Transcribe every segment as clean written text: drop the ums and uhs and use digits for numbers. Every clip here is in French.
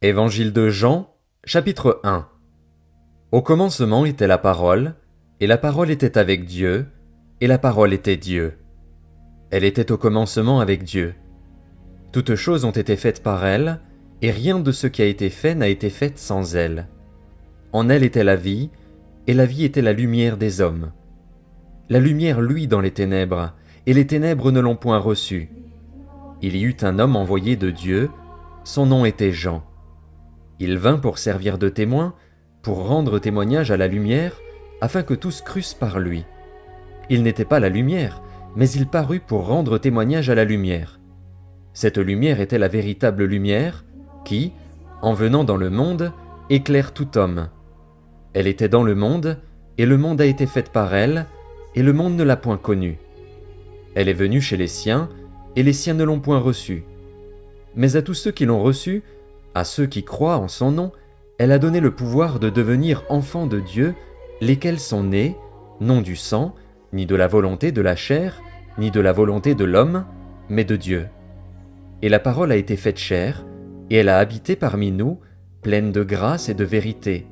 Évangile de Jean, chapitre 1. Au commencement était la parole, et la parole était avec Dieu, et la parole était Dieu. Elle était au commencement avec Dieu. Toutes choses ont été faites par elle, et rien de ce qui a été fait n'a été fait sans elle. En elle était la vie, et la vie était la lumière des hommes. La lumière luit dans les ténèbres, et les ténèbres ne l'ont point reçue. Il y eut un homme envoyé de Dieu, son nom était Jean. Il vint pour servir de témoin, pour rendre témoignage à la lumière, afin que tous crussent par lui. Il n'était pas la lumière, mais il parut pour rendre témoignage à la lumière. Cette lumière était la véritable lumière, qui, en venant dans le monde, éclaire tout homme. Elle était dans le monde, et le monde a été fait par elle, et le monde ne l'a point connue. Elle est venue chez les siens, et les siens ne l'ont point reçue. Mais à tous ceux qui l'ont reçue, à ceux qui croient en son nom, elle a donné le pouvoir de devenir enfants de Dieu, lesquels sont nés, non du sang, ni de la volonté de la chair, ni de la volonté de l'homme, mais de Dieu. Et la parole a été faite chair, et elle a habité parmi nous, pleine de grâce et de vérité.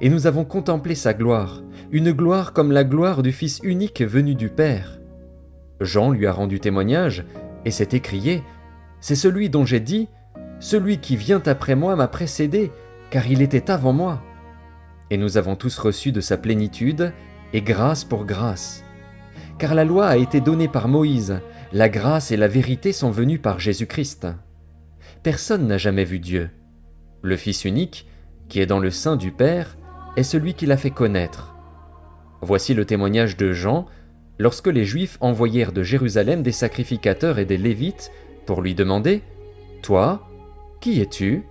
Et nous avons contemplé sa gloire, une gloire comme la gloire du Fils unique venu du Père. Jean lui a rendu témoignage, et s'est écrié, « C'est celui dont j'ai dit, celui qui vient après moi m'a précédé, car il était avant moi. » Et nous avons tous reçu de sa plénitude, et grâce pour grâce. Car la loi a été donnée par Moïse, la grâce et la vérité sont venues par Jésus-Christ. Personne n'a jamais vu Dieu. Le Fils unique, qui est dans le sein du Père, est celui qui l'a fait connaître. Voici le témoignage de Jean, lorsque les Juifs envoyèrent de Jérusalem des sacrificateurs et des Lévites pour lui demander « Toi, qui es-tu »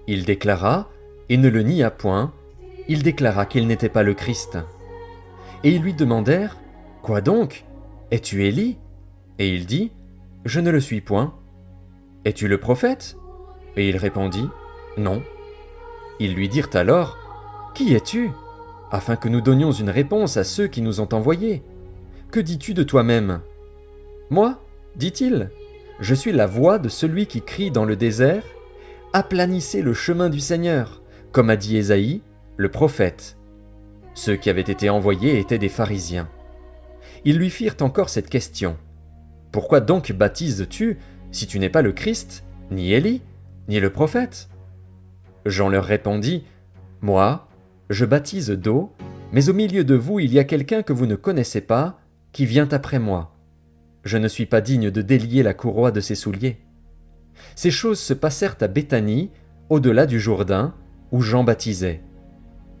Il déclara, et ne le nia point, il déclara qu'il n'était pas le Christ. Et ils lui demandèrent « Quoi donc? Es-tu Élie » Et il dit « Je ne le suis point. »« Es-tu le prophète » Et il répondit « Non. » Ils lui dirent alors « Qui es-tu » afin que nous donnions une réponse à ceux qui nous ont envoyés. « Que dis-tu de toi-même » ? Moi, dit-il, je suis la voix de celui qui crie dans le désert « Aplanissez le chemin du Seigneur », comme a dit Ésaïe, le prophète. Ceux qui avaient été envoyés étaient des pharisiens. Ils lui firent encore cette question. « Pourquoi donc baptises-tu si tu n'es pas le Christ, ni Élie, ni le prophète ?» Jean leur répondit, « Moi, je baptise d'eau, mais au milieu de vous il y a quelqu'un que vous ne connaissez pas, qui vient après moi. Je ne suis pas digne de délier la courroie de ses souliers. » Ces choses se passèrent à Béthanie, au-delà du Jourdain, où Jean baptisait.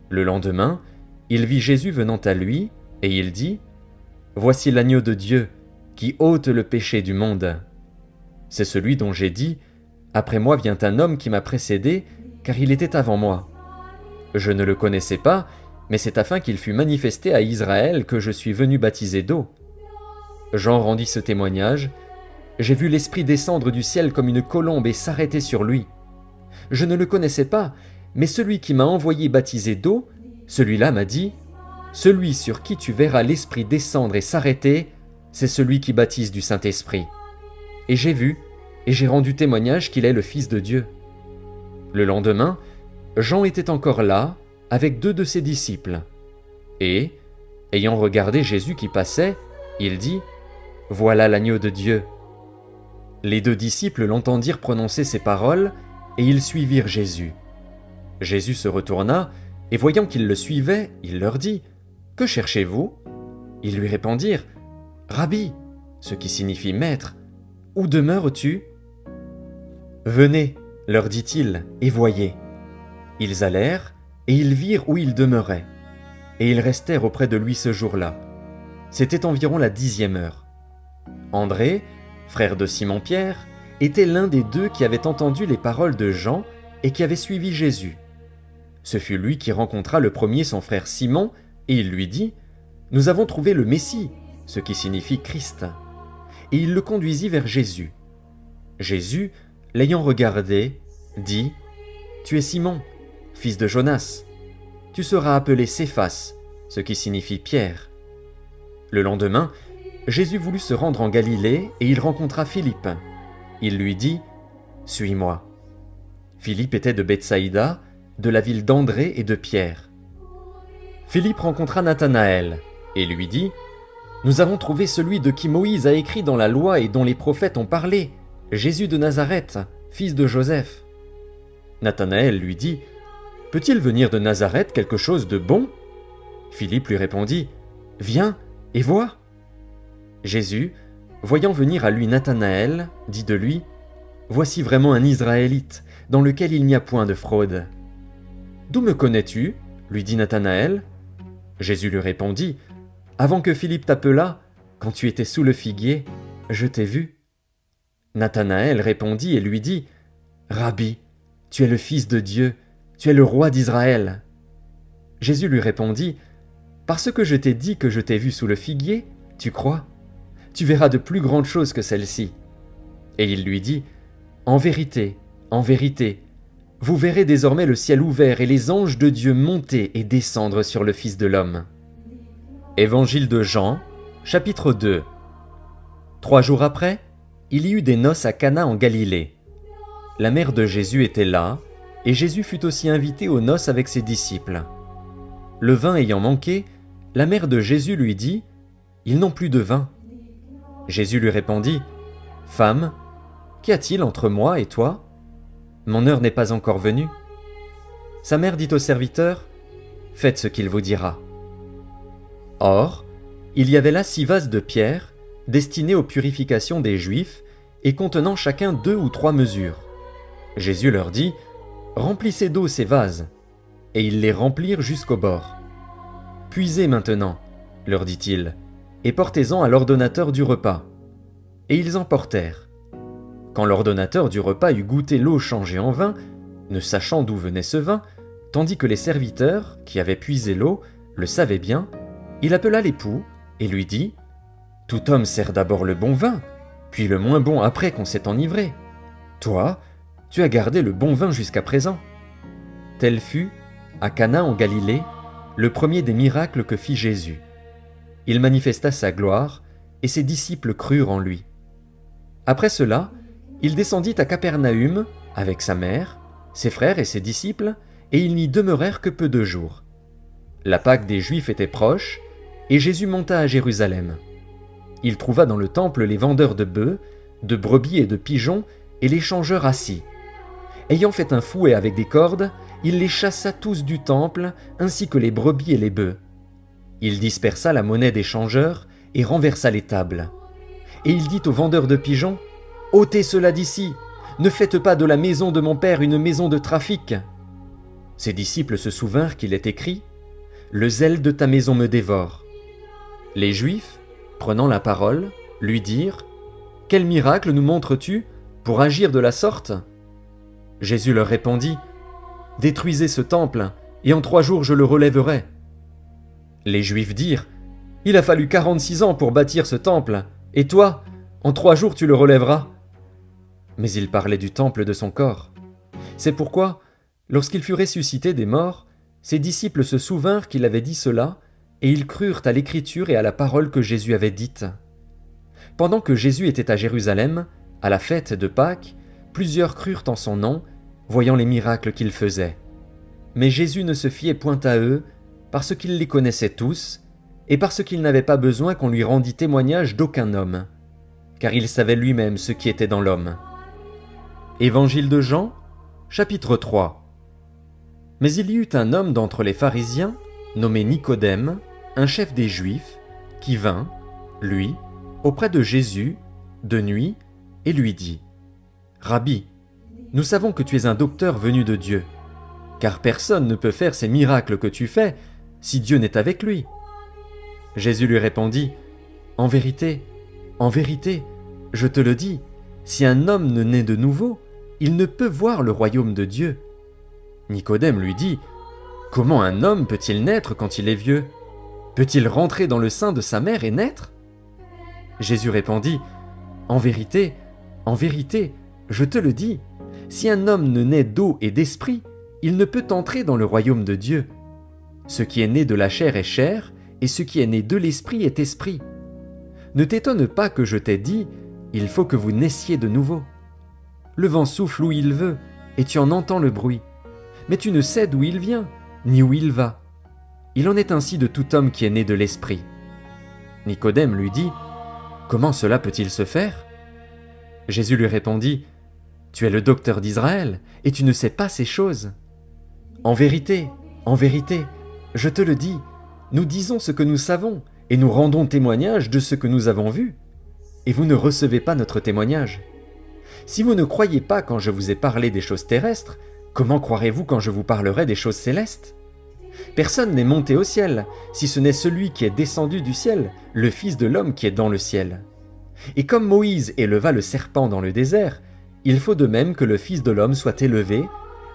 Le lendemain, il vit Jésus venant à lui, et il dit, « Voici l'agneau de Dieu, qui ôte le péché du monde. » C'est celui dont j'ai dit, « Après moi vient un homme qui m'a précédé, car il était avant moi. » Je ne le connaissais pas, mais c'est afin qu'il fût manifesté à Israël que je suis venu baptiser d'eau. Jean rendit ce témoignage, « J'ai vu l'Esprit descendre du ciel comme une colombe et s'arrêter sur lui. Je ne le connaissais pas, mais celui qui m'a envoyé baptiser d'eau, celui-là m'a dit, « Celui sur qui tu verras l'Esprit descendre et s'arrêter, c'est celui qui baptise du Saint-Esprit. » Et j'ai vu, et j'ai rendu témoignage qu'il est le Fils de Dieu. Le lendemain, Jean était encore là, avec 2 de ses disciples. Et, ayant regardé Jésus qui passait, il dit, « Voilà l'agneau de Dieu. » Les 2 disciples l'entendirent prononcer ces paroles, et ils suivirent Jésus. Jésus se retourna, et voyant qu'ils le suivaient, il leur dit, « Que cherchez-vous » Ils lui répondirent, « Rabbi » ce qui signifie « Maître », « Où demeures-tu » Venez, leur dit-il, et voyez. Ils allèrent, et ils virent où il demeurait. Et ils restèrent auprès de lui ce jour-là. C'était environ la 10e heure. André, frère de Simon-Pierre, était l'un des 2 qui avaient entendu les paroles de Jean et qui avait suivi Jésus. Ce fut lui qui rencontra le premier son frère Simon, et il lui dit, « Nous avons trouvé le Messie », ce qui signifie Christ. Et il le conduisit vers Jésus. Jésus, l'ayant regardé, dit, « Tu es Simon, fils de Jonas. Tu seras appelé Céphas, ce qui signifie Pierre. » Le lendemain, Jésus voulut se rendre en Galilée et il rencontra Philippe. Il lui dit, « Suis-moi. » Philippe était de Bethsaïda, de la ville d'André et de Pierre. Philippe rencontra Nathanaël et lui dit : « Nous avons trouvé celui de qui Moïse a écrit dans la loi et dont les prophètes ont parlé, Jésus de Nazareth, fils de Joseph. » Nathanaël lui dit : « Peut-il venir de Nazareth quelque chose de bon ?» Philippe lui répondit : « Viens et vois. » Jésus, voyant venir à lui Nathanaël, dit de lui : « Voici vraiment un Israélite, dans lequel il n'y a point de fraude. »« D'où me connais-tu » lui dit Nathanaël. Jésus lui répondit : « Avant que Philippe t'appelât, quand tu étais sous le figuier, je t'ai vu. » Nathanaël répondit et lui dit : « Rabbi, tu es le Fils de Dieu, tu es le roi d'Israël. » Jésus lui répondit : « Parce que je t'ai dit que je t'ai vu sous le figuier, tu crois ? Tu verras de plus grandes choses que celles-ci. » Et il lui dit : « En vérité, vous verrez désormais le ciel ouvert et les anges de Dieu monter et descendre sur le Fils de l'homme. » Évangile de Jean, chapitre 2. 3 jours après, il y eut des noces à Cana en Galilée. La mère de Jésus était là, et Jésus fut aussi invité aux noces avec ses disciples. Le vin ayant manqué, la mère de Jésus lui dit : « Ils n'ont plus de vin. » Jésus lui répondit : « Femme, qu'y a-t-il entre moi et toi ? Mon heure n'est pas encore venue. » Sa mère dit au serviteur : « Faites ce qu'il vous dira. » Or, il y avait là 6 vases de pierre, destinés aux purifications des Juifs, et contenant chacun 2 ou 3 mesures. Jésus leur dit : « Remplissez d'eau ces vases. » Et ils les remplirent jusqu'au bord. « Puisez maintenant, leur dit-il, et portez-en à l'ordonnateur du repas. » Et ils en portèrent. Quand l'ordonnateur du repas eut goûté l'eau changée en vin, ne sachant d'où venait ce vin, tandis que les serviteurs, qui avaient puisé l'eau, le savaient bien, il appela l'époux et lui dit : « Tout homme sert d'abord le bon vin, puis le moins bon après qu'on s'est enivré. Toi, tu as gardé le bon vin jusqu'à présent. » Tel fut, à Cana en Galilée, le premier des miracles que fit Jésus. Il manifesta sa gloire, et ses disciples crurent en lui. Après cela, il descendit à Capernaüm avec sa mère, ses frères et ses disciples, et ils n'y demeurèrent que peu de jours. La Pâque des Juifs était proche, et Jésus monta à Jérusalem. Il trouva dans le temple les vendeurs de bœufs, de brebis et de pigeons, et les changeurs assis. Ayant fait un fouet avec des cordes, il les chassa tous du temple, ainsi que les brebis et les bœufs. Il dispersa la monnaie des changeurs et renversa les tables. Et il dit aux vendeurs de pigeons : « Ôtez cela d'ici, ne faites pas de la maison de mon père une maison de trafic. » Ses disciples se souvinrent qu'il est écrit : « Le zèle de ta maison me dévore. » Les Juifs, prenant la parole, lui dirent : « Quel miracle nous montres-tu pour agir de la sorte ?» Jésus leur répondit : « Détruisez ce temple, et en 3 jours je le relèverai. » Les Juifs dirent : « Il a fallu 46 ans pour bâtir ce temple, et toi, en 3 jours tu le relèveras. » Mais il parlait du temple de son corps. C'est pourquoi, lorsqu'il fut ressuscité des morts, ses disciples se souvinrent qu'il avait dit cela, et ils crurent à l'écriture et à la parole que Jésus avait dite. Pendant que Jésus était à Jérusalem, à la fête de Pâques, plusieurs crurent en son nom, voyant les miracles qu'il faisait. Mais Jésus ne se fiait point à eux, parce qu'il les connaissait tous, et parce qu'il n'avait pas besoin qu'on lui rendît témoignage d'aucun homme, car il savait lui-même ce qui était dans l'homme. Évangile de Jean, chapitre 3. Mais il y eut un homme d'entre les pharisiens, nommé Nicodème, un chef des Juifs, qui vint, lui, auprès de Jésus, de nuit, et lui dit : « Rabbi, nous savons que tu es un docteur venu de Dieu, car personne ne peut faire ces miracles que tu fais si Dieu n'est avec lui. » Jésus lui répondit : « En vérité, je te le dis, si un homme ne naît de nouveau, il ne peut voir le royaume de Dieu. » Nicodème lui dit : « Comment un homme peut-il naître quand il est vieux ? Peut-il rentrer dans le sein de sa mère et naître ?» Jésus répondit : « En vérité, je te le dis, si un homme ne naît d'eau et d'esprit, il ne peut entrer dans le royaume de Dieu. Ce qui est né de la chair est chair, et ce qui est né de l'esprit est esprit. Ne t'étonne pas que je t'ai dit, il faut que vous naissiez de nouveau. Le vent souffle où il veut, et tu en entends le bruit. Mais tu ne sais d'où il vient, ni où il va. Il en est ainsi de tout homme qui est né de l'Esprit. » Nicodème lui dit, « Comment cela peut-il se faire ?» Jésus lui répondit, « Tu es le docteur d'Israël, et tu ne sais pas ces choses. En vérité, je te le dis, nous disons ce que nous savons, et nous rendons témoignage de ce que nous avons vu. Et vous ne recevez pas notre témoignage. Si vous ne croyez pas quand je vous ai parlé des choses terrestres, comment croirez-vous quand je vous parlerai des choses célestes ? Personne n'est monté au ciel, si ce n'est celui qui est descendu du ciel, le Fils de l'homme qui est dans le ciel. Et comme Moïse éleva le serpent dans le désert, il faut de même que le Fils de l'homme soit élevé,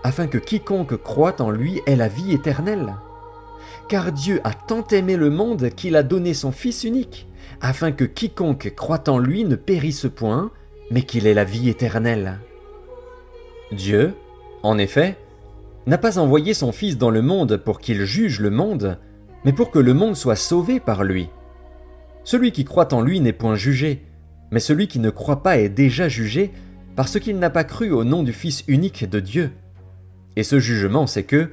afin que quiconque croit en lui ait la vie éternelle. Car Dieu a tant aimé le monde qu'il a donné son Fils unique, afin que quiconque croit en lui ne périsse point, mais qu'il ait la vie éternelle. Dieu, en effet, n'a pas envoyé son Fils dans le monde pour qu'il juge le monde, mais pour que le monde soit sauvé par lui. Celui qui croit en lui n'est point jugé, mais celui qui ne croit pas est déjà jugé, parce qu'il n'a pas cru au nom du Fils unique de Dieu. Et ce jugement, c'est que,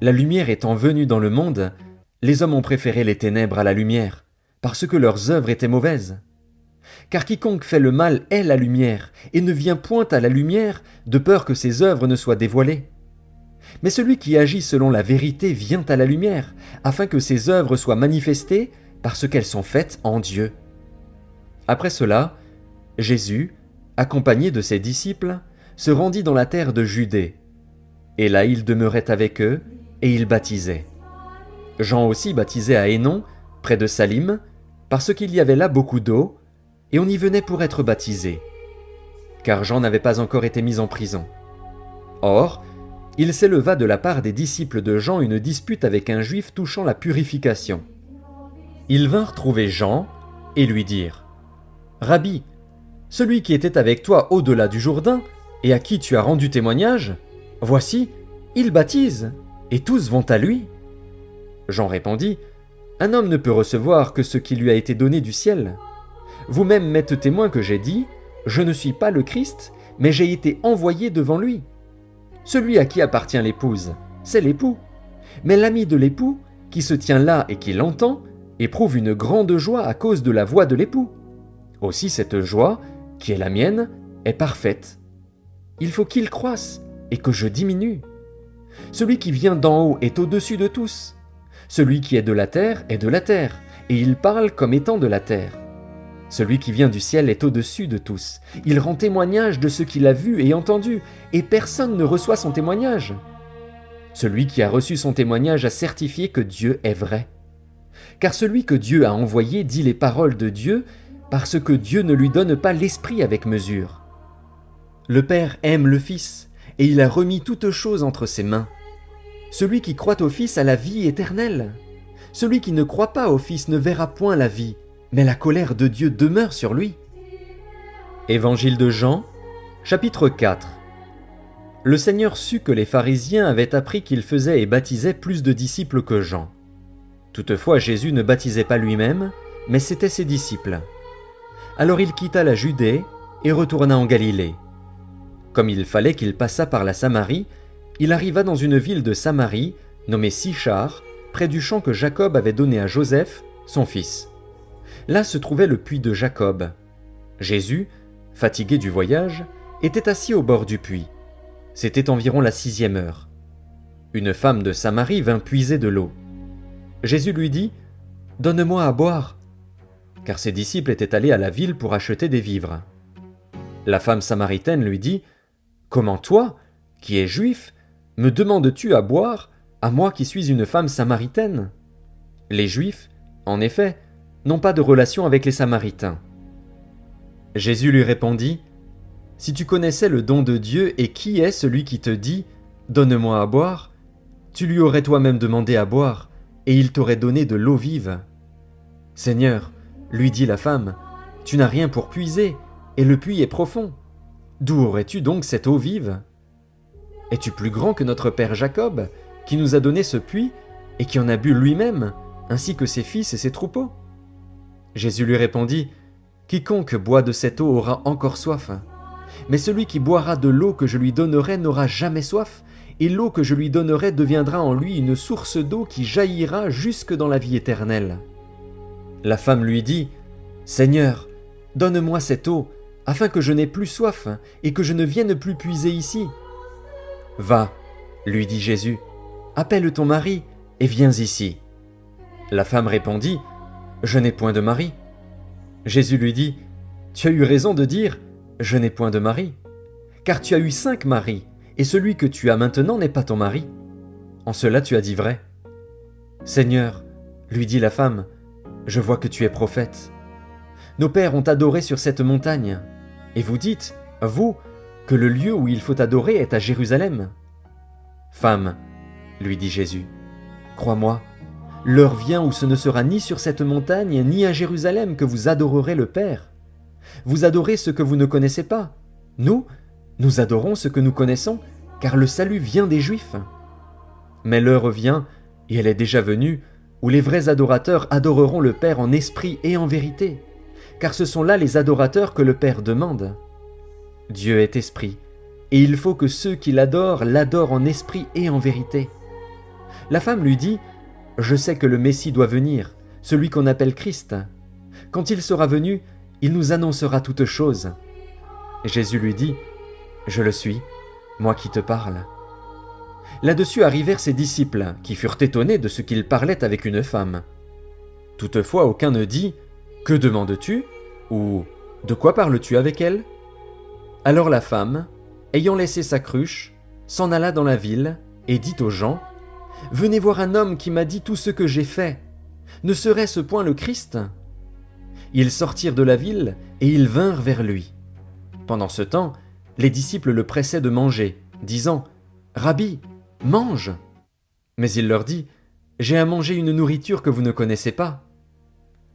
la lumière étant venue dans le monde, les hommes ont préféré les ténèbres à la lumière, parce que leurs œuvres étaient mauvaises. Car quiconque fait le mal est la lumière, et ne vient point à la lumière, de peur que ses œuvres ne soient dévoilées. Mais celui qui agit selon la vérité vient à la lumière, afin que ses œuvres soient manifestées, parce qu'elles sont faites en Dieu. Après cela, Jésus, accompagné de ses disciples, se rendit dans la terre de Judée. Et là il demeurait avec eux, et il baptisait. Jean aussi baptisait à Hénon, près de Salim, parce qu'il y avait là beaucoup d'eau, et on y venait pour être baptisé. Car Jean n'avait pas encore été mis en prison. Or, il s'éleva de la part des disciples de Jean une dispute avec un juif touchant la purification. Ils vinrent trouver Jean et lui dirent, « Rabbi, celui qui était avec toi au-delà du Jourdain, et à qui tu as rendu témoignage, voici, il baptise, et tous vont à lui. » Jean répondit, « Un homme ne peut recevoir que ce qui lui a été donné du ciel. Vous-même m'êtes témoin que j'ai dit, je ne suis pas le Christ, mais j'ai été envoyé devant lui. Celui à qui appartient l'épouse, c'est l'époux. Mais l'ami de l'époux, qui se tient là et qui l'entend, éprouve une grande joie à cause de la voix de l'époux. Aussi cette joie, qui est la mienne, est parfaite. Il faut qu'il croisse et que je diminue. Celui qui vient d'en haut est au-dessus de tous. Celui qui est de la terre est de la terre, et il parle comme étant de la terre. Celui qui vient du ciel est au-dessus de tous. Il rend témoignage de ce qu'il a vu et entendu, et personne ne reçoit son témoignage. Celui qui a reçu son témoignage a certifié que Dieu est vrai. Car celui que Dieu a envoyé dit les paroles de Dieu, parce que Dieu ne lui donne pas l'esprit avec mesure. Le Père aime le Fils, et il a remis toutes choses entre ses mains. Celui qui croit au Fils a la vie éternelle. Celui qui ne croit pas au Fils ne verra point la vie, mais la colère de Dieu demeure sur lui. Évangile de Jean, chapitre 4. Le Seigneur sut que les pharisiens avaient appris qu'il faisait et baptisait plus de disciples que Jean. Toutefois Jésus ne baptisait pas lui-même, mais c'étaient ses disciples. Alors il quitta la Judée et retourna en Galilée. Comme il fallait qu'il passât par la Samarie, il arriva dans une ville de Samarie, nommée Sichar, près du champ que Jacob avait donné à Joseph, son fils. Là se trouvait le puits de Jacob. Jésus, fatigué du voyage, était assis au bord du puits. C'était environ la 6e heure. Une femme de Samarie vint puiser de l'eau. Jésus lui dit, « Donne-moi à boire », car ses disciples étaient allés à la ville pour acheter des vivres. La femme samaritaine lui dit, « Comment toi, qui es juif, me demandes-tu à boire, à moi qui suis une femme samaritaine ?» Les Juifs, en effet, n'ont pas de relation avec les Samaritains. Jésus lui répondit, « Si tu connaissais le don de Dieu et qui est celui qui te dit « Donne-moi à boire », tu lui aurais toi-même demandé à boire, et il t'aurait donné de l'eau vive. »« Seigneur, lui dit la femme, tu n'as rien pour puiser, et le puits est profond. D'où aurais-tu donc cette eau vive ? Es-tu plus grand que notre père Jacob, qui nous a donné ce puits, et qui en a bu lui-même, ainsi que ses fils et ses troupeaux ?» Jésus lui répondit, « Quiconque boit de cette eau aura encore soif, Mais celui qui boira de l'eau que je lui donnerai n'aura jamais soif, et l'eau que je lui donnerai deviendra en lui une source d'eau qui jaillira jusque dans la vie éternelle. » La femme lui dit, « Seigneur, donne-moi cette eau, afin que je n'aie plus soif, et que je ne vienne plus puiser ici. » « Va, lui dit Jésus, appelle ton mari, et viens ici. » La femme répondit, « Je n'ai point de mari. » Jésus lui dit, « Tu as eu raison de dire, je n'ai point de mari, car tu as eu 5 maris, et celui que tu as maintenant n'est pas ton mari. En cela tu as dit vrai. » « Seigneur, lui dit la femme, je vois que tu es prophète. Nos pères ont adoré sur cette montagne, et vous dites, vous, que le lieu où il faut adorer est à Jérusalem. Femme, lui dit Jésus, crois-moi, l'heure vient où ce ne sera ni sur cette montagne ni à Jérusalem que vous adorerez le Père. Vous adorez ce que vous ne connaissez pas. Nous adorons ce que nous connaissons, car le salut vient des Juifs. Mais l'heure vient, et elle est déjà venue, où les vrais adorateurs adoreront le Père en esprit et en vérité, car ce sont là les adorateurs que le Père demande. Dieu est esprit, et il faut que ceux qui l'adorent en esprit et en vérité. La femme lui dit, « Je sais que le Messie doit venir, celui qu'on appelle Christ. Quand il sera venu, il nous annoncera toutes choses. » Jésus lui dit, « Je le suis, moi qui te parle. » Là-dessus arrivèrent ses disciples, qui furent étonnés de ce qu'il parlait avec une femme. Toutefois, aucun ne dit, « Que demandes-tu » ou « De quoi parles-tu avec elle ?» Alors la femme, ayant laissé sa cruche, s'en alla dans la ville et dit aux gens, « Venez voir un homme qui m'a dit tout ce que j'ai fait. Ne serait-ce point le Christ ?» Ils sortirent de la ville et ils vinrent vers lui. Pendant ce temps, les disciples le pressaient de manger, disant, « Rabbi, mange !» Mais il leur dit, « J'ai à manger une nourriture que vous ne connaissez pas. »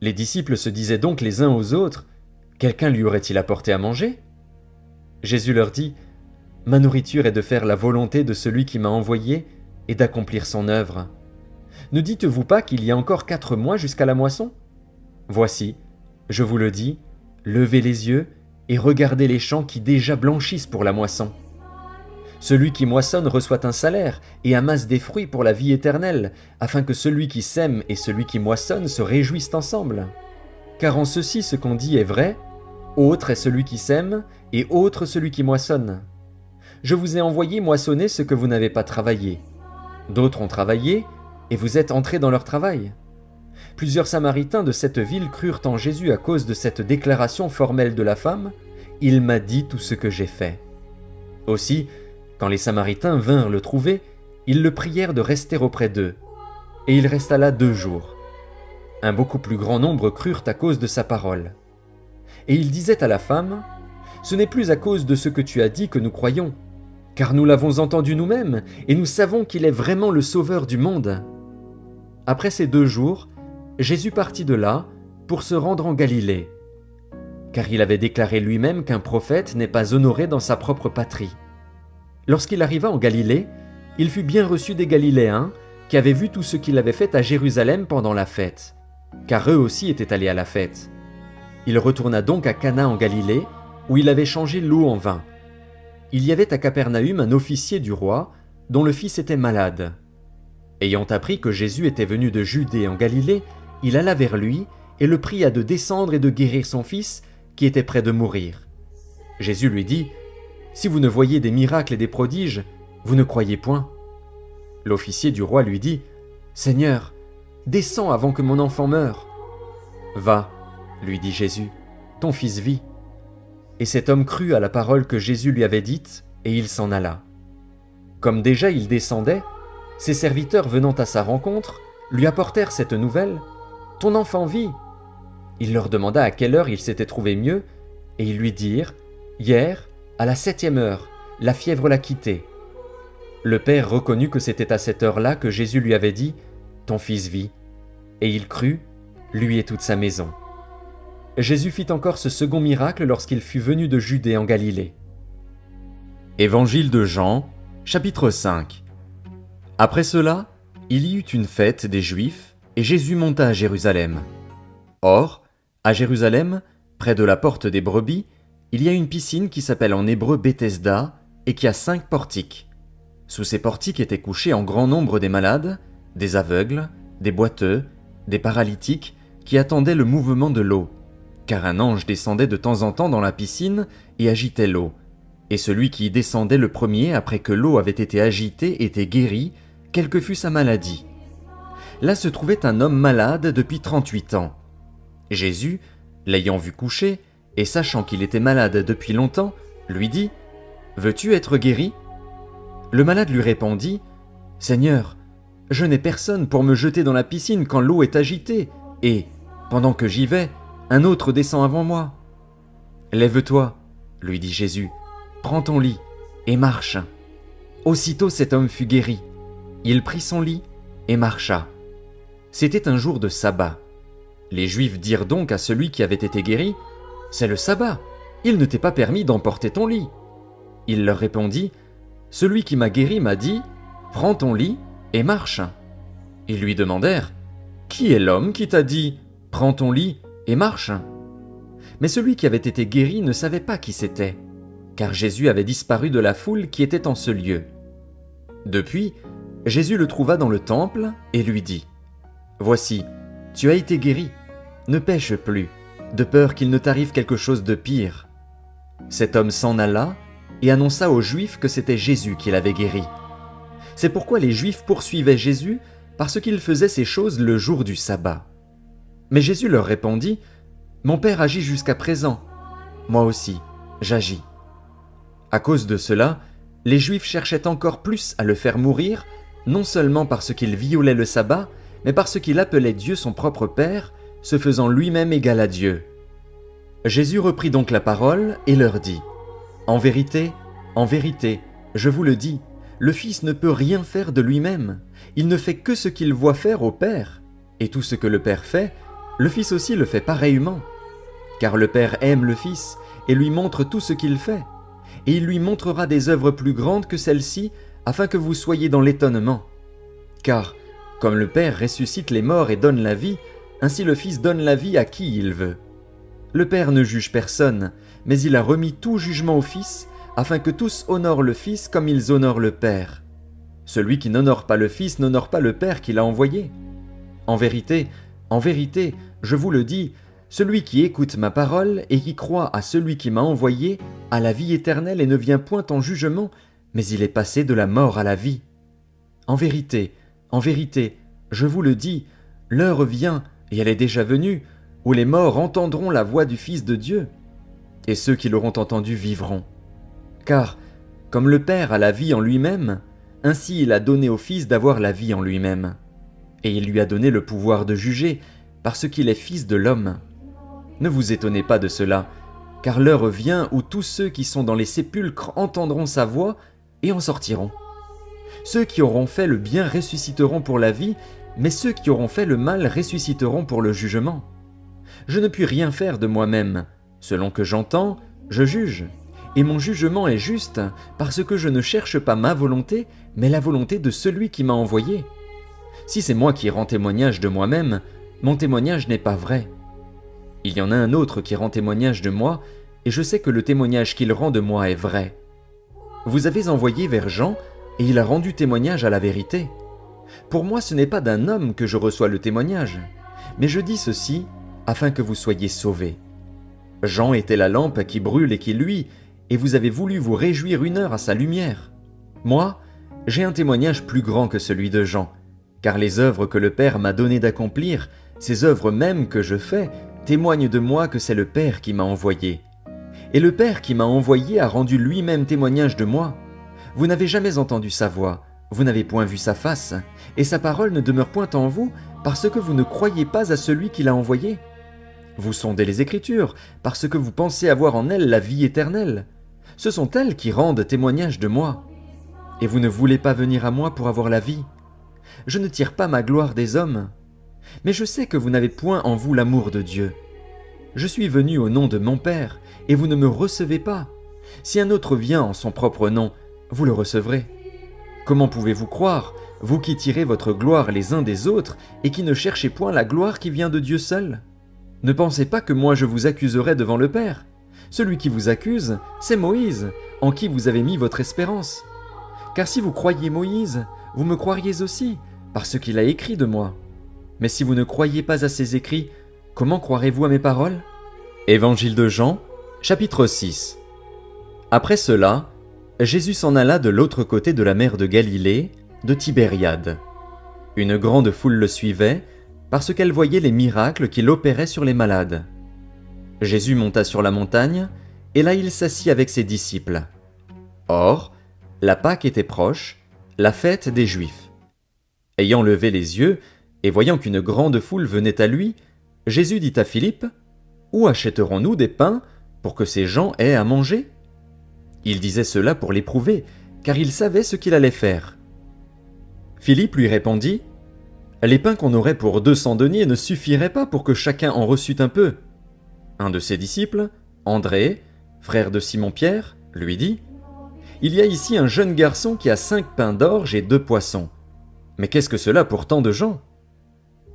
Les disciples se disaient donc les uns aux autres, « Quelqu'un lui aurait-il apporté à manger ?» Jésus leur dit, « Ma nourriture est de faire la volonté de celui qui m'a envoyé et d'accomplir son œuvre. Ne dites-vous pas qu'il y a encore 4 mois jusqu'à la moisson ? Voici, je vous le dis, levez les yeux et regardez les champs qui déjà blanchissent pour la moisson. Celui qui moissonne reçoit un salaire et amasse des fruits pour la vie éternelle, afin que celui qui sème et celui qui moissonne se réjouissent ensemble. Car en ceci ce qu'on dit est vrai, autre est celui qui sème, et autre celui qui moissonne. Je vous ai envoyé moissonner ce que vous n'avez pas travaillé. D'autres ont travaillé, et vous êtes entrés dans leur travail. Plusieurs Samaritains de cette ville crurent en Jésus à cause de cette déclaration formelle de la femme, « Il m'a dit tout ce que j'ai fait. » Aussi, quand les Samaritains vinrent le trouver, ils le prièrent de rester auprès d'eux. Et il resta là 2 jours. Un beaucoup plus grand nombre crurent à cause de sa parole. Et il disait à la femme, « Ce n'est plus à cause de ce que tu as dit que nous croyons, car nous l'avons entendu nous-mêmes, et nous savons qu'il est vraiment le Sauveur du monde. » Après ces 2 jours, Jésus partit de là pour se rendre en Galilée, car il avait déclaré lui-même qu'un prophète n'est pas honoré dans sa propre patrie. Lorsqu'il arriva en Galilée, il fut bien reçu des Galiléens, qui avaient vu tout ce qu'il avait fait à Jérusalem pendant la fête, car eux aussi étaient allés à la fête. Il retourna donc à Cana en Galilée, où il avait changé l'eau en vin. Il y avait à Capernaüm un officier du roi, dont le fils était malade. Ayant appris que Jésus était venu de Judée en Galilée, il alla vers lui et le pria de descendre et de guérir son fils, qui était près de mourir. Jésus lui dit, « Si vous ne voyez des miracles et des prodiges, vous ne croyez point. » L'officier du roi lui dit, « Seigneur, descends avant que mon enfant meure. » « Va, lui dit Jésus, ton fils vit. » Et cet homme crut à la parole que Jésus lui avait dite, et il s'en alla. Comme déjà il descendait, ses serviteurs venant à sa rencontre, lui apportèrent cette nouvelle, « Ton enfant vit. » Il leur demanda à quelle heure il s'était trouvé mieux, et ils lui dirent, « Hier, à la 7e heure, la fièvre l'a quitté. » Le père reconnut que c'était à cette heure-là que Jésus lui avait dit, « Ton fils vit. » Et il crut, lui et toute sa maison. Jésus fit encore ce second miracle lorsqu'il fut venu de Judée en Galilée. Évangile de Jean, chapitre 5. Après cela, il y eut une fête des Juifs, et Jésus monta à Jérusalem. Or, à Jérusalem, près de la porte des brebis, il y a une piscine qui s'appelle en hébreu Bethesda et qui a 5 portiques. Sous ces portiques étaient couchés en grand nombre des malades, des aveugles, des boiteux, des paralytiques qui attendaient le mouvement de l'eau, car un ange descendait de temps en temps dans la piscine et agitait l'eau, et celui qui y descendait le premier après que l'eau avait été agitée était guéri, quelle que fût sa maladie. Là se trouvait un homme malade depuis 38 ans. Jésus, l'ayant vu coucher, et sachant qu'il était malade depuis longtemps, lui dit « Veux-tu être guéri ?» Le malade lui répondit « Seigneur, je n'ai personne pour me jeter dans la piscine quand l'eau est agitée, et, pendant que j'y vais, un autre descend avant moi. »« Lève-toi, lui dit Jésus, prends ton lit et marche. » Aussitôt cet homme fut guéri. Il prit son lit et marcha. C'était un jour de sabbat. Les Juifs dirent donc à celui qui avait été guéri « C'est le sabbat, il ne t'est pas permis d'emporter ton lit. » Il leur répondit « Celui qui m'a guéri m'a dit « Prends ton lit et marche. » Ils lui demandèrent « Qui est l'homme qui t'a dit « Prends ton lit et marche » ?» Mais celui qui avait été guéri ne savait pas qui c'était, car Jésus avait disparu de la foule qui était en ce lieu. Depuis, Jésus le trouva dans le temple et lui dit « Voici, tu as été guéri, ne pêche plus, de peur qu'il ne t'arrive quelque chose de pire. » Cet homme s'en alla et annonça aux Juifs que c'était Jésus qui l'avait guéri. C'est pourquoi les Juifs poursuivaient Jésus parce qu'il faisait ces choses le jour du sabbat. Mais Jésus leur répondit « Mon Père agit jusqu'à présent, moi aussi, j'agis. » À cause de cela, les Juifs cherchaient encore plus à le faire mourir, non seulement parce qu'il violait le sabbat, mais parce qu'il appelait Dieu son propre Père, se faisant lui-même égal à Dieu. Jésus reprit donc la parole et leur dit « en vérité, je vous le dis, le Fils ne peut rien faire de lui-même, il ne fait que ce qu'il voit faire au Père, et tout ce que le Père fait, le Fils aussi le fait pareillement. Car le Père aime le Fils et lui montre tout ce qu'il fait, et il lui montrera des œuvres plus grandes que celles-ci, afin que vous soyez dans l'étonnement. Car, comme le Père ressuscite les morts et donne la vie, ainsi le Fils donne la vie à qui il veut. Le Père ne juge personne, mais il a remis tout jugement au Fils, afin que tous honorent le Fils comme ils honorent le Père. Celui qui n'honore pas le Fils n'honore pas le Père qui l'a envoyé. En vérité, je vous le dis, celui qui écoute ma parole et qui croit à celui qui m'a envoyé a la vie éternelle et ne vient point en jugement, mais il est passé de la mort à la vie. En vérité, je vous le dis, l'heure vient, et elle est déjà venue, où les morts entendront la voix du Fils de Dieu, et ceux qui l'auront entendu vivront. Car, comme le Père a la vie en lui-même, ainsi il a donné au Fils d'avoir la vie en lui-même. Et il lui a donné le pouvoir de juger, parce qu'il est Fils de l'homme. Ne vous étonnez pas de cela, car l'heure vient où tous ceux qui sont dans les sépulcres entendront sa voix et en sortiront. Ceux qui auront fait le bien ressusciteront pour la vie, mais ceux qui auront fait le mal ressusciteront pour le jugement. Je ne puis rien faire de moi-même. Selon que j'entends, je juge. Et mon jugement est juste, parce que je ne cherche pas ma volonté, mais la volonté de celui qui m'a envoyé. Si c'est moi qui rends témoignage de moi-même, mon témoignage n'est pas vrai. Il y en a un autre qui rend témoignage de moi, et je sais que le témoignage qu'il rend de moi est vrai. Vous avez envoyé vers Jean, et il a rendu témoignage à la vérité. Pour moi, ce n'est pas d'un homme que je reçois le témoignage, mais je dis ceci afin que vous soyez sauvés. Jean était la lampe qui brûle et qui luit, et vous avez voulu vous réjouir 1 heure à sa lumière. Moi, j'ai un témoignage plus grand que celui de Jean, car les œuvres que le Père m'a donné d'accomplir, ces œuvres mêmes que je fais, témoignent de moi que c'est le Père qui m'a envoyé. Et le Père qui m'a envoyé a rendu lui-même témoignage de moi. Vous n'avez jamais entendu sa voix, vous n'avez point vu sa face, et sa parole ne demeure point en vous, parce que vous ne croyez pas à celui qui l'a envoyé. Vous sondez les Écritures, parce que vous pensez avoir en elles la vie éternelle. Ce sont elles qui rendent témoignage de moi. Et vous ne voulez pas venir à moi pour avoir la vie. Je ne tire pas ma gloire des hommes, mais je sais que vous n'avez point en vous l'amour de Dieu. Je suis venu au nom de mon Père, et vous ne me recevez pas. Si un autre vient en son propre nom, vous le recevrez. Comment pouvez-vous croire, vous qui tirez votre gloire les uns des autres, et qui ne cherchez point la gloire qui vient de Dieu seul ? Ne pensez pas que moi je vous accuserai devant le Père. Celui qui vous accuse, c'est Moïse, en qui vous avez mis votre espérance. Car si vous croyiez Moïse, vous me croiriez aussi, parce qu'il a écrit de moi. Mais si vous ne croyez pas à ses écrits, comment croirez-vous à mes paroles ? Évangile de Jean, chapitre 6. Après cela, Jésus s'en alla de l'autre côté de la mer de Galilée, de Tibériade. Une grande foule le suivait, parce qu'elle voyait les miracles qu'il opérait sur les malades. Jésus monta sur la montagne, et là il s'assit avec ses disciples. Or, la Pâque était proche, la fête des Juifs. Ayant levé les yeux, et voyant qu'une grande foule venait à lui, Jésus dit à Philippe, « Où achèterons-nous des pains pour que ces gens aient à manger ?» Il disait cela pour l'éprouver, car il savait ce qu'il allait faire. Philippe lui répondit, « Les pains qu'on aurait pour 200 deniers ne suffiraient pas pour que chacun en reçût un peu. » Un de ses disciples, André, frère de Simon-Pierre, lui dit, « Il y a ici un jeune garçon qui a 5 pains d'orge et 2 poissons. Mais qu'est-ce que cela pour tant de gens ?»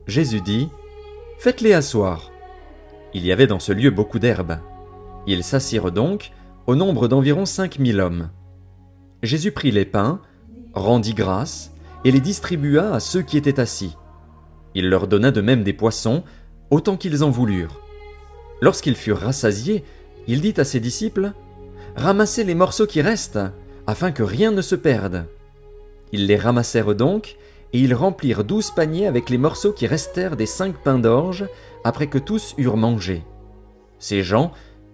Jésus dit, « Faites-les asseoir. » Il y avait dans ce lieu beaucoup d'herbe. Ils s'assirent donc, au nombre d'environ 5000 hommes. Jésus prit les pains, rendit grâce, et les distribua à ceux qui étaient assis. Il leur donna de même des poissons, autant qu'ils en voulurent. Lorsqu'ils furent rassasiés, il dit à ses disciples, « Ramassez les morceaux qui restent, afin que rien ne se perde. » Ils les ramassèrent donc, et ils remplirent 12 paniers avec les morceaux qui restèrent des 5 pains d'orge, après que tous eurent mangé. Ces gens,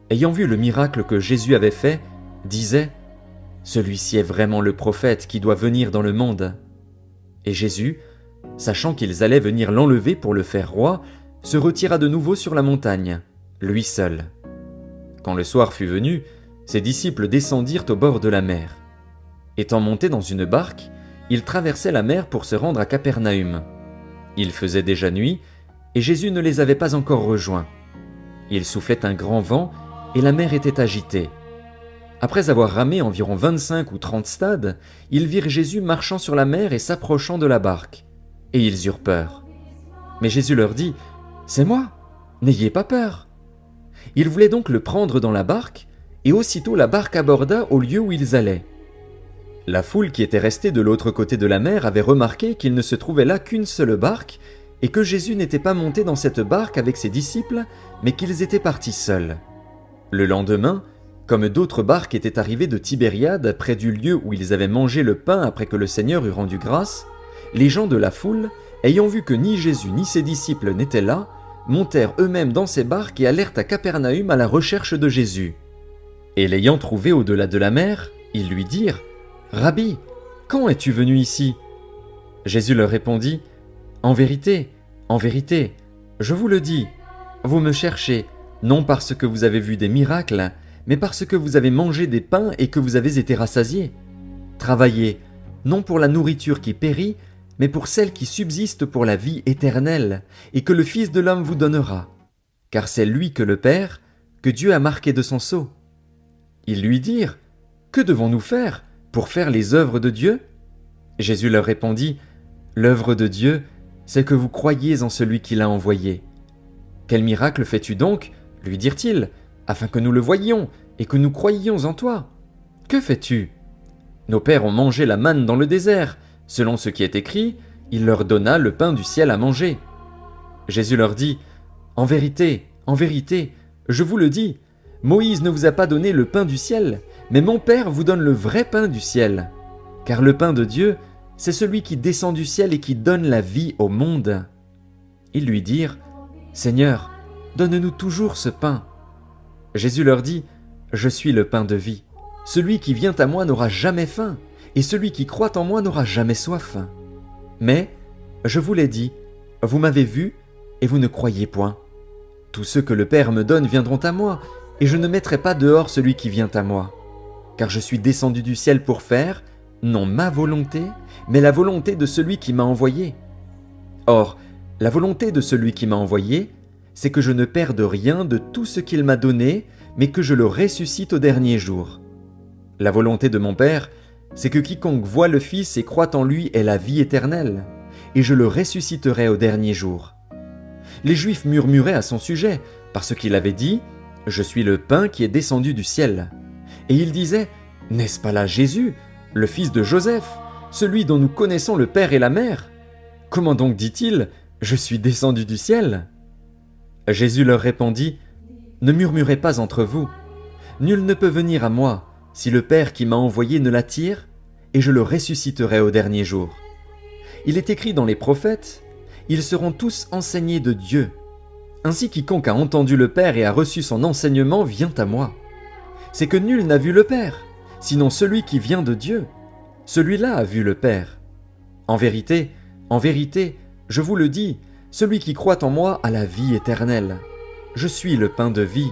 ayant vu le miracle que Jésus avait fait, disaient, « Celui-ci est vraiment le prophète qui doit venir dans le monde. » Et Jésus, sachant qu'ils allaient venir l'enlever pour le faire roi, se retira de nouveau sur la montagne, lui seul. Quand le soir fut venu, ses disciples descendirent au bord de la mer. Étant montés dans une barque, ils traversaient la mer pour se rendre à Capernaüm. Il faisait déjà nuit, et Jésus ne les avait pas encore rejoints. Il soufflait un grand vent, et la mer était agitée. Après avoir ramé environ 25 ou 30 stades, ils virent Jésus marchant sur la mer et s'approchant de la barque. Et ils eurent peur. Mais Jésus leur dit, « C'est moi, n'ayez pas peur. » Ils voulaient donc le prendre dans la barque, et aussitôt la barque aborda au lieu où ils allaient. La foule qui était restée de l'autre côté de la mer avait remarqué qu'il ne se trouvait là qu'une seule barque, et que Jésus n'était pas monté dans cette barque avec ses disciples, mais qu'ils étaient partis seuls. Le lendemain, comme d'autres barques étaient arrivées de Tibériade près du lieu où ils avaient mangé le pain après que le Seigneur eut rendu grâce, les gens de la foule, ayant vu que ni Jésus ni ses disciples n'étaient là, montèrent eux-mêmes dans ces barques et allèrent à Capernaüm à la recherche de Jésus. Et l'ayant trouvé au-delà de la mer, ils lui dirent, « Rabbi, quand es-tu venu ici ?» Jésus leur répondit, « En vérité, je vous le dis, vous me cherchez, non parce que vous avez vu des miracles, mais parce que vous avez mangé des pains et que vous avez été rassasiés. Travaillez, non pour la nourriture qui périt, mais pour celle qui subsiste pour la vie éternelle, et que le Fils de l'homme vous donnera. Car c'est lui que le Père, que Dieu a marqué de son sceau. » Ils lui dirent, « Que devons-nous faire pour faire les œuvres de Dieu ?» Jésus leur répondit, « L'œuvre de Dieu, c'est que vous croyiez en celui qui l'a envoyé. » « Quel miracle fais-tu donc, lui dirent-ils, afin que nous le voyions et que nous croyions en toi ? Que fais-tu ? Nos pères ont mangé la manne dans le désert. Selon ce qui est écrit, il leur donna le pain du ciel à manger. » Jésus leur dit, « En vérité, je vous le dis, Moïse ne vous a pas donné le pain du ciel, mais mon Père vous donne le vrai pain du ciel. Car le pain de Dieu, c'est celui qui descend du ciel et qui donne la vie au monde. » Ils lui dirent, « Seigneur, donne-nous toujours ce pain. » Jésus leur dit, « Je suis le pain de vie. Celui qui vient à moi n'aura jamais faim, et celui qui croit en moi n'aura jamais soif. Mais, je vous l'ai dit, vous m'avez vu, et vous ne croyez point. Tous ceux que le Père me donne viendront à moi, et je ne mettrai pas dehors celui qui vient à moi. Car je suis descendu du ciel pour faire, non ma volonté, mais la volonté de celui qui m'a envoyé. Or, la volonté de celui qui m'a envoyé, c'est que je ne perde rien de tout ce qu'il m'a donné, mais que je le ressuscite au dernier jour. La volonté de mon Père, c'est que quiconque voit le Fils et croit en lui ait la vie éternelle, et je le ressusciterai au dernier jour. » Les Juifs murmuraient à son sujet, parce qu'il avait dit, « Je suis le pain qui est descendu du ciel. Et il disait, n'est-ce pas là Jésus, le fils de Joseph, celui dont nous connaissons le père et la mère? Comment donc dit-il, je suis descendu du ciel? Jésus leur répondit, ne murmurez pas entre vous. Nul ne peut venir à moi, si le Père qui m'a envoyé ne l'attire, et je le ressusciterai au dernier jour. Il est écrit dans les prophètes, ils seront tous enseignés de Dieu. Ainsi quiconque a entendu le Père et a reçu son enseignement vient à moi. C'est que nul n'a vu le Père, sinon celui qui vient de Dieu. Celui-là a vu le Père. En vérité, je vous le dis, celui qui croit en moi a la vie éternelle. Je suis le pain de vie.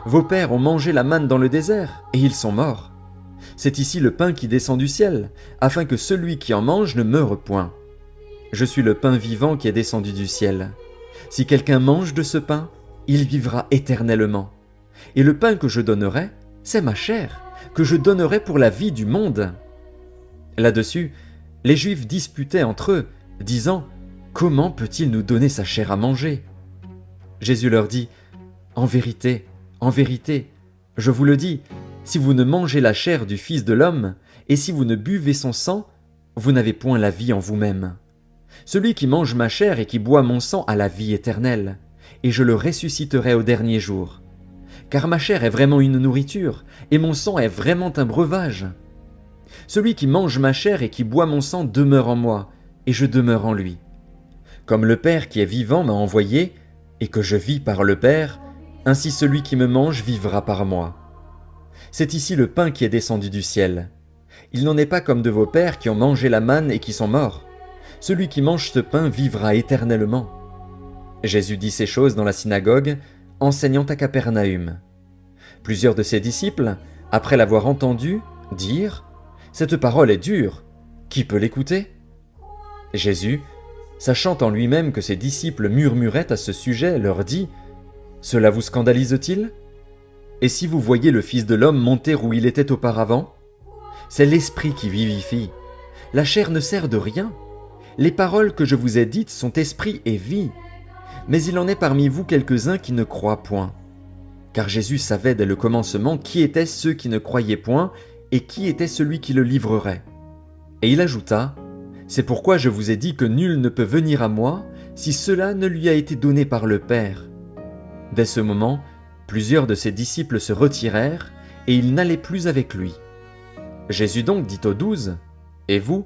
Vos pères ont mangé la manne dans le désert, et ils sont morts. C'est ici le pain qui descend du ciel, afin que celui qui en mange ne meure point. Je suis le pain vivant qui est descendu du ciel. Si quelqu'un mange de ce pain, il vivra éternellement. Et le pain que je donnerai, c'est ma chair, que je donnerai pour la vie du monde. Là-dessus, les Juifs disputaient entre eux, disant « Comment peut-il nous donner sa chair à manger ?» Jésus leur dit « En vérité, je vous le dis, si vous ne mangez la chair du Fils de l'homme, et si vous ne buvez son sang, vous n'avez point la vie en vous-même. Celui qui mange ma chair et qui boit mon sang a la vie éternelle, et je le ressusciterai au dernier jour. Car ma chair est vraiment une nourriture, et mon sang est vraiment un breuvage. Celui qui mange ma chair et qui boit mon sang demeure en moi, et je demeure en lui. Comme le Père qui est vivant m'a envoyé, et que je vis par le Père, ainsi celui qui me mange vivra par moi. C'est ici le pain qui est descendu du ciel. Il n'en est pas comme de vos pères qui ont mangé la manne et qui sont morts. Celui qui mange ce pain vivra éternellement. Jésus dit ces choses dans la synagogue, enseignant à Capernaüm. Plusieurs de ses disciples, après l'avoir entendu, dirent « Cette parole est dure, qui peut l'écouter ?» Jésus, sachant en lui-même que ses disciples murmuraient à ce sujet, leur dit « Cela vous scandalise-t-il? Et si vous voyez le Fils de l'homme monter où il était auparavant? C'est l'Esprit qui vivifie. La chair ne sert de rien. Les paroles que je vous ai dites sont esprit et vie. Mais il en est parmi vous quelques-uns qui ne croient point. » Car Jésus savait dès le commencement qui étaient ceux qui ne croyaient point et qui était celui qui le livrerait. Et il ajouta « C'est pourquoi je vous ai dit que nul ne peut venir à moi si cela ne lui a été donné par le Père. » Dès ce moment, plusieurs de ses disciples se retirèrent et ils n'allaient plus avec lui. Jésus donc dit aux 12 « Et vous,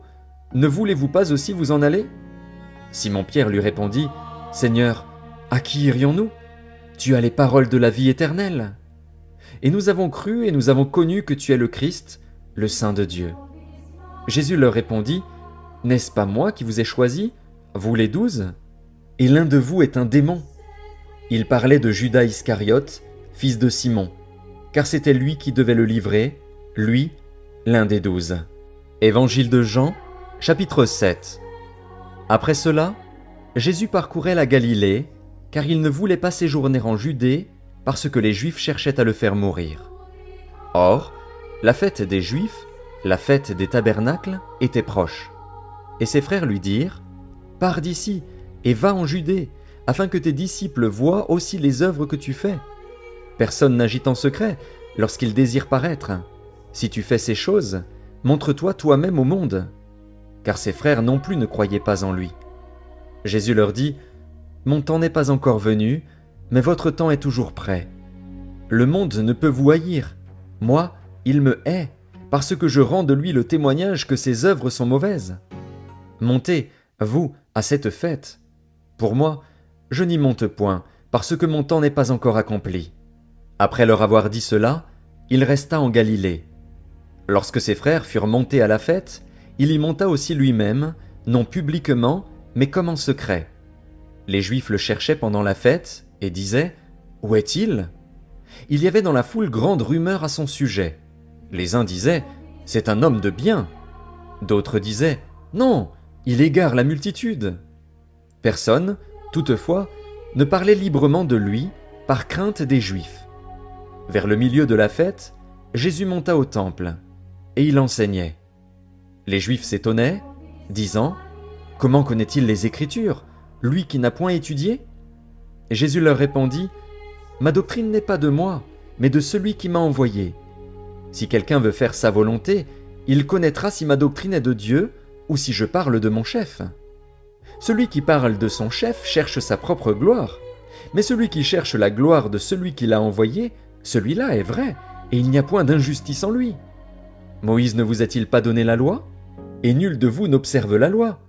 ne voulez-vous pas aussi vous en aller ?» Simon-Pierre lui répondit « Seigneur, à qui irions-nous? Tu as les paroles de la vie éternelle. Et nous avons cru et nous avons connu que tu es le Christ, le Saint de Dieu. » Jésus leur répondit « N'est-ce pas moi qui vous ai choisis, vous les 12? Et l'un de vous est un démon. » Il parlait de Judas Iscariote, fils de Simon, car c'était lui qui devait le livrer, lui, l'un des 12. Évangile de Jean, chapitre 7. Après cela, Jésus parcourait la Galilée, car il ne voulait pas séjourner en Judée, parce que les Juifs cherchaient à le faire mourir. Or, la fête des Juifs, la fête des tabernacles, était proche. Et ses frères lui dirent « Pars d'ici, et va en Judée, afin que tes disciples voient aussi les œuvres que tu fais. Personne n'agit en secret lorsqu'il désire paraître. Si tu fais ces choses, montre-toi toi-même au monde. » Car ses frères non plus ne croyaient pas en lui. Jésus leur dit « Mon temps n'est pas encore venu, mais votre temps est toujours prêt. Le monde ne peut vous haïr. Moi, il me hait, parce que je rends de lui le témoignage que ses œuvres sont mauvaises. Montez, vous, à cette fête. Pour moi, je n'y monte point, parce que mon temps n'est pas encore accompli. » Après leur avoir dit cela, il resta en Galilée. Lorsque ses frères furent montés à la fête, il y monta aussi lui-même, non publiquement, mais comme en secret. Les Juifs le cherchaient pendant la fête et disaient « Où est-il » Il y avait dans la foule grande rumeur à son sujet. Les uns disaient « C'est un homme de bien ». D'autres disaient « Non, il égare la multitude ». Personne, toutefois, ne parlait librement de lui par crainte des Juifs. Vers le milieu de la fête, Jésus monta au temple, et il enseignait. Les Juifs s'étonnaient, disant « Comment connaît-il les Écritures, lui qui n'a point étudié ?» Jésus leur répondit « Ma doctrine n'est pas de moi, mais de celui qui m'a envoyé. Si quelqu'un veut faire sa volonté, il connaîtra si ma doctrine est de Dieu ou si je parle de mon chef. Celui qui parle de son chef cherche sa propre gloire, mais celui qui cherche la gloire de celui qui l'a envoyé, celui-là est vrai, et il n'y a point d'injustice en lui. Moïse ne vous a-t-il pas donné la loi? Et nul de vous n'observe la loi.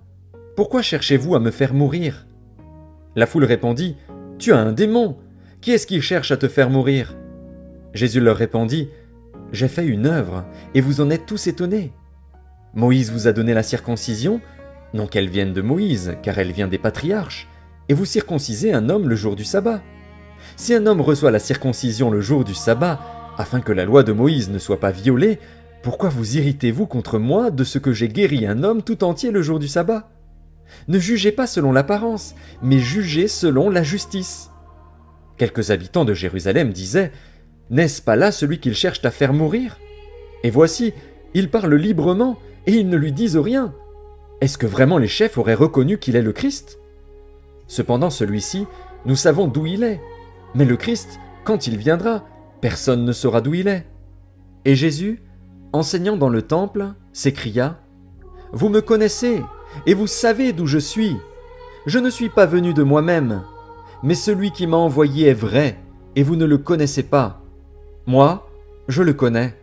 Pourquoi cherchez-vous à me faire mourir? La foule répondit, « Tu as un démon. Qui est-ce qui cherche à te faire mourir ?» Jésus leur répondit, « J'ai fait une œuvre, et vous en êtes tous étonnés. Moïse vous a donné la circoncision, non qu'elle vienne de Moïse, car elle vient des patriarches, et vous circoncisez un homme le jour du sabbat. Si un homme reçoit la circoncision le jour du sabbat, afin que la loi de Moïse ne soit pas violée, pourquoi vous irritez-vous contre moi de ce que j'ai guéri un homme tout entier le jour du sabbat? Ne jugez pas selon l'apparence, mais jugez selon la justice. » Quelques habitants de Jérusalem disaient, « N'est-ce pas là celui qu'ils cherchent à faire mourir? Et voici, il parle librement, et ils ne lui disent rien. Est-ce que vraiment les chefs auraient reconnu qu'il est le Christ? Cependant celui-ci, nous savons d'où il est. Mais le Christ, quand il viendra, personne ne saura d'où il est. » Et Jésus, enseignant dans le temple, s'écria, « Vous me connaissez, et vous savez d'où je suis. Je ne suis pas venu de moi-même, mais celui qui m'a envoyé est vrai, et vous ne le connaissez pas. Moi, je le connais,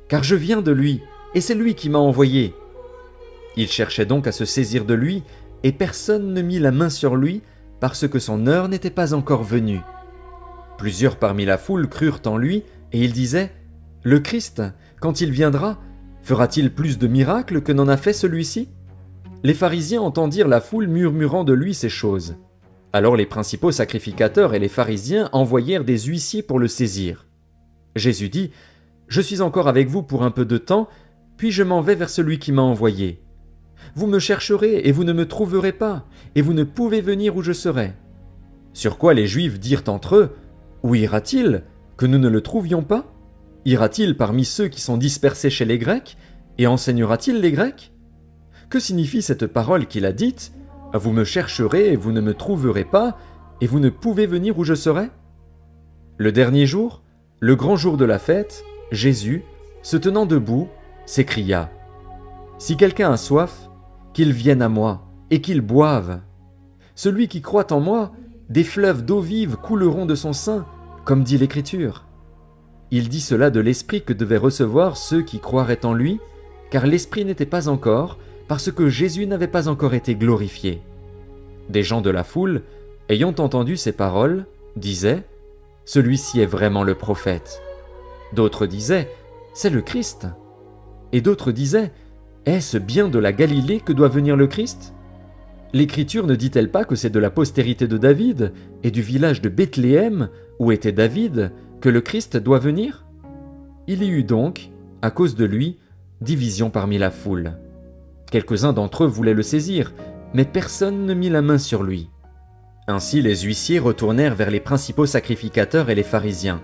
car je viens de lui, et c'est lui qui m'a envoyé. » Il cherchait donc à se saisir de lui, et personne ne mit la main sur lui, parce que son heure n'était pas encore venue. Plusieurs parmi la foule crurent en lui, et ils disaient, « Le Christ, quand il viendra, fera-t-il plus de miracles que n'en a fait celui-ci » Les pharisiens entendirent la foule murmurant de lui ces choses. Alors les principaux sacrificateurs et les pharisiens envoyèrent des huissiers pour le saisir. Jésus dit, « Je suis encore avec vous pour un peu de temps, puis je m'en vais vers celui qui m'a envoyé. Vous me chercherez et vous ne me trouverez pas, et vous ne pouvez venir où je serai. » Sur quoi les Juifs dirent entre eux, « Où ira-t-il, que nous ne le trouvions pas? Ira-t-il parmi ceux qui sont dispersés chez les Grecs, et enseignera-t-il les Grecs? Que signifie cette parole qu'il a dite, « Vous me chercherez et vous ne me trouverez pas, et vous ne pouvez venir où je serai ?» Le dernier jour, le grand jour de la fête, Jésus, se tenant debout, s'écria, « Si quelqu'un a soif, qu'il vienne à moi, et qu'il boive. Celui qui croit en moi, des fleuves d'eau vive couleront de son sein, comme dit l'Écriture. » Il dit cela de l'Esprit que devaient recevoir ceux qui croiraient en lui, car l'Esprit n'était pas encore, parce que Jésus n'avait pas encore été glorifié. Des gens de la foule, ayant entendu ces paroles, disaient, « Celui-ci est vraiment le prophète. » D'autres disaient, « C'est le Christ. » Et d'autres disaient, « Est-ce bien de la Galilée que doit venir le Christ? L'Écriture ne dit-elle pas que c'est de la postérité de David et du village de Bethléem, où était David, que le Christ doit venir? » Il y eut donc, à cause de lui, division parmi la foule. Quelques-uns d'entre eux voulaient le saisir, mais personne ne mit la main sur lui. Ainsi les huissiers retournèrent vers les principaux sacrificateurs et les pharisiens.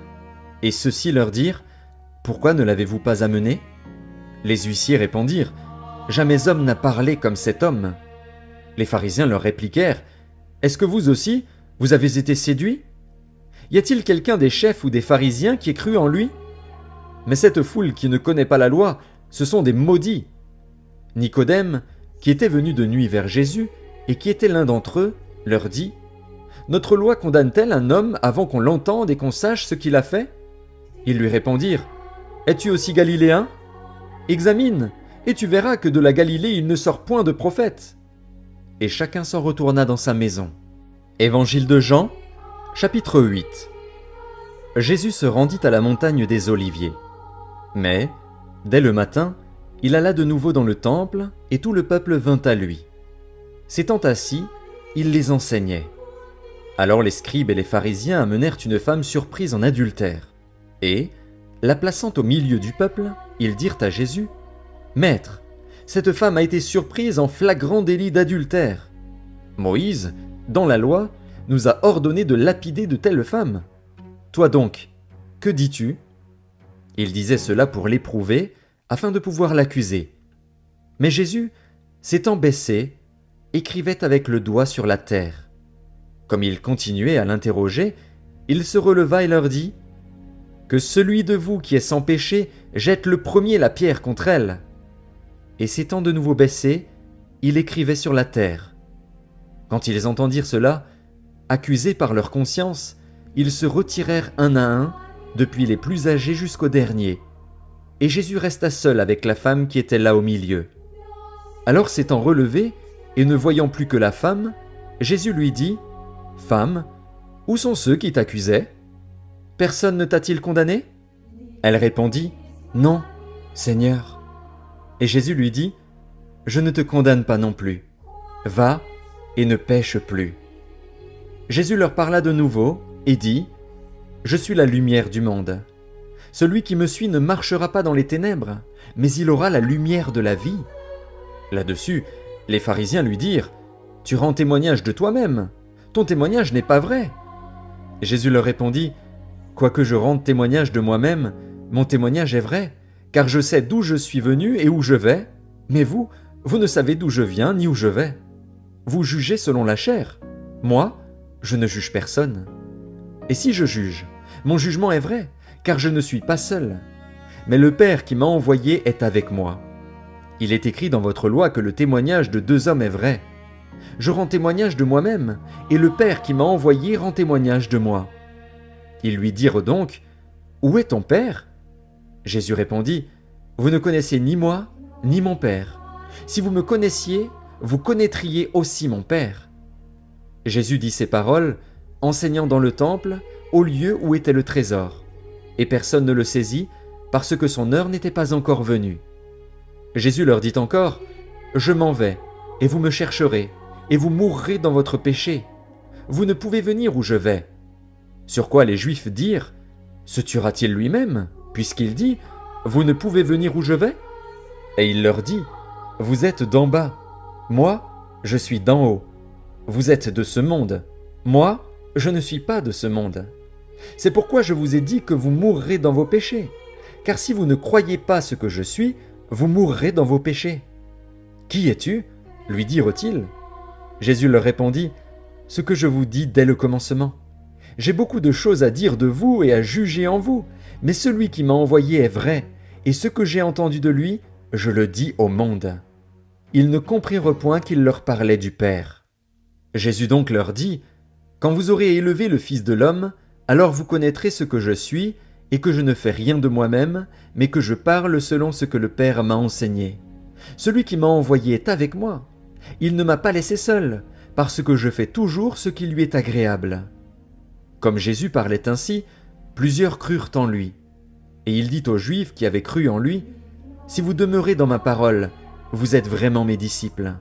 Et ceux-ci leur dirent, « Pourquoi ne l'avez-vous pas amené ?» Les huissiers répondirent, « Jamais homme n'a parlé comme cet homme. » Les pharisiens leur répliquèrent, « Est-ce que vous aussi, vous avez été séduits? Y a-t-il quelqu'un des chefs ou des pharisiens qui ait cru en lui? Mais cette foule qui ne connaît pas la loi, ce sont des maudits. » Nicodème, qui était venu de nuit vers Jésus, et qui était l'un d'entre eux, leur dit, « Notre loi condamne-t-elle un homme avant qu'on l'entende et qu'on sache ce qu'il a fait ?» Ils lui répondirent, « Es-tu aussi galiléen? Examine, et tu verras que de la Galilée il ne sort point de prophète. » Et chacun s'en retourna dans sa maison. Évangile de Jean, chapitre 8. Jésus se rendit à la montagne des Oliviers. Mais, dès le matin, il alla de nouveau dans le temple, et tout le peuple vint à lui. S'étant assis, il les enseignait. Alors les scribes et les pharisiens amenèrent une femme surprise en adultère. Et, la plaçant au milieu du peuple, ils dirent à Jésus, « Maître, cette femme a été surprise en flagrant délit d'adultère. Moïse, dans la loi, nous a ordonné de lapider de telles femmes. Toi donc, que dis-tu » Il disait cela pour l'éprouver, afin de pouvoir l'accuser. Mais Jésus, s'étant baissé, écrivait avec le doigt sur la terre. Comme il continuait à l'interroger, Il se releva et leur dit : « Que celui de vous qui est sans péché jette le premier la pierre contre elle. » Et s'étant de nouveau baissé, il écrivait sur la terre. Quand ils entendirent cela, accusés par leur conscience, ils se retirèrent un à un, depuis les plus âgés jusqu'au dernier. Et Jésus resta seul avec la femme qui était là au milieu. Alors s'étant relevé, et ne voyant plus que la femme, Jésus lui dit : « Femme, où sont ceux qui t'accusaient ? Personne ne t'a-t-il condamné ? » Elle répondit : « Non, Seigneur. » Et Jésus lui dit : « Je ne te condamne pas non plus. Va et ne pêche plus. » Jésus leur parla de nouveau et dit : « Je suis la lumière du monde. Celui qui me suit ne marchera pas dans les ténèbres, mais il aura la lumière de la vie. » Là-dessus, les pharisiens lui dirent : « Tu rends témoignage de toi-même. Ton témoignage n'est pas vrai. » Jésus leur répondit : « Quoique je rende témoignage de moi-même, mon témoignage est vrai, car je sais d'où je suis venu et où je vais, mais vous, vous ne savez d'où je viens ni où je vais. Vous jugez selon la chair. Moi, je ne juge personne. Et si je juge, mon jugement est vrai, car je ne suis pas seul. Mais le Père qui m'a envoyé est avec moi. Il est écrit dans votre loi que le témoignage de 2 hommes est vrai. Je rends témoignage de moi-même, et le Père qui m'a envoyé rend témoignage de moi. » Ils lui dirent donc : « Où est ton Père ? » Jésus répondit : « Vous ne connaissez ni moi, ni mon Père. Si vous me connaissiez, vous connaîtriez aussi mon Père. » Jésus dit ces paroles, enseignant dans le temple, au lieu où était le trésor. Et personne ne le saisit, parce que son heure n'était pas encore venue. Jésus leur dit encore : « Je m'en vais, et vous me chercherez, et vous mourrez dans votre péché. Vous ne pouvez venir où je vais. » Sur quoi les Juifs dirent : « Se tuera-t-il lui-même, puisqu'il dit : Vous ne pouvez venir où je vais ? » Et il leur dit : « Vous êtes d'en bas. Moi, je suis d'en haut. Vous êtes de ce monde. Moi, je ne suis pas de ce monde. C'est pourquoi je vous ai dit que vous mourrez dans vos péchés. Car si vous ne croyez pas ce que je suis, vous mourrez dans vos péchés. » « Qui es-tu ? » lui dirent-ils. Jésus leur répondit : « Ce que je vous dis dès le commencement. J'ai beaucoup de choses à dire de vous et à juger en vous, mais celui qui m'a envoyé est vrai, et ce que j'ai entendu de lui, je le dis au monde. » Ils ne comprirent point qu'il leur parlait du Père. Jésus donc leur dit : « Quand vous aurez élevé le Fils de l'homme, alors vous connaîtrez ce que je suis, et que je ne fais rien de moi-même, mais que je parle selon ce que le Père m'a enseigné. Celui qui m'a envoyé est avec moi. Il ne m'a pas laissé seul, parce que je fais toujours ce qui lui est agréable. » Comme Jésus parlait ainsi, plusieurs crurent en lui. Et il dit aux Juifs qui avaient cru en lui : « Si vous demeurez dans ma parole, vous êtes vraiment mes disciples.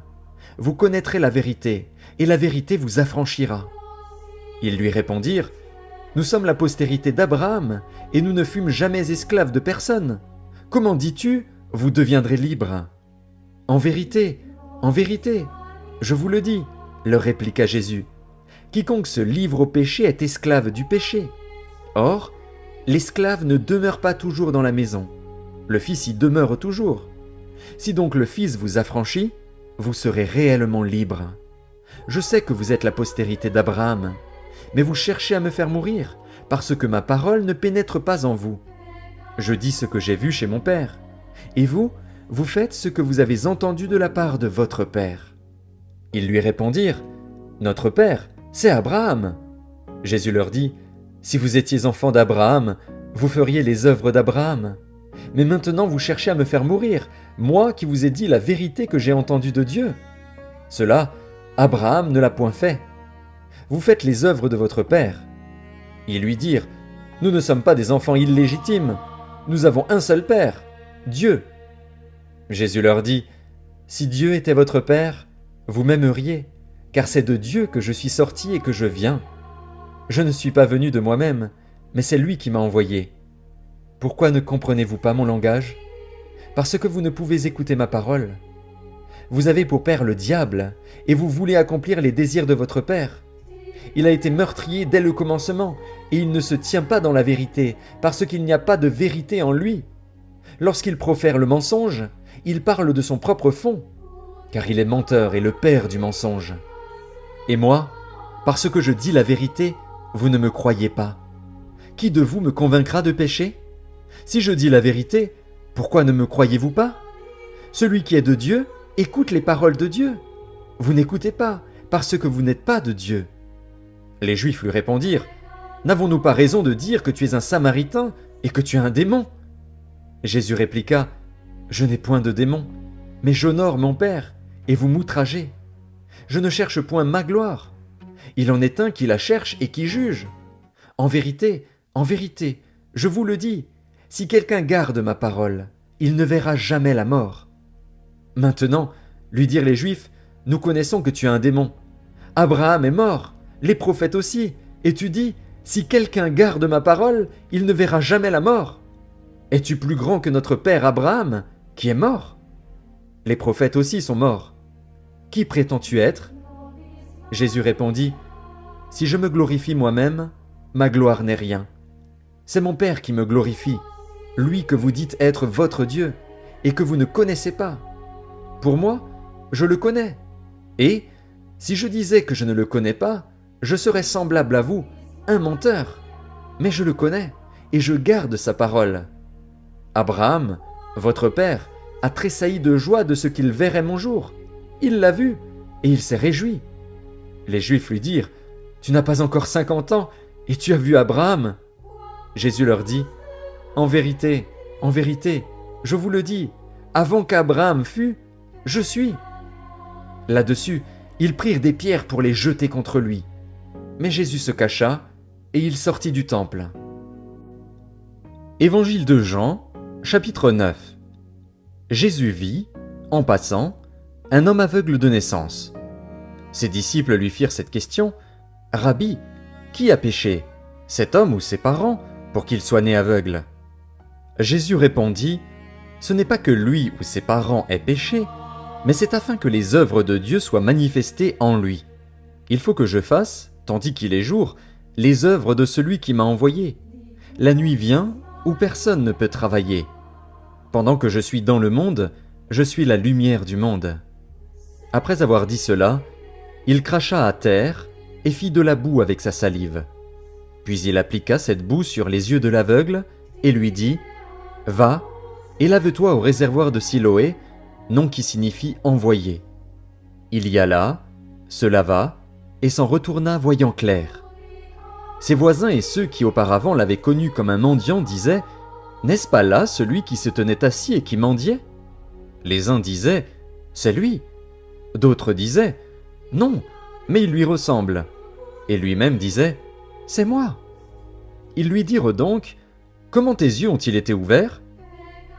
Vous connaîtrez la vérité, et la vérité vous affranchira. » Ils lui répondirent : « Nous sommes la postérité d'Abraham, et nous ne fûmes jamais esclaves de personne. Comment dis-tu : vous deviendrez libres ? » « En vérité, je vous le dis, » leur répliqua Jésus, « quiconque se livre au péché est esclave du péché. Or, l'esclave ne demeure pas toujours dans la maison, le Fils y demeure toujours. Si donc le Fils vous affranchit, vous serez réellement libres. Je sais que vous êtes la postérité d'Abraham, mais vous cherchez à me faire mourir, parce que ma parole ne pénètre pas en vous. Je dis ce que j'ai vu chez mon Père, et vous faites ce que vous avez entendu de la part de votre Père. » Ils lui répondirent : « Notre Père, c'est Abraham. » Jésus leur dit : « Si vous étiez enfants d'Abraham, vous feriez les œuvres d'Abraham. Mais maintenant vous cherchez à me faire mourir, moi qui vous ai dit la vérité que j'ai entendue de Dieu. Cela, Abraham ne l'a point fait. Vous faites les œuvres de votre Père. » Ils lui dirent : « Nous ne sommes pas des enfants illégitimes. Nous avons un seul Père, Dieu. » Jésus leur dit : « Si Dieu était votre Père, vous m'aimeriez, car c'est de Dieu que je suis sorti et que je viens. Je ne suis pas venu de moi-même, mais c'est lui qui m'a envoyé. Pourquoi ne comprenez-vous pas mon langage ? Parce que vous ne pouvez écouter ma parole. Vous avez pour père le diable, et vous voulez accomplir les désirs de votre père. Il a été meurtrier dès le commencement, et il ne se tient pas dans la vérité, parce qu'il n'y a pas de vérité en lui. Lorsqu'il profère le mensonge, il parle de son propre fond, car il est menteur et le père du mensonge. Et moi, parce que je dis la vérité, vous ne me croyez pas. Qui de vous me convaincra de péché? Si je dis la vérité, pourquoi ne me croyez-vous pas? Celui qui est de Dieu écoute les paroles de Dieu. Vous n'écoutez pas, parce que vous n'êtes pas de Dieu. » Les Juifs lui répondirent, « N'avons-nous pas raison de dire que tu es un Samaritain et que tu es un démon ?» Jésus répliqua, « Je n'ai point de démon, mais j'honore mon Père, et vous m'outragez. Je ne cherche point ma gloire. Il en est un qui la cherche et qui juge. En vérité, je vous le dis, si quelqu'un garde ma parole, il ne verra jamais la mort. » Maintenant, lui dirent les Juifs, « Nous connaissons que tu es un démon. Abraham est mort, les prophètes aussi, et tu dis, si quelqu'un garde ma parole, il ne verra jamais la mort. Es-tu plus grand que notre père Abraham, qui est mort? Les prophètes aussi sont morts. Qui prétends-tu être? » Jésus répondit, « Si je me glorifie moi-même, ma gloire n'est rien. C'est mon Père qui me glorifie, lui que vous dites être votre Dieu, et que vous ne connaissez pas. Pour moi, je le connais. Et, si je disais que je ne le connais pas, je serais semblable à vous, un menteur. Mais je le connais, et je garde sa parole. Abraham, votre père, a tressailli de joie de ce qu'il verrait mon jour. Il l'a vu, et il s'est réjoui. » Les Juifs lui dirent, « Tu n'as pas encore 50 ans, et tu as vu Abraham ?» Jésus leur dit, « En vérité, je vous le dis, avant qu'Abraham fût, je suis. » Là-dessus, ils prirent des pierres pour les jeter contre lui. Mais Jésus se cacha, et il sortit du temple. Évangile de Jean, chapitre 9. Jésus vit, en passant, un homme aveugle de naissance. Ses disciples lui firent cette question, « Rabbi, qui a péché, cet homme ou ses parents, pour qu'il soit né aveugle ?» Jésus répondit, « Ce n'est pas que lui ou ses parents aient péché, mais c'est afin que les œuvres de Dieu soient manifestées en lui. Il faut que je fasse, tandis qu'il est jour, les œuvres de celui qui m'a envoyé. La nuit vient où personne ne peut travailler. Pendant que je suis dans le monde, je suis la lumière du monde. » Après avoir dit cela, il cracha à terre et fit de la boue avec sa salive. Puis il appliqua cette boue sur les yeux de l'aveugle et lui dit, « Va et lave-toi au réservoir de Siloé, nom qui signifie envoyé. » Il y alla, se lava et s'en retourna voyant clair. Ses voisins et ceux qui auparavant l'avaient connu comme un mendiant disaient, « N'est-ce pas là celui qui se tenait assis et qui mendiait ?» Les uns disaient, « C'est lui !» D'autres disaient, « Non, mais il lui ressemble. » Et lui-même disait, « C'est moi. » Ils lui dirent donc, « Comment tes yeux ont-ils été ouverts ?»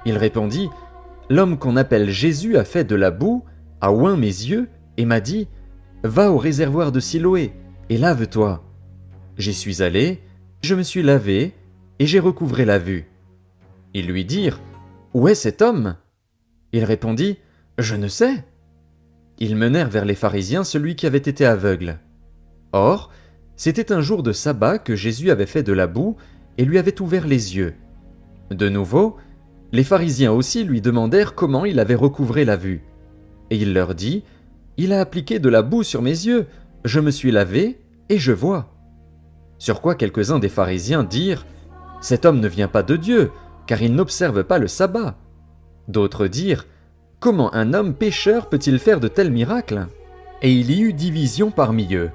Il répondit, « L'homme qu'on appelle Jésus a fait de la boue, a oint mes yeux et m'a dit, « Va au réservoir de Siloé et lave-toi. » J'y suis allé, je me suis lavé et j'ai recouvré la vue. Ils lui dirent, « Où est cet homme ?» Il répondit, « Je ne sais. » Ils menèrent vers les pharisiens celui qui avait été aveugle. Or, c'était un jour de sabbat que Jésus avait fait de la boue et lui avait ouvert les yeux. De nouveau, les pharisiens aussi lui demandèrent comment il avait recouvré la vue. Et il leur dit, « Il a appliqué de la boue sur mes yeux, je me suis lavé et je vois. » Sur quoi quelques-uns des pharisiens dirent, « Cet homme ne vient pas de Dieu, car il n'observe pas le sabbat. » D'autres dirent, « Comment un homme pécheur peut-il faire de tels miracles ?» Et il y eut division parmi eux.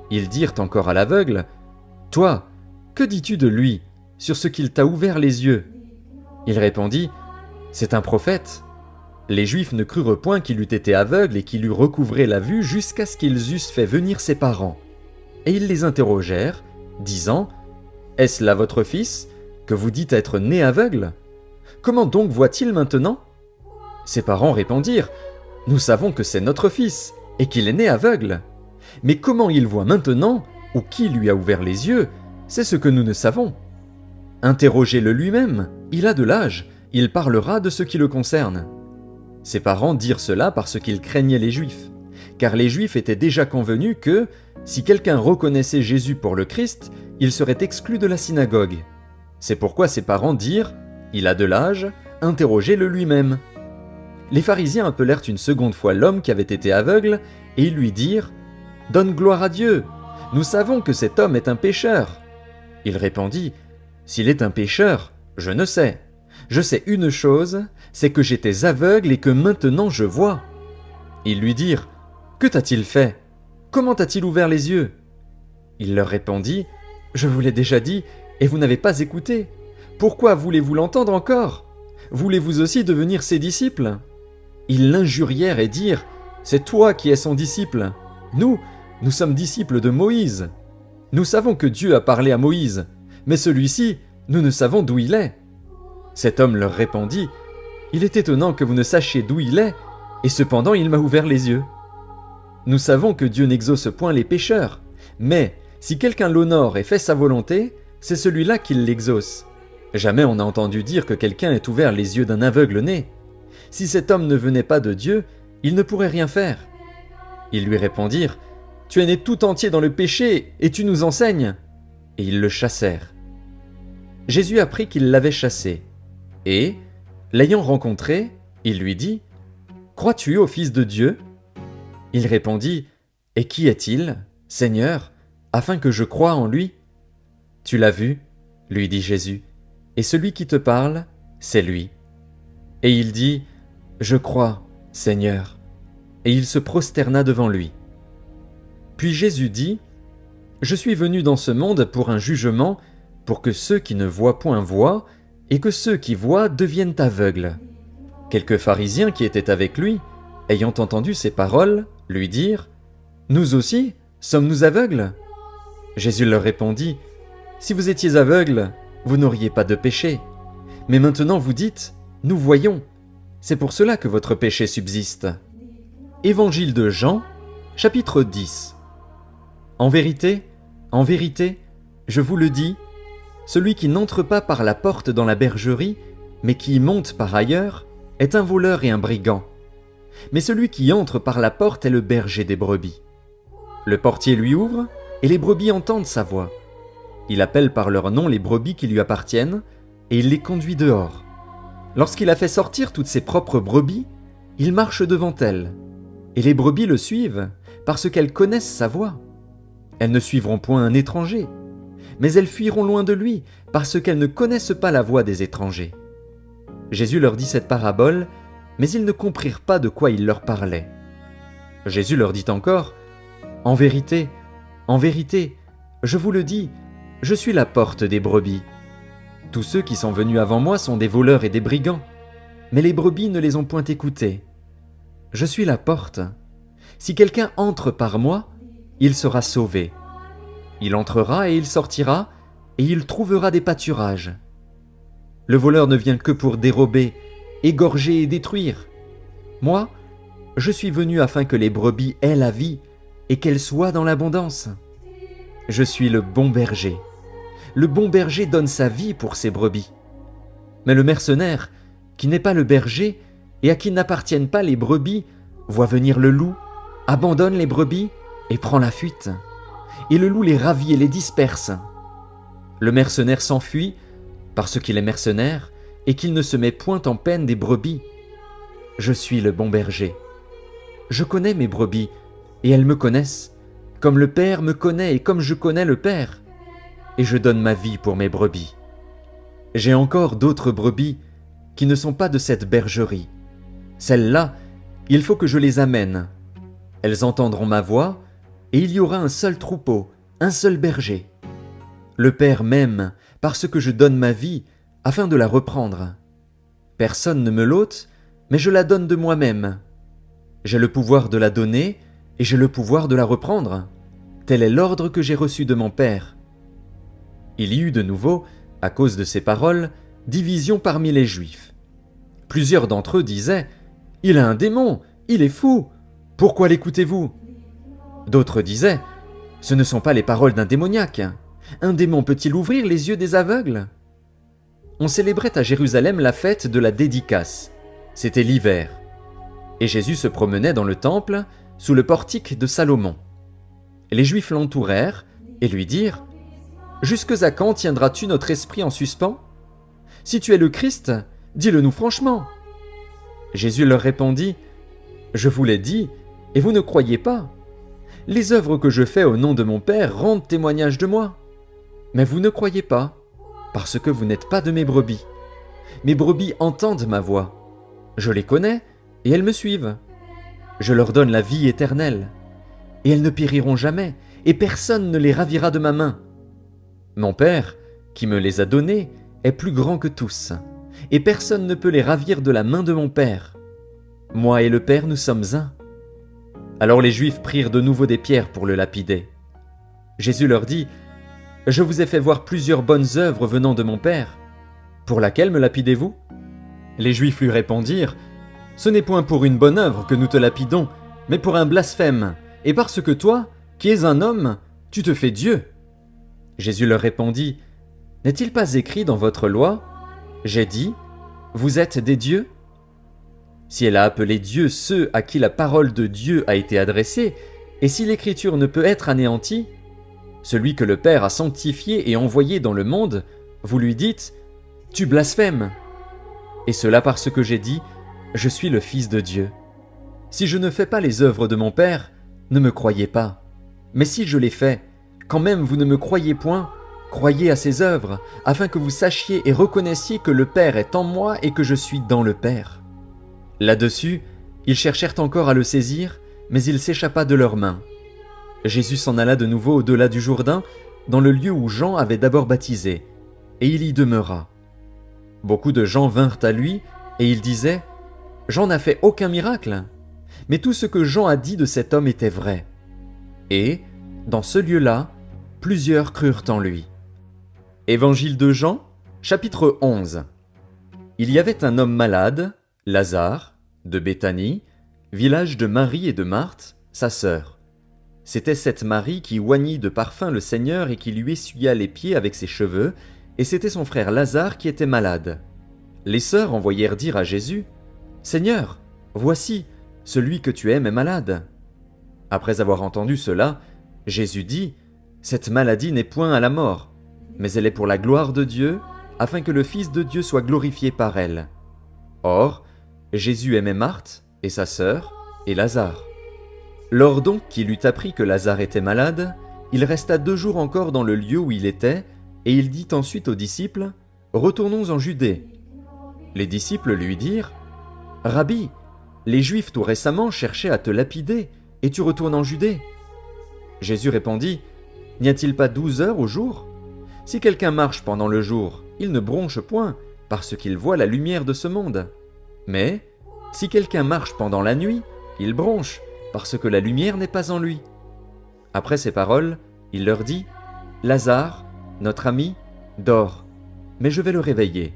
Ils dirent encore à l'aveugle, « Toi, que dis-tu de lui, sur ce qu'il t'a ouvert les yeux ?» Il répondit, « C'est un prophète. » Les Juifs ne crurent point qu'il eût été aveugle et qu'il eût recouvré la vue jusqu'à ce qu'ils eussent fait venir ses parents. Et ils les interrogèrent, disant, « Est-ce là votre fils, que vous dites être né aveugle? Comment donc voit-il maintenant ?» Ses parents répondirent, « Nous savons que c'est notre fils, et qu'il est né aveugle. Mais comment il voit maintenant, ou qui lui a ouvert les yeux, c'est ce que nous ne savons. Interrogez-le lui-même, il a de l'âge, il parlera de ce qui le concerne. » Ses parents dirent cela parce qu'ils craignaient les Juifs, car les Juifs étaient déjà convenus que, si quelqu'un reconnaissait Jésus pour le Christ, il serait exclu de la synagogue. C'est pourquoi ses parents dirent, « Il a de l'âge, interrogez-le lui-même. » Les pharisiens appelèrent une seconde fois l'homme qui avait été aveugle, et ils lui dirent, « Donne gloire à Dieu, nous savons que cet homme est un pécheur. » Il répondit, « S'il est un pécheur, je ne sais. Je sais une chose, c'est que j'étais aveugle et que maintenant je vois. » Ils lui dirent, « Que t'a-t-il fait? Comment t'a-t-il ouvert les yeux ?» Il leur répondit, « Je vous l'ai déjà dit, et vous n'avez pas écouté. Pourquoi voulez-vous l'entendre encore? Voulez-vous aussi devenir ses disciples ?» Ils l'injurièrent et dirent, « C'est toi qui es son disciple. Nous sommes disciples de Moïse. Nous savons que Dieu a parlé à Moïse, mais celui-ci, nous ne savons d'où il est. » Cet homme leur répondit, « Il est étonnant que vous ne sachiez d'où il est, et cependant il m'a ouvert les yeux. Nous savons que Dieu n'exauce point les pécheurs, mais si quelqu'un l'honore et fait sa volonté, c'est celui-là qui l'exauce. Jamais on n'a entendu dire que quelqu'un ait ouvert les yeux d'un aveugle né. Si cet homme ne venait pas de Dieu, il ne pourrait rien faire. » Ils lui répondirent, « Tu es né tout entier dans le péché, et tu nous enseignes. » Et ils le chassèrent. Jésus apprit qu'ils l'avaient chassé, et, l'ayant rencontré, il lui dit, « Crois-tu au Fils de Dieu ?» Il répondit, « Et qui est-il, Seigneur, afin que je croie en lui ?» « Tu l'as vu, lui dit Jésus, et celui qui te parle, c'est lui. » Et il dit, « Je crois, Seigneur. » Et il se prosterna devant lui. Puis Jésus dit, « Je suis venu dans ce monde pour un jugement, pour que ceux qui ne voient point voient, et que ceux qui voient deviennent aveugles. » Quelques pharisiens qui étaient avec lui, ayant entendu ces paroles, lui dirent, « Nous aussi, sommes-nous aveugles ?» Jésus leur répondit, « Si vous étiez aveugles, vous n'auriez pas de péché. Mais maintenant vous dites, « Nous voyons. » C'est pour cela que votre péché subsiste. Évangile de Jean, chapitre 10. En vérité, je vous le dis, celui qui n'entre pas par la porte dans la bergerie, mais qui y monte par ailleurs, est un voleur et un brigand. Mais celui qui entre par la porte est le berger des brebis. Le portier lui ouvre, et les brebis entendent sa voix. Il appelle par leur nom les brebis qui lui appartiennent, et il les conduit dehors. Lorsqu'il a fait sortir toutes ses propres brebis, il marche devant elles, et les brebis le suivent, parce qu'elles connaissent sa voix. Elles ne suivront point un étranger, mais elles fuiront loin de lui, parce qu'elles ne connaissent pas la voix des étrangers. Jésus leur dit cette parabole, mais ils ne comprirent pas de quoi il leur parlait. Jésus leur dit encore, « En vérité, je vous le dis, je suis la porte des brebis. Tous ceux qui sont venus avant moi sont des voleurs et des brigands, mais les brebis ne les ont point écoutés. Je suis la porte. Si quelqu'un entre par moi, il sera sauvé. Il entrera et il sortira, et il trouvera des pâturages. Le voleur ne vient que pour dérober, égorger et détruire. Moi, je suis venu afin que les brebis aient la vie, et qu'elles soient dans l'abondance. Je suis le bon berger. Le bon berger donne sa vie pour ses brebis. Mais le mercenaire, qui n'est pas le berger, et à qui n'appartiennent pas les brebis, voit venir le loup, abandonne les brebis, et prend la fuite. Et le loup les ravit et les disperse. Le mercenaire s'enfuit, parce qu'il est mercenaire, et qu'il ne se met point en peine des brebis. Je suis le bon berger. Je connais mes brebis, et elles me connaissent, comme le Père me connaît et comme je connais le Père. Et je donne ma vie pour mes brebis. J'ai encore d'autres brebis qui ne sont pas de cette bergerie. Celles-là, il faut que je les amène. Elles entendront ma voix, et il y aura un seul troupeau, un seul berger. Le Père m'aime parce que je donne ma vie afin de la reprendre. Personne ne me l'ôte, mais je la donne de moi-même. J'ai le pouvoir de la donner, et j'ai le pouvoir de la reprendre. Tel est l'ordre que j'ai reçu de mon Père. » Il y eut de nouveau, à cause de ces paroles, division parmi les Juifs. Plusieurs d'entre eux disaient « Il a un démon, il est fou, pourquoi l'écoutez-vous » D'autres disaient « Ce ne sont pas les paroles d'un démoniaque. Un démon peut-il ouvrir les yeux des aveugles ?» On célébrait à Jérusalem la fête de la dédicace. C'était l'hiver. Et Jésus se promenait dans le temple, sous le portique de Salomon. Les Juifs l'entourèrent et lui dirent « Jusque à quand tiendras-tu notre esprit en suspens? Si tu es le Christ, dis-le-nous franchement. » Jésus leur répondit « Je vous l'ai dit, et vous ne croyez pas. Les œuvres que je fais au nom de mon Père rendent témoignage de moi. Mais vous ne croyez pas, parce que vous n'êtes pas de mes brebis. Mes brebis entendent ma voix. Je les connais, et elles me suivent. Je leur donne la vie éternelle, et elles ne périront jamais, et personne ne les ravira de ma main. Mon Père, qui me les a donnés, est plus grand que tous, et personne ne peut les ravir de la main de mon Père. Moi et le Père, nous sommes un. » Alors les Juifs prirent de nouveau des pierres pour le lapider. Jésus leur dit, « Je vous ai fait voir plusieurs bonnes œuvres venant de mon Père. Pour laquelle me lapidez-vous » Les Juifs lui répondirent, « Ce n'est point pour une bonne œuvre que nous te lapidons, mais pour un blasphème, et parce que toi, qui es un homme, tu te fais Dieu. » Jésus leur répondit, « N'est-il pas écrit dans votre loi, j'ai dit, vous êtes des dieux ?» Si elle a appelé Dieu ceux à qui la parole de Dieu a été adressée, et si l'Écriture ne peut être anéantie, celui que le Père a sanctifié et envoyé dans le monde, vous lui dites, « Tu blasphèmes !» Et cela parce que j'ai dit, « Je suis le Fils de Dieu. » Si je ne fais pas les œuvres de mon Père, ne me croyez pas. Mais si je les fais, quand même vous ne me croyez point, croyez à ces œuvres, afin que vous sachiez et reconnaissiez que le Père est en moi et que je suis dans le Père. Là-dessus, ils cherchèrent encore à le saisir, mais il s'échappa de leurs mains. Jésus s'en alla de nouveau au-delà du Jourdain, dans le lieu où Jean avait d'abord baptisé, et il y demeura. Beaucoup de gens vinrent à lui, et ils disaient, « Jean n'a fait aucun miracle, mais tout ce que Jean a dit de cet homme était vrai. » Et, dans ce lieu-là, plusieurs crurent en lui. Évangile de Jean, chapitre 11. Il y avait un homme malade, Lazare, de Béthanie, village de Marie et de Marthe, sa sœur. C'était cette Marie qui oignit de parfum le Seigneur et qui lui essuya les pieds avec ses cheveux, et c'était son frère Lazare qui était malade. Les sœurs envoyèrent dire à Jésus, « Seigneur, voici, celui que tu aimes est malade. » Après avoir entendu cela, Jésus dit, « Cette maladie n'est point à la mort, mais elle est pour la gloire de Dieu, afin que le Fils de Dieu soit glorifié par elle. » Or, Jésus aimait Marthe, et sa sœur, et Lazare. Lors donc qu'il eut appris que Lazare était malade, il resta 2 jours encore dans le lieu où il était, et il dit ensuite aux disciples, « Retournons en Judée. » Les disciples lui dirent, « Rabbi, les Juifs tout récemment cherchaient à te lapider, et tu retournes en Judée. » Jésus répondit, « N'y a-t-il pas 12 heures au jour? Si quelqu'un marche pendant le jour, il ne bronche point, parce qu'il voit la lumière de ce monde. Mais, si quelqu'un marche pendant la nuit, il bronche, parce que la lumière n'est pas en lui. » Après ces paroles, il leur dit, « Lazare, notre ami, dort, mais je vais le réveiller. »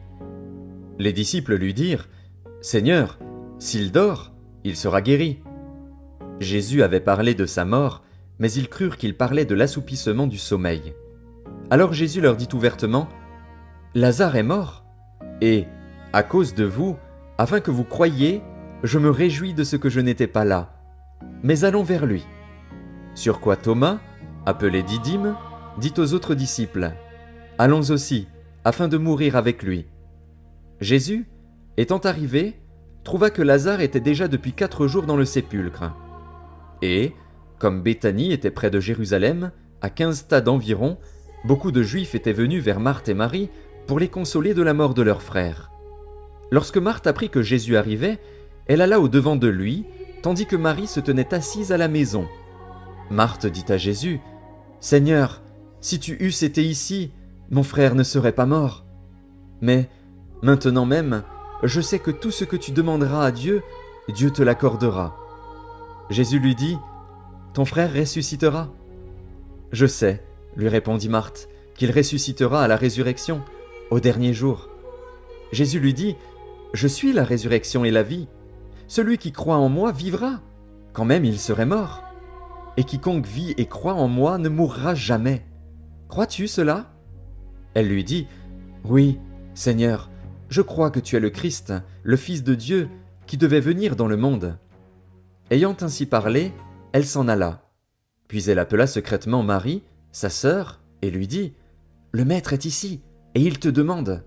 Les disciples lui dirent, « Seigneur, s'il dort, il sera guéri. » Jésus avait parlé de sa mort, mais ils crurent qu'il parlait de l'assoupissement du sommeil. Alors Jésus leur dit ouvertement, « Lazare est mort, et, à cause de vous, afin que vous croyiez, je me réjouis de ce que je n'étais pas là. Mais allons vers lui. » Sur quoi Thomas, appelé Didyme, dit aux autres disciples, « Allons aussi, afin de mourir avec lui. » Jésus, étant arrivé, trouva que Lazare était déjà depuis 4 jours dans le sépulcre. Et, comme Béthanie était près de Jérusalem, à 15 stades environ, beaucoup de Juifs étaient venus vers Marthe et Marie pour les consoler de la mort de leur frère. Lorsque Marthe apprit que Jésus arrivait, elle alla au-devant de lui, tandis que Marie se tenait assise à la maison. Marthe dit à Jésus, « Seigneur, si tu eusses été ici, mon frère ne serait pas mort. Mais, maintenant même, je sais que tout ce que tu demanderas à Dieu, Dieu te l'accordera. » Jésus lui dit, « Ton frère ressuscitera. » « Je sais, lui répondit Marthe, qu'il ressuscitera à la résurrection, au dernier jour. » Jésus lui dit, « Je suis la résurrection et la vie. Celui qui croit en moi vivra, quand même il serait mort. Et quiconque vit et croit en moi ne mourra jamais. Crois-tu cela ?» Elle lui dit, « Oui, Seigneur, je crois que tu es le Christ, le Fils de Dieu, qui devait venir dans le monde. » Ayant ainsi parlé, elle s'en alla. Puis elle appela secrètement Marie, sa sœur, et lui dit, « Le Maître est ici, et il te demande. »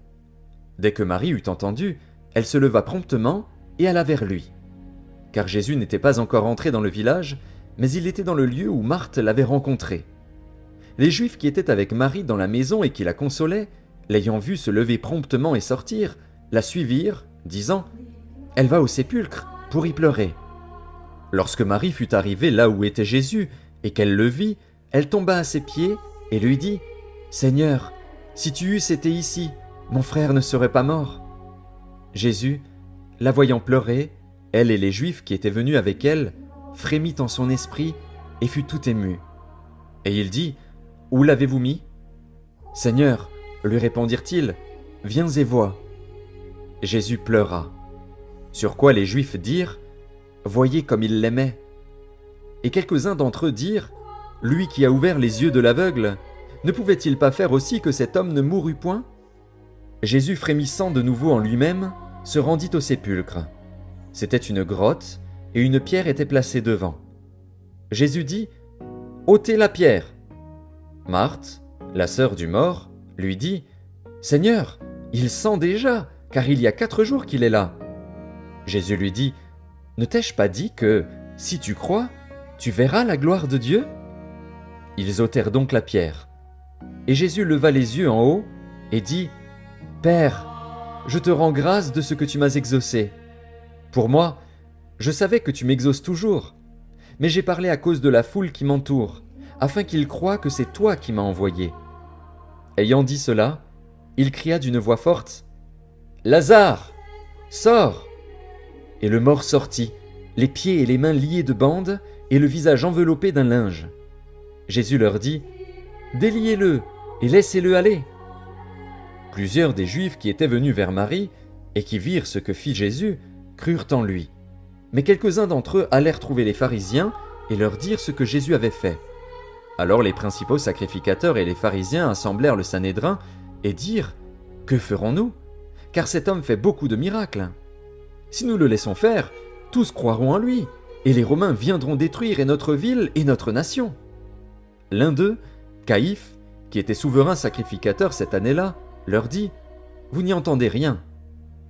Dès que Marie eut entendu, elle se leva promptement et alla vers lui. Car Jésus n'était pas encore entré dans le village, mais il était dans le lieu où Marthe l'avait rencontré. Les Juifs qui étaient avec Marie dans la maison et qui la consolaient, l'ayant vue se lever promptement et sortir, la suivirent, disant « Elle va au sépulcre pour y pleurer. » Lorsque Marie fut arrivée là où était Jésus et qu'elle le vit, elle tomba à ses pieds et lui dit « Seigneur, si tu eusses été ici, mon frère ne serait pas mort. » Jésus, la voyant pleurer, elle et les Juifs qui étaient venus avec elle, frémit en son esprit et fut tout ému. Et il dit « Où l'avez-vous mis ?»« Seigneur, lui répondirent-ils, viens et vois. » Jésus pleura. Sur quoi les Juifs dirent « Voyez comme il l'aimait. » Et quelques-uns d'entre eux dirent « Lui qui a ouvert les yeux de l'aveugle, ne pouvait-il pas faire aussi que cet homme ne mourût point ?» Jésus, frémissant de nouveau en lui-même, se rendit au sépulcre. C'était une grotte, et une pierre était placée devant. Jésus dit « Ôtez la pierre !» Marthe, la sœur du mort, lui dit « Seigneur, il sent déjà, car il y a 4 jours qu'il est là. » Jésus lui dit « Ne t'ai-je pas dit que, si tu crois, tu verras la gloire de Dieu ?» Ils ôtèrent donc la pierre. Et Jésus leva les yeux en haut et dit « Père, je te rends grâce de ce que tu m'as exaucé. Pour moi, je savais que tu m'exauces toujours, mais j'ai parlé à cause de la foule qui m'entoure, afin qu'ils croient que c'est toi qui m'as envoyé. » Ayant dit cela, il cria d'une voix forte « Lazare, sors !» Et le mort sortit, les pieds et les mains liés de bandes et le visage enveloppé d'un linge. Jésus leur dit « Déliez-le et laissez-le aller. » Plusieurs des Juifs qui étaient venus vers Marie et qui virent ce que fit Jésus crurent en lui. Mais quelques-uns d'entre eux allèrent trouver les pharisiens et leur dirent ce que Jésus avait fait. Alors les principaux sacrificateurs et les pharisiens assemblèrent le Sanhédrin et dirent « Que ferons-nous ? Car cet homme fait beaucoup de miracles. Si nous le laissons faire, tous croiront en lui, et les Romains viendront détruire et notre ville et notre nation. » L'un d'eux, Caïphe, qui était souverain sacrificateur cette année-là, leur dit « Vous n'y entendez rien.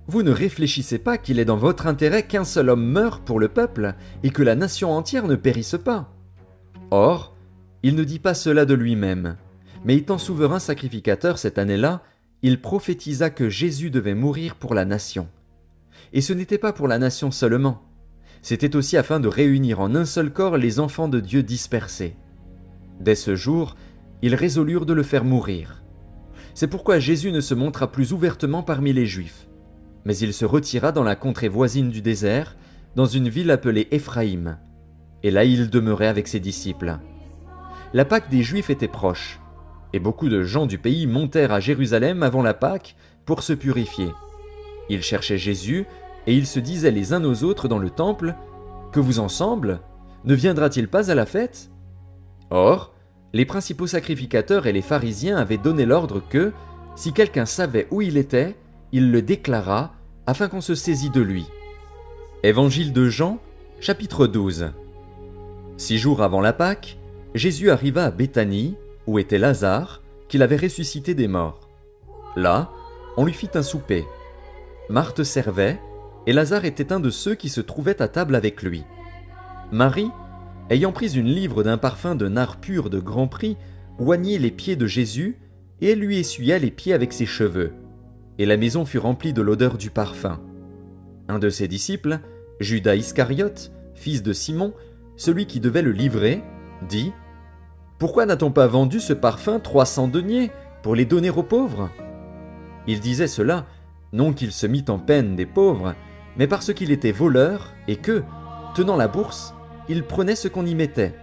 Vous ne réfléchissez pas qu'il est dans votre intérêt qu'un seul homme meure pour le peuple et que la nation entière ne périsse pas. » Or, il ne dit pas cela de lui-même, mais étant souverain sacrificateur cette année-là, il prophétisa que Jésus devait mourir pour la nation. Et ce n'était pas pour la nation seulement, c'était aussi afin de réunir en un seul corps les enfants de Dieu dispersés. Dès ce jour, ils résolurent de le faire mourir. C'est pourquoi Jésus ne se montra plus ouvertement parmi les Juifs, mais il se retira dans la contrée voisine du désert, dans une ville appelée Éphraïm, et là il demeurait avec ses disciples. La Pâque des Juifs était proche, et beaucoup de gens du pays montèrent à Jérusalem avant la Pâque pour se purifier. Ils cherchaient Jésus, et ils se disaient les uns aux autres dans le temple « Que vous ensemble, ne viendra-t-il pas à la fête ?» Or, les principaux sacrificateurs et les pharisiens avaient donné l'ordre que, si quelqu'un savait où il était, il le déclarât, afin qu'on se saisît de lui. Évangile de Jean, chapitre 12. 6 jours avant la Pâque, Jésus arriva à Béthanie, où était Lazare, qu'il avait ressuscité des morts. Là, on lui fit un souper. Marthe servait, et Lazare était un de ceux qui se trouvaient à table avec lui. Marie, ayant pris une livre d'un parfum de nard pur de grand prix, oignit les pieds de Jésus, et elle lui essuya les pieds avec ses cheveux. Et la maison fut remplie de l'odeur du parfum. Un de ses disciples, Judas Iscariote, fils de Simon, celui qui devait le livrer, dit « Pourquoi n'a-t-on pas vendu ce parfum 300 deniers pour les donner aux pauvres ?» Il disait cela, non qu'il se mît en peine des pauvres, mais parce qu'il était voleur et que, tenant la bourse, il prenait ce qu'on y mettait.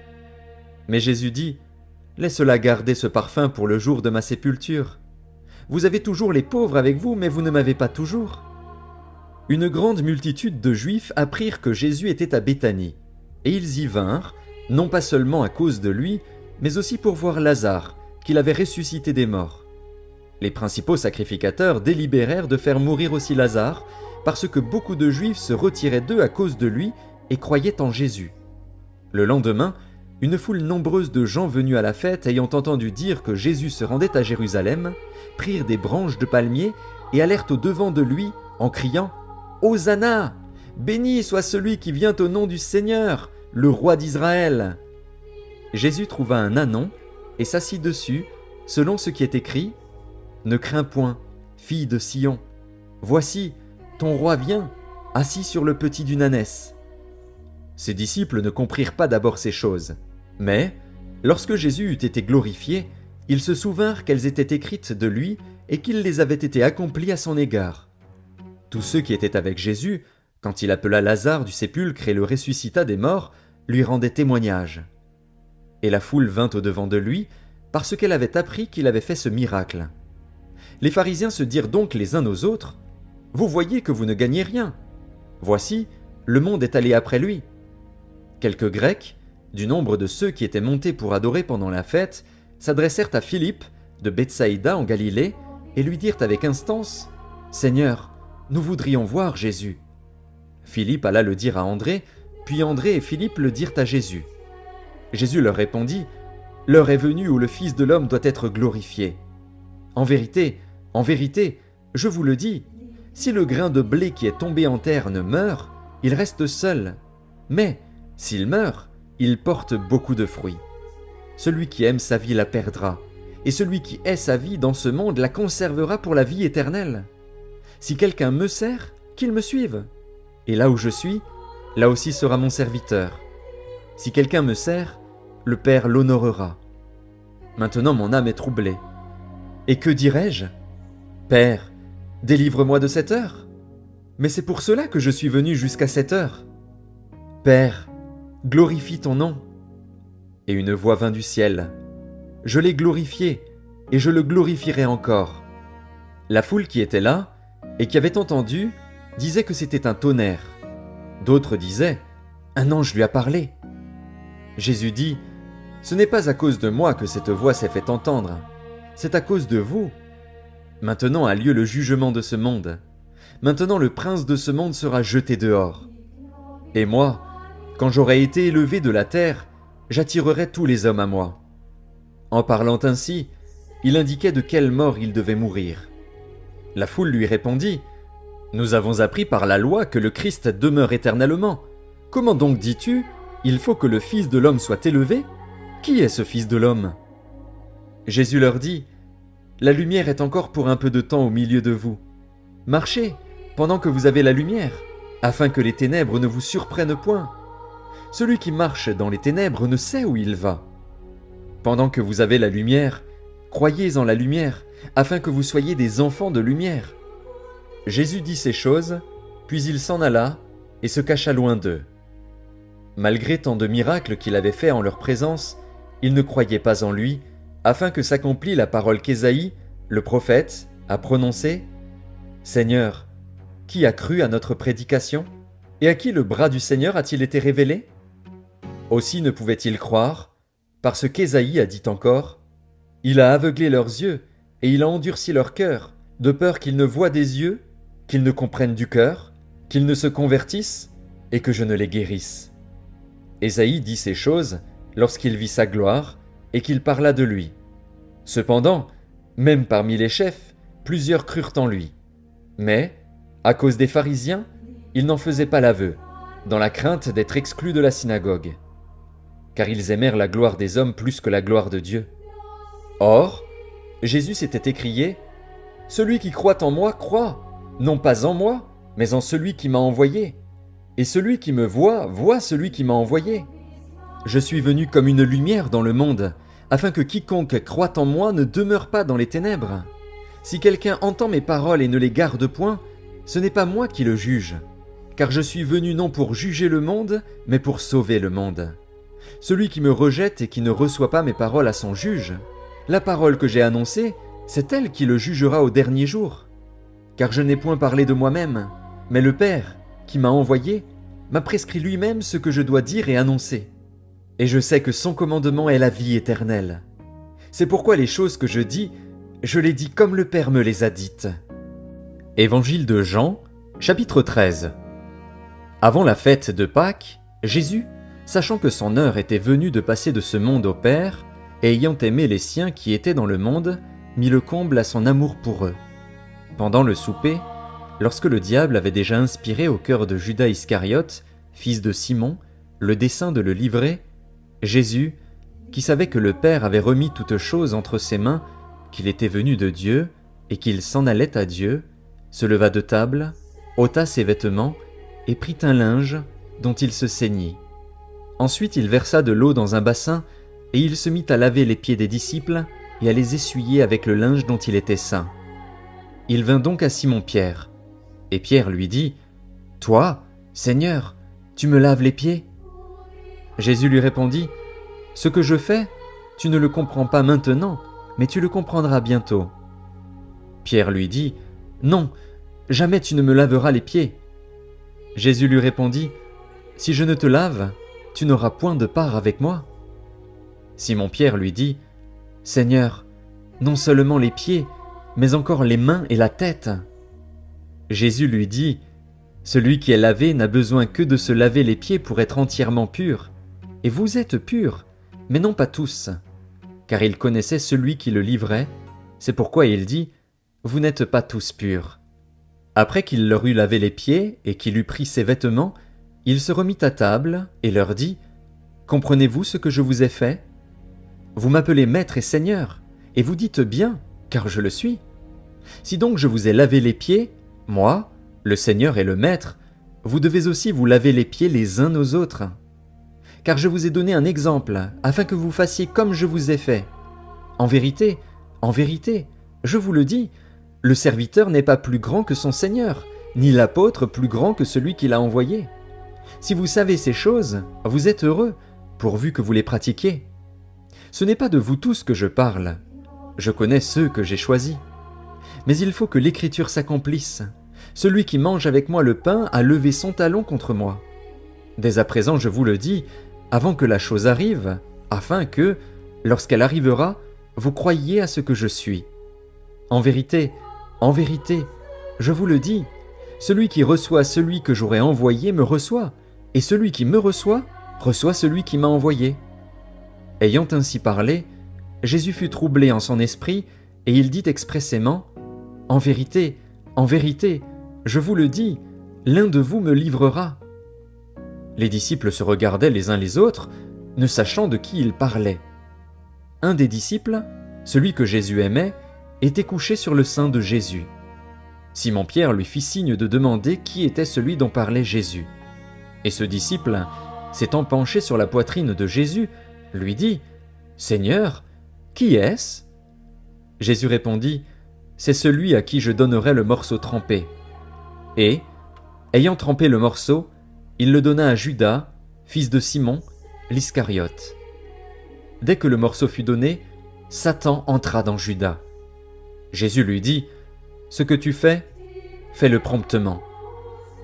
Mais Jésus dit « Laisse-la garder ce parfum pour le jour de ma sépulture. Vous avez toujours les pauvres avec vous, mais vous ne m'avez pas toujours. » Une grande multitude de Juifs apprirent que Jésus était à Béthanie, et ils y vinrent, non pas seulement à cause de lui, mais aussi pour voir Lazare, qu'il avait ressuscité des morts. Les principaux sacrificateurs délibérèrent de faire mourir aussi Lazare, parce que beaucoup de Juifs se retiraient d'eux à cause de lui et croyaient en Jésus. Le lendemain, une foule nombreuse de gens venus à la fête ayant entendu dire que Jésus se rendait à Jérusalem, prirent des branches de palmier et allèrent au-devant de lui en criant « Hosanna ! Béni soit celui qui vient au nom du Seigneur, le roi d'Israël !» Jésus trouva un ânon et s'assit dessus, selon ce qui est écrit: « Ne crains point, fille de Sion, voici, ton roi vient, assis sur le petit d'une ânesse. » Ses disciples ne comprirent pas d'abord ces choses, mais, lorsque Jésus eut été glorifié, ils se souvinrent qu'elles étaient écrites de lui et qu'il les avait été accomplies à son égard. Tous ceux qui étaient avec Jésus, quand il appela Lazare du sépulcre et le ressuscita des morts, lui rendaient témoignage. Et la foule vint au-devant de lui, parce qu'elle avait appris qu'il avait fait ce miracle. Les pharisiens se dirent donc les uns aux autres: « Vous voyez que vous ne gagnez rien. Voici, le monde est allé après lui. » Quelques Grecs, du nombre de ceux qui étaient montés pour adorer pendant la fête, s'adressèrent à Philippe, de Bethsaïda en Galilée, et lui dirent avec instance: « Seigneur, nous voudrions voir Jésus. » Philippe alla le dire à André, puis André et Philippe le dirent à Jésus. Jésus leur répondit: « L'heure est venue où le Fils de l'homme doit être glorifié. En vérité, je vous le dis, si le grain de blé qui est tombé en terre ne meurt, il reste seul. Mais, s'il meurt, il porte beaucoup de fruits. Celui qui aime sa vie la perdra, et celui qui hait sa vie dans ce monde la conservera pour la vie éternelle. Si quelqu'un me sert, qu'il me suive. Et là où je suis, là aussi sera mon serviteur. Si quelqu'un me sert, le Père l'honorera. Maintenant mon âme est troublée. Et que dirai-je? Père, délivre-moi de cette heure. Mais c'est pour cela que je suis venu jusqu'à cette heure. Père, glorifie ton nom. » Et une voix vint du ciel: « Je l'ai glorifié, et je le glorifierai encore. » La foule qui était là, et qui avait entendu, disait que c'était un tonnerre. D'autres disaient: « Un ange lui a parlé. » Jésus dit: « Ce n'est pas à cause de moi que cette voix s'est fait entendre, c'est à cause de vous. Maintenant a lieu le jugement de ce monde. Maintenant le prince de ce monde sera jeté dehors. Et moi, quand j'aurai été élevé de la terre, j'attirerai tous les hommes à moi. » En parlant ainsi, il indiquait de quelle mort il devait mourir. La foule lui répondit: « Nous avons appris par la loi que le Christ demeure éternellement. Comment donc dis-tu: il faut que le Fils de l'homme soit élevé? Qui est ce Fils de l'homme » Jésus leur dit: « La lumière est encore pour un peu de temps au milieu de vous. Marchez, pendant que vous avez la lumière, afin que les ténèbres ne vous surprennent point. Celui qui marche dans les ténèbres ne sait où il va. Pendant que vous avez la lumière, croyez en la lumière, afin que vous soyez des enfants de lumière. » Jésus dit ces choses, puis il s'en alla et se cacha loin d'eux. Malgré tant de miracles qu'il avait faits en leur présence, ils ne croyaient pas en lui, afin que s'accomplît la parole qu'Ésaïe, le prophète, a prononcée: « Seigneur, qui a cru à notre prédication? Et à qui le bras du Seigneur a-t-il été révélé? » Aussi ne pouvaient-ils croire, parce qu'Ésaïe a dit encore: « Il a aveuglé leurs yeux, et il a endurci leur cœur, de peur qu'ils ne voient des yeux, qu'ils ne comprennent du cœur, qu'ils ne se convertissent, et que je ne les guérisse. » Ésaïe dit ces choses lorsqu'il vit sa gloire, et qu'il parla de lui. Cependant, même parmi les chefs, plusieurs crurent en lui. Mais, à cause des pharisiens, ils n'en faisaient pas l'aveu, dans la crainte d'être exclus de la synagogue. Car ils aimèrent la gloire des hommes plus que la gloire de Dieu. Or, Jésus s'était écrié: « Celui qui croit en moi croit, non pas en moi, mais en celui qui m'a envoyé. Et celui qui me voit, voit celui qui m'a envoyé. Je suis venu comme une lumière dans le monde, afin que quiconque croit en moi ne demeure pas dans les ténèbres. Si quelqu'un entend mes paroles et ne les garde point, ce n'est pas moi qui le juge, car je suis venu non pour juger le monde, mais pour sauver le monde. Celui qui me rejette et qui ne reçoit pas mes paroles à son juge, la parole que j'ai annoncée, c'est elle qui le jugera au dernier jour. Car je n'ai point parlé de moi-même, mais le Père, qui m'a envoyé, m'a prescrit lui-même ce que je dois dire et annoncer. Et je sais que son commandement est la vie éternelle. C'est pourquoi les choses que je dis, je les dis comme le Père me les a dites. » Évangile de Jean, chapitre 13. Avant la fête de Pâques, Jésus, sachant que son heure était venue de passer de ce monde au Père, et ayant aimé les siens qui étaient dans le monde, mit le comble à son amour pour eux. Pendant le souper, lorsque le diable avait déjà inspiré au cœur de Judas Iscariote, fils de Simon, le dessein de le livrer, Jésus, qui savait que le Père avait remis toutes choses entre ses mains, qu'il était venu de Dieu et qu'il s'en allait à Dieu, se leva de table, ôta ses vêtements et prit un linge dont il se ceignit. Ensuite il versa de l'eau dans un bassin et il se mit à laver les pieds des disciples et à les essuyer avec le linge dont il était ceint. Il vint donc à Simon-Pierre, et Pierre lui dit : « Toi, Seigneur, tu me laves les pieds ?» Jésus lui répondit : « Ce que je fais, tu ne le comprends pas maintenant, mais tu le comprendras bientôt. » Pierre lui dit : « Non, jamais tu ne me laveras les pieds. » Jésus lui répondit : « Si je ne te lave, tu n'auras point de part avec moi. » Simon-Pierre lui dit : « Seigneur, non seulement les pieds, mais encore les mains et la tête. » Jésus lui dit : « Celui qui est lavé n'a besoin que de se laver les pieds pour être entièrement pur. Et vous êtes purs, mais non pas tous. » Car il connaissait celui qui le livrait, c'est pourquoi il dit : « Vous n'êtes pas tous purs. » Après qu'il leur eut lavé les pieds et qu'il eut pris ses vêtements, il se remit à table et leur dit : « Comprenez-vous ce que je vous ai fait ? Vous m'appelez Maître et Seigneur, et vous dites bien, car je le suis. Si donc je vous ai lavé les pieds, moi, le Seigneur et le Maître, vous devez aussi vous laver les pieds les uns aux autres. Car je vous ai donné un exemple, afin que vous fassiez comme je vous ai fait. En vérité, je vous le dis, le serviteur n'est pas plus grand que son Seigneur, ni l'apôtre plus grand que celui qui l'a envoyé. Si vous savez ces choses, vous êtes heureux, pourvu que vous les pratiquiez. Ce n'est pas de vous tous que je parle. Je connais ceux que j'ai choisis. Mais il faut que l'Écriture s'accomplisse. Celui qui mange avec moi le pain a levé son talon contre moi. Dès à présent, je vous le dis, avant que la chose arrive, afin que, lorsqu'elle arrivera, vous croyiez à ce que je suis. En vérité, je vous le dis, celui qui reçoit celui que j'aurai envoyé me reçoit, et celui qui me reçoit celui qui m'a envoyé. » Ayant ainsi parlé, Jésus fut troublé en son esprit, et il dit expressément : « En vérité, je vous le dis, l'un de vous me livrera. » Les disciples se regardaient les uns les autres, ne sachant de qui il parlait. Un des disciples, celui que Jésus aimait, était couché sur le sein de Jésus. Simon-Pierre lui fit signe de demander qui était celui dont parlait Jésus. Et ce disciple, s'étant penché sur la poitrine de Jésus, lui dit : « Seigneur, qui est-ce » Jésus répondit : « C'est celui à qui je donnerai le morceau trempé. » Et, ayant trempé le morceau, il le donna à Judas, fils de Simon, l'Iscariote. Dès que le morceau fut donné, Satan entra dans Judas. Jésus lui dit : « Ce que tu fais, fais-le promptement. »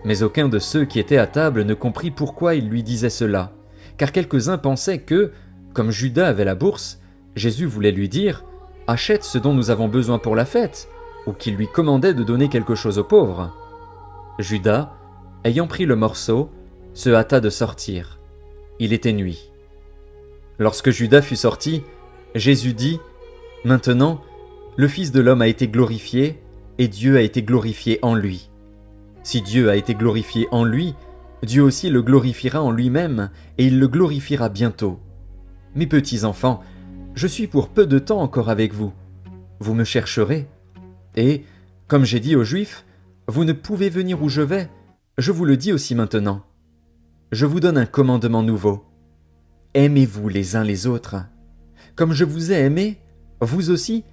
Mais aucun de ceux qui étaient à table ne comprit pourquoi il lui disait cela, car quelques-uns pensaient que, comme Judas avait la bourse, Jésus voulait lui dire : « Achète ce dont nous avons besoin pour la fête », ou qu'il lui commandait de donner quelque chose aux pauvres. Judas, ayant pris le morceau, se hâta de sortir. Il était nuit. Lorsque Judas fut sorti, Jésus dit : « Maintenant, le Fils de l'homme a été glorifié, et Dieu a été glorifié en lui. Si Dieu a été glorifié en lui, Dieu aussi le glorifiera en lui-même, et il le glorifiera bientôt. Mes petits enfants, je suis pour peu de temps encore avec vous. Vous me chercherez. Et, comme j'ai dit aux Juifs, vous ne pouvez venir où je vais, je vous le dis aussi maintenant. Je vous donne un commandement nouveau. Aimez-vous les uns les autres. Comme je vous ai aimés, vous aussi,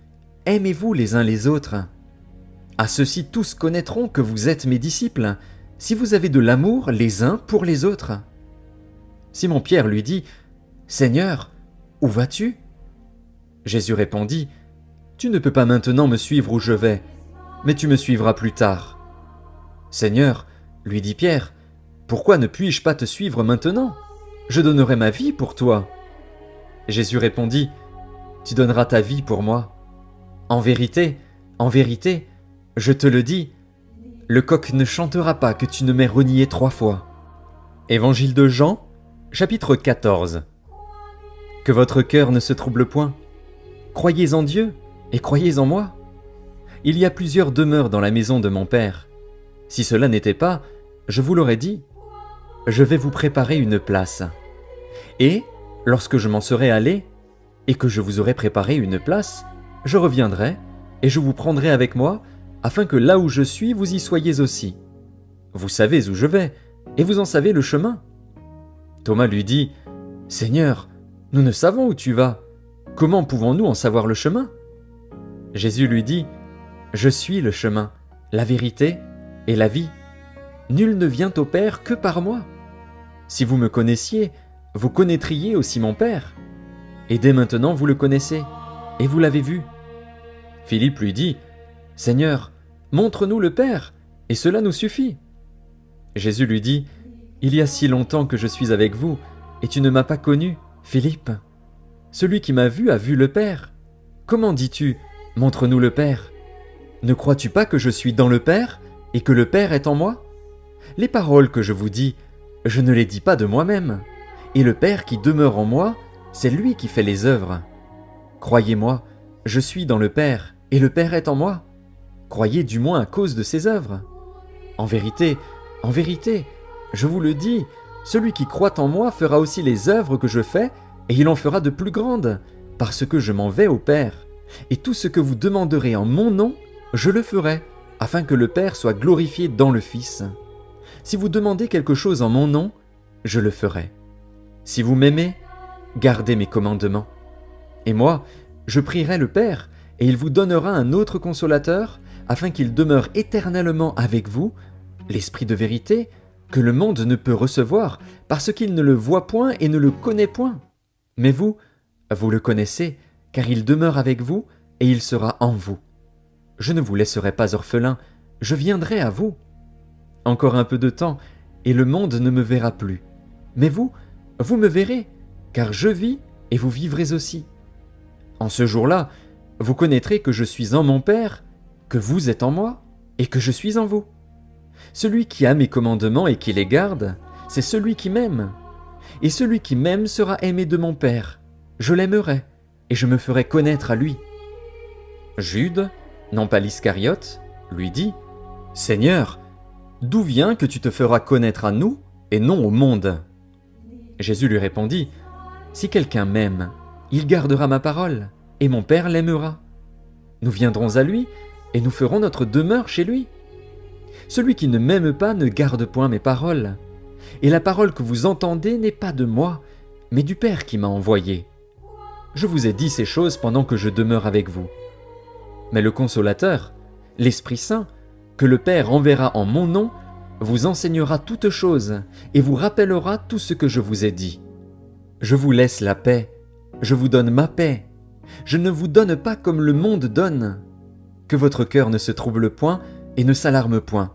aimez-vous les uns les autres. À ceux-ci tous connaîtront que vous êtes mes disciples, si vous avez de l'amour les uns pour les autres. » Simon-Pierre lui dit : « Seigneur, où vas-tu » Jésus répondit : « Tu ne peux pas maintenant me suivre où je vais, mais tu me suivras plus tard. » « Seigneur, lui dit Pierre, pourquoi ne puis-je pas te suivre maintenant ? Je donnerai ma vie pour toi. » Jésus répondit : « Tu donneras ta vie pour moi. En vérité, je te le dis, le coq ne chantera pas que tu ne m'aies renié 3 fois. » Évangile de Jean, chapitre 14. Que votre cœur ne se trouble point. Croyez en Dieu et croyez en moi. Il y a plusieurs demeures dans la maison de mon Père. Si cela n'était pas, je vous l'aurais dit. je vais vous préparer une place. Et, lorsque je m'en serai allé, et que je vous aurai préparé une place, je reviendrai, et je vous prendrai avec moi, afin que là où je suis, vous y soyez aussi. Vous savez où je vais, et vous en savez le chemin. » Thomas lui dit, « Seigneur, nous ne savons où tu vas. Comment pouvons-nous en savoir le chemin ?» Jésus lui dit, « Je suis le chemin, la vérité et la vie. Nul ne vient au Père que par moi. Si vous me connaissiez, vous connaîtriez aussi mon Père. Et dès maintenant vous le connaissez, et vous l'avez vu. » Philippe lui dit, « Seigneur, montre-nous le Père, et cela nous suffit. » Jésus lui dit, « Il y a si longtemps que je suis avec vous, et tu ne m'as pas connu, Philippe. Celui qui m'a vu a vu le Père. Comment dis-tu, montre-nous le Père? Ne crois-tu pas que je suis dans le Père, et que le Père est en moi? Les paroles que je vous dis, je ne les dis pas de moi-même, et le Père qui demeure en moi, c'est lui qui fait les œuvres. Croyez-moi, je suis dans le Père, et le Père est en moi. Croyez du moins à cause de ses œuvres. En vérité, je vous le dis, celui qui croit en moi fera aussi les œuvres que je fais, et il en fera de plus grandes, parce que je m'en vais au Père. Et tout ce que vous demanderez en mon nom, je le ferai, afin que le Père soit glorifié dans le Fils. Si vous demandez quelque chose en mon nom, je le ferai. Si vous m'aimez, gardez mes commandements. Et moi, je prierai le Père, et il vous donnera un autre consolateur, afin qu'il demeure éternellement avec vous, l'Esprit de vérité, que le monde ne peut recevoir, parce qu'il ne le voit point et ne le connaît point. Mais vous, vous le connaissez, car il demeure avec vous, et il sera en vous. Je ne vous laisserai pas orphelin, je viendrai à vous. Encore un peu de temps, et le monde ne me verra plus. Mais vous, vous me verrez, car je vis, et vous vivrez aussi. En ce jour-là, vous connaîtrez que je suis en mon Père, que vous êtes en moi, et que je suis en vous. Celui qui a mes commandements et qui les garde, c'est celui qui m'aime. Et celui qui m'aime sera aimé de mon Père. Je l'aimerai, et je me ferai connaître à lui. » Jude, non pas l'Iscariote, lui dit, « Seigneur, d'où vient que tu te feras connaître à nous, et non au monde ?» Jésus lui répondit, « Si quelqu'un m'aime, il gardera ma parole, et mon Père l'aimera. Nous viendrons à lui, et nous ferons notre demeure chez lui. Celui qui ne m'aime pas ne garde point mes paroles. Et la parole que vous entendez n'est pas de moi, mais du Père qui m'a envoyé. Je vous ai dit ces choses pendant que je demeure avec vous. Mais le Consolateur, l'Esprit Saint, que le Père enverra en mon nom, vous enseignera toutes choses et vous rappellera tout ce que je vous ai dit. Je vous laisse la paix, je vous donne ma paix. Je ne vous donne pas comme le monde donne. Que votre cœur ne se trouble point et ne s'alarme point.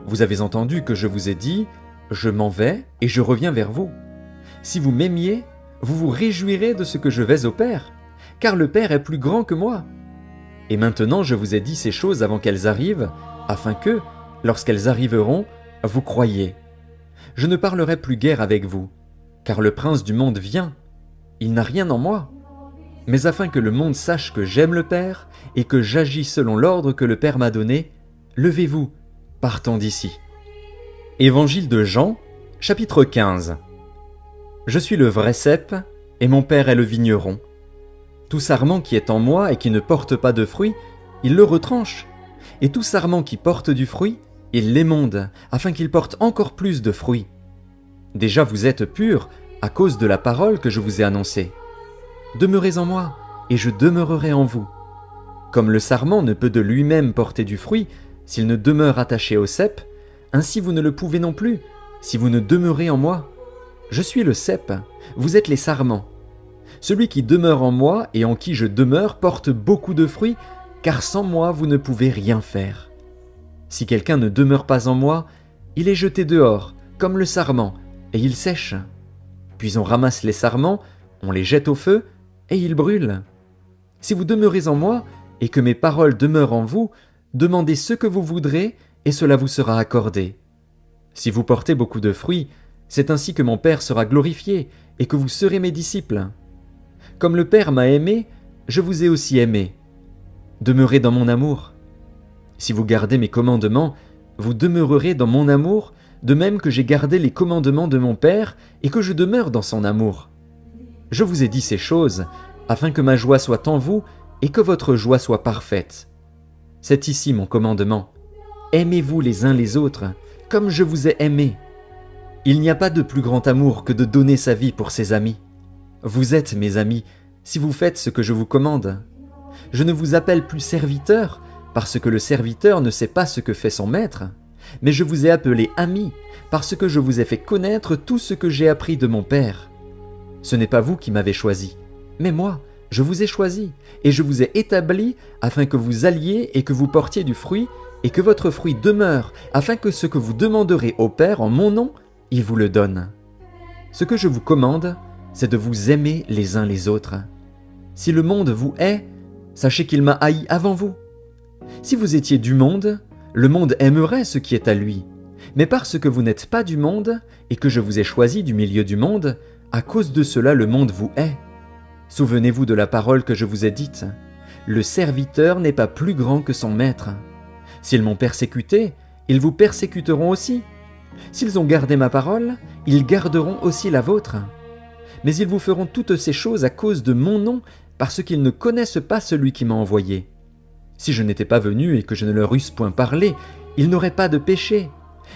Vous avez entendu que je vous ai dit, je m'en vais et je reviens vers vous. Si vous m'aimiez, vous vous réjouirez de ce que je vais au Père, car le Père est plus grand que moi. Et maintenant je vous ai dit ces choses avant qu'elles arrivent, afin que, lorsqu'elles arriveront, vous croyiez. Je ne parlerai plus guère avec vous, car le prince du monde vient. Il n'a rien en moi. Mais afin que le monde sache que j'aime le Père et que j'agis selon l'ordre que le Père m'a donné, levez-vous, partons d'ici. » Évangile de Jean, chapitre 15. Je suis le vrai cep, et mon Père est le vigneron. Tout sarment qui est en moi et qui ne porte pas de fruit, il le retranche. Et tout sarment qui porte du fruit, il l'émonde, afin qu'il porte encore plus de fruits. Déjà vous êtes purs à cause de la parole que je vous ai annoncée. Demeurez en moi, et je demeurerai en vous. Comme le sarment ne peut de lui-même porter du fruit, s'il ne demeure attaché au cep, ainsi vous ne le pouvez non plus, si vous ne demeurez en moi. Je suis le cep, vous êtes les sarments. Celui qui demeure en moi et en qui je demeure porte beaucoup de fruits, car sans moi vous ne pouvez rien faire. Si quelqu'un ne demeure pas en moi, il est jeté dehors, comme le sarment, et il sèche. Puis on ramasse les sarments, on les jette au feu, et ils brûlent. Si vous demeurez en moi, et que mes paroles demeurent en vous, demandez ce que vous voudrez, et cela vous sera accordé. Si vous portez beaucoup de fruits, c'est ainsi que mon Père sera glorifié, et que vous serez mes disciples. Comme le Père m'a aimé, je vous ai aussi aimé. Demeurez dans mon amour. Si vous gardez mes commandements, vous demeurerez dans mon amour, de même que j'ai gardé les commandements de mon Père et que je demeure dans son amour. Je vous ai dit ces choses, afin que ma joie soit en vous et que votre joie soit parfaite. C'est ici mon commandement. Aimez-vous les uns les autres, comme je vous ai aimé. Il n'y a pas de plus grand amour que de donner sa vie pour ses amis. Vous êtes mes amis, si vous faites ce que je vous commande. Je ne vous appelle plus serviteur, parce que le serviteur ne sait pas ce que fait son maître, mais je vous ai appelé ami, parce que je vous ai fait connaître tout ce que j'ai appris de mon Père. Ce n'est pas vous qui m'avez choisi, mais moi, je vous ai choisi, et je vous ai établi afin que vous alliez et que vous portiez du fruit, et que votre fruit demeure, afin que ce que vous demanderez au Père en mon nom, il vous le donne. Ce que je vous commande, c'est de vous aimer les uns les autres. Si le monde vous hait, sachez qu'il m'a haï avant vous. Si vous étiez du monde, le monde aimerait ce qui est à lui. Mais parce que vous n'êtes pas du monde, et que je vous ai choisi du milieu du monde, à cause de cela le monde vous hait. Souvenez-vous de la parole que je vous ai dite. Le serviteur n'est pas plus grand que son maître. S'ils m'ont persécuté, ils vous persécuteront aussi. S'ils ont gardé ma parole, ils garderont aussi la vôtre. Mais ils vous feront toutes ces choses à cause de mon nom, parce qu'ils ne connaissent pas celui qui m'a envoyé. Si je n'étais pas venu et que je ne leur eusse point parlé, ils n'auraient pas de péché.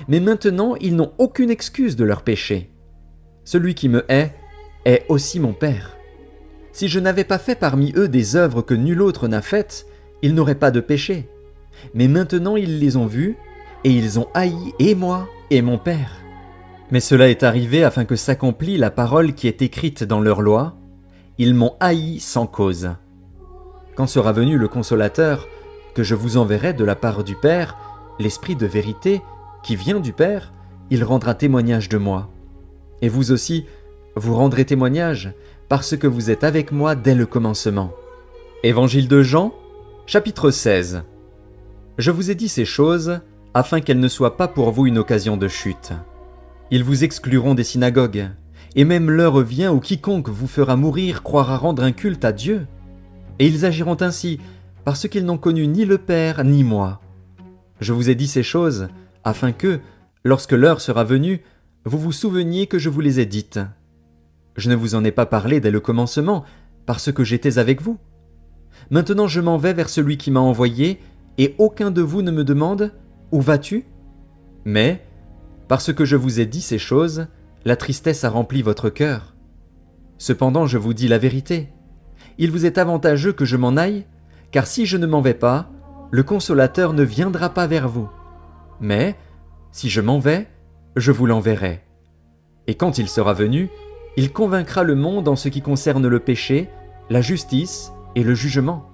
Mais maintenant, ils n'ont aucune excuse de leur péché. Celui qui me hait est aussi mon Père. Si je n'avais pas fait parmi eux des œuvres que nul autre n'a faites, ils n'auraient pas de péché. Mais maintenant ils les ont vus, et ils ont haï et moi et mon Père. Mais cela est arrivé afin que s'accomplît la parole qui est écrite dans leur loi. Ils m'ont haï sans cause. Quand sera venu le Consolateur, que je vous enverrai de la part du Père, l'Esprit de vérité, qui vient du Père, il rendra témoignage de moi. Et vous aussi, vous rendrez témoignage, parce que vous êtes avec moi dès le commencement. Évangile de Jean, chapitre 16. Je vous ai dit ces choses, afin qu'elles ne soient pas pour vous une occasion de chute. Ils vous excluront des synagogues, et même l'heure vient où quiconque vous fera mourir croira rendre un culte à Dieu. Et ils agiront ainsi, parce qu'ils n'ont connu ni le Père ni moi. Je vous ai dit ces choses, afin que, lorsque l'heure sera venue, vous vous souveniez que je vous les ai dites. Je ne vous en ai pas parlé dès le commencement, parce que j'étais avec vous. Maintenant je m'en vais vers celui qui m'a envoyé, et aucun de vous ne me demande « Où vas-tu » Mais, parce que je vous ai dit ces choses, la tristesse a rempli votre cœur. Cependant je vous dis la vérité. Il vous est avantageux que je m'en aille, car si je ne m'en vais pas, le Consolateur ne viendra pas vers vous. Mais, si je m'en vais, je vous l'enverrai. Et quand il sera venu, il convaincra le monde en ce qui concerne le péché, la justice et le jugement.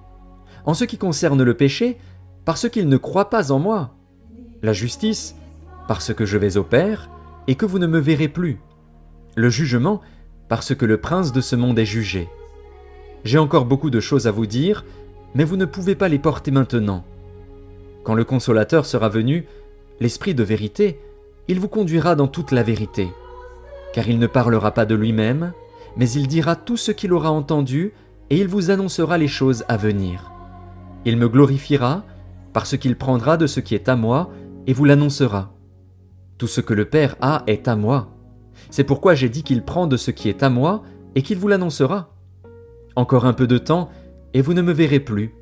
En ce qui concerne le péché, parce qu'il ne croit pas en moi. La justice, parce que je vais au Père et que vous ne me verrez plus. Le jugement, parce que le prince de ce monde est jugé. J'ai encore beaucoup de choses à vous dire, mais vous ne pouvez pas les porter maintenant. Quand le Consolateur sera venu, l'Esprit de vérité, il vous conduira dans toute la vérité. Car il ne parlera pas de lui-même, mais il dira tout ce qu'il aura entendu et il vous annoncera les choses à venir. Il me glorifiera, parce qu'il prendra de ce qui est à moi et vous l'annoncera. Tout ce que le Père a est à moi. C'est pourquoi j'ai dit qu'il prend de ce qui est à moi et qu'il vous l'annoncera. Encore un peu de temps, et vous ne me verrez plus.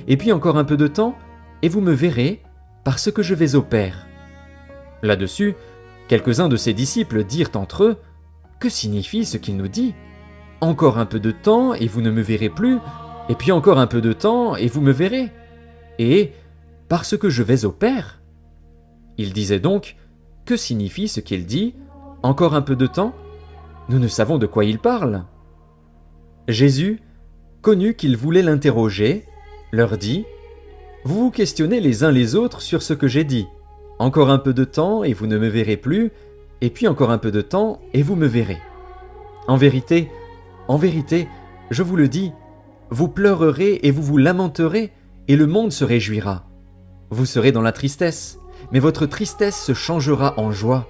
Et puis encore un peu de temps, et vous me verrez, parce que je vais au Père. Là-dessus, quelques-uns de ses disciples dirent entre eux, « Que signifie ce qu'il nous dit ? Encore un peu de temps, et vous ne me verrez plus, et puis encore un peu de temps, et vous me verrez. Et, parce que je vais au Père. » Il disait donc, « Que signifie ce qu'il dit ? Encore un peu de temps ? Nous ne savons de quoi il parle. » Jésus, connu qu'ils voulaient l'interroger, leur dit, « Vous vous questionnez les uns les autres sur ce que j'ai dit. Encore un peu de temps et vous ne me verrez plus, et puis encore un peu de temps et vous me verrez. En vérité, je vous le dis, vous pleurerez et vous vous lamenterez, et le monde se réjouira. Vous serez dans la tristesse, mais votre tristesse se changera en joie.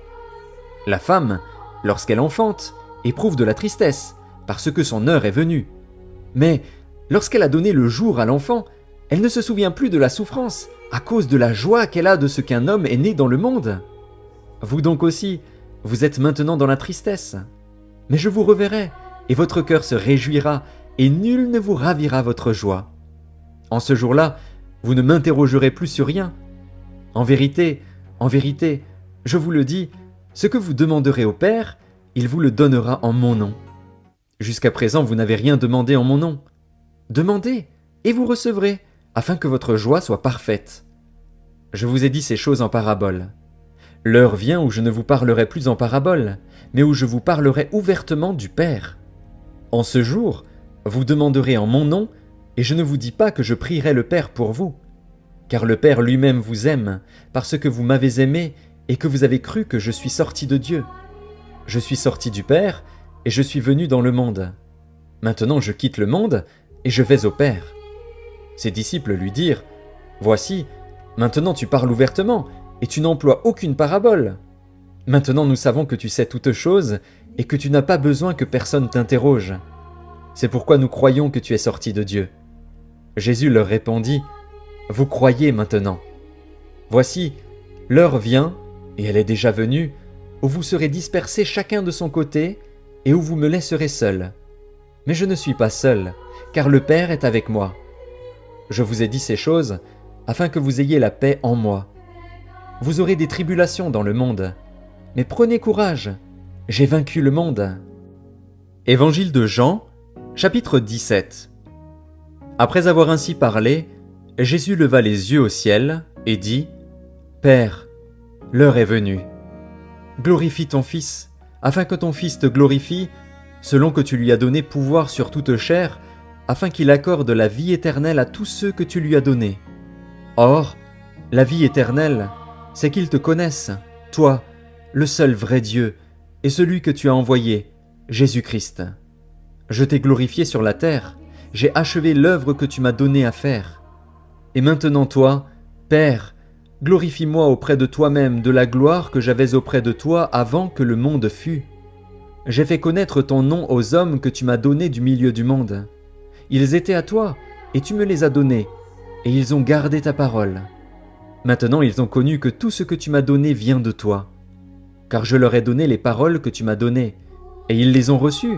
La femme, lorsqu'elle enfante, éprouve de la tristesse, parce que son heure est venue. Mais lorsqu'elle a donné le jour à l'enfant, elle ne se souvient plus de la souffrance, à cause de la joie qu'elle a de ce qu'un homme est né dans le monde. Vous donc aussi, vous êtes maintenant dans la tristesse. Mais je vous reverrai, et votre cœur se réjouira, et nul ne vous ravira votre joie. En ce jour-là, vous ne m'interrogerez plus sur rien. En vérité, je vous le dis, ce que vous demanderez au Père, il vous le donnera en mon nom. Jusqu'à présent, vous n'avez rien demandé en mon nom. Demandez, et vous recevrez, afin que votre joie soit parfaite. Je vous ai dit ces choses en parabole. L'heure vient où je ne vous parlerai plus en parabole, mais où je vous parlerai ouvertement du Père. En ce jour, vous demanderez en mon nom, et je ne vous dis pas que je prierai le Père pour vous, car le Père lui-même vous aime, parce que vous m'avez aimé et que vous avez cru que je suis sorti de Dieu. Je suis sorti du Père, et je suis venu dans le monde. Maintenant je quitte le monde, et je vais au Père. Ses disciples lui dirent, « Voici, maintenant tu parles ouvertement, et tu n'emploies aucune parabole. Maintenant nous savons que tu sais toutes choses, et que tu n'as pas besoin que personne t'interroge. C'est pourquoi nous croyons que tu es sorti de Dieu. » Jésus leur répondit, « Vous croyez maintenant. Voici, l'heure vient, et elle est déjà venue, où vous serez dispersés chacun de son côté, et où vous me laisserez seul. Mais je ne suis pas seul, car le Père est avec moi. Je vous ai dit ces choses, afin que vous ayez la paix en moi. Vous aurez des tribulations dans le monde, mais prenez courage, j'ai vaincu le monde. » Évangile de Jean, chapitre 17. Après avoir ainsi parlé, Jésus leva les yeux au ciel et dit, « Père, l'heure est venue. Glorifie ton Fils, afin que ton Fils te glorifie, selon que tu lui as donné pouvoir sur toute chair, afin qu'il accorde la vie éternelle à tous ceux que tu lui as donnés. Or, la vie éternelle, c'est qu'ils te connaissent, toi, le seul vrai Dieu, et celui que tu as envoyé, Jésus-Christ. Je t'ai glorifié sur la terre, j'ai achevé l'œuvre que tu m'as donnée à faire. Et maintenant toi, Père, glorifie-moi auprès de toi-même de la gloire que j'avais auprès de toi avant que le monde fût. J'ai fait connaître ton nom aux hommes que tu m'as donnés du milieu du monde. Ils étaient à toi, et tu me les as donnés, et ils ont gardé ta parole. Maintenant ils ont connu que tout ce que tu m'as donné vient de toi. Car je leur ai donné les paroles que tu m'as données, et ils les ont reçues,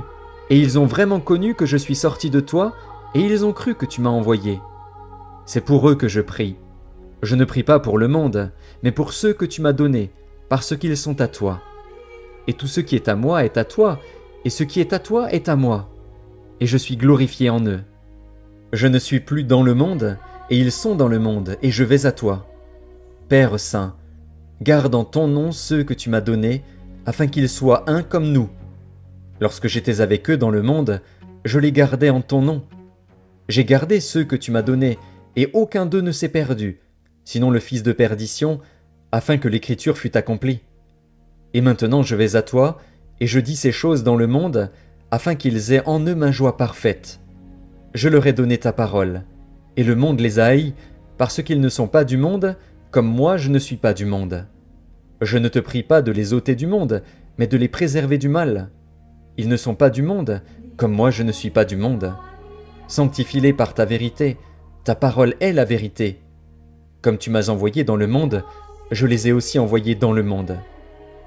et ils ont vraiment connu que je suis sorti de toi, et ils ont cru que tu m'as envoyé. C'est pour eux que je prie. Je ne prie pas pour le monde, mais pour ceux que tu m'as donnés, parce qu'ils sont à toi. Et tout ce qui est à moi est à toi, et ce qui est à toi est à moi. Et je suis glorifié en eux. Je ne suis plus dans le monde, et ils sont dans le monde, et je vais à toi. Père saint, garde en ton nom ceux que tu m'as donnés, afin qu'ils soient un comme nous. Lorsque j'étais avec eux dans le monde, je les gardais en ton nom. J'ai gardé ceux que tu m'as donnés, et aucun d'eux ne s'est perdu, sinon le fils de perdition, afin que l'écriture fût accomplie. Et maintenant je vais à toi, et je dis ces choses dans le monde, afin qu'ils aient en eux ma joie parfaite. Je leur ai donné ta parole, et le monde les a haïs, parce qu'ils ne sont pas du monde, comme moi je ne suis pas du monde. Je ne te prie pas de les ôter du monde, mais de les préserver du mal. Ils ne sont pas du monde, comme moi je ne suis pas du monde. Sanctifie-les par ta vérité, ta parole est la vérité. Comme tu m'as envoyé dans le monde, je les ai aussi envoyés dans le monde.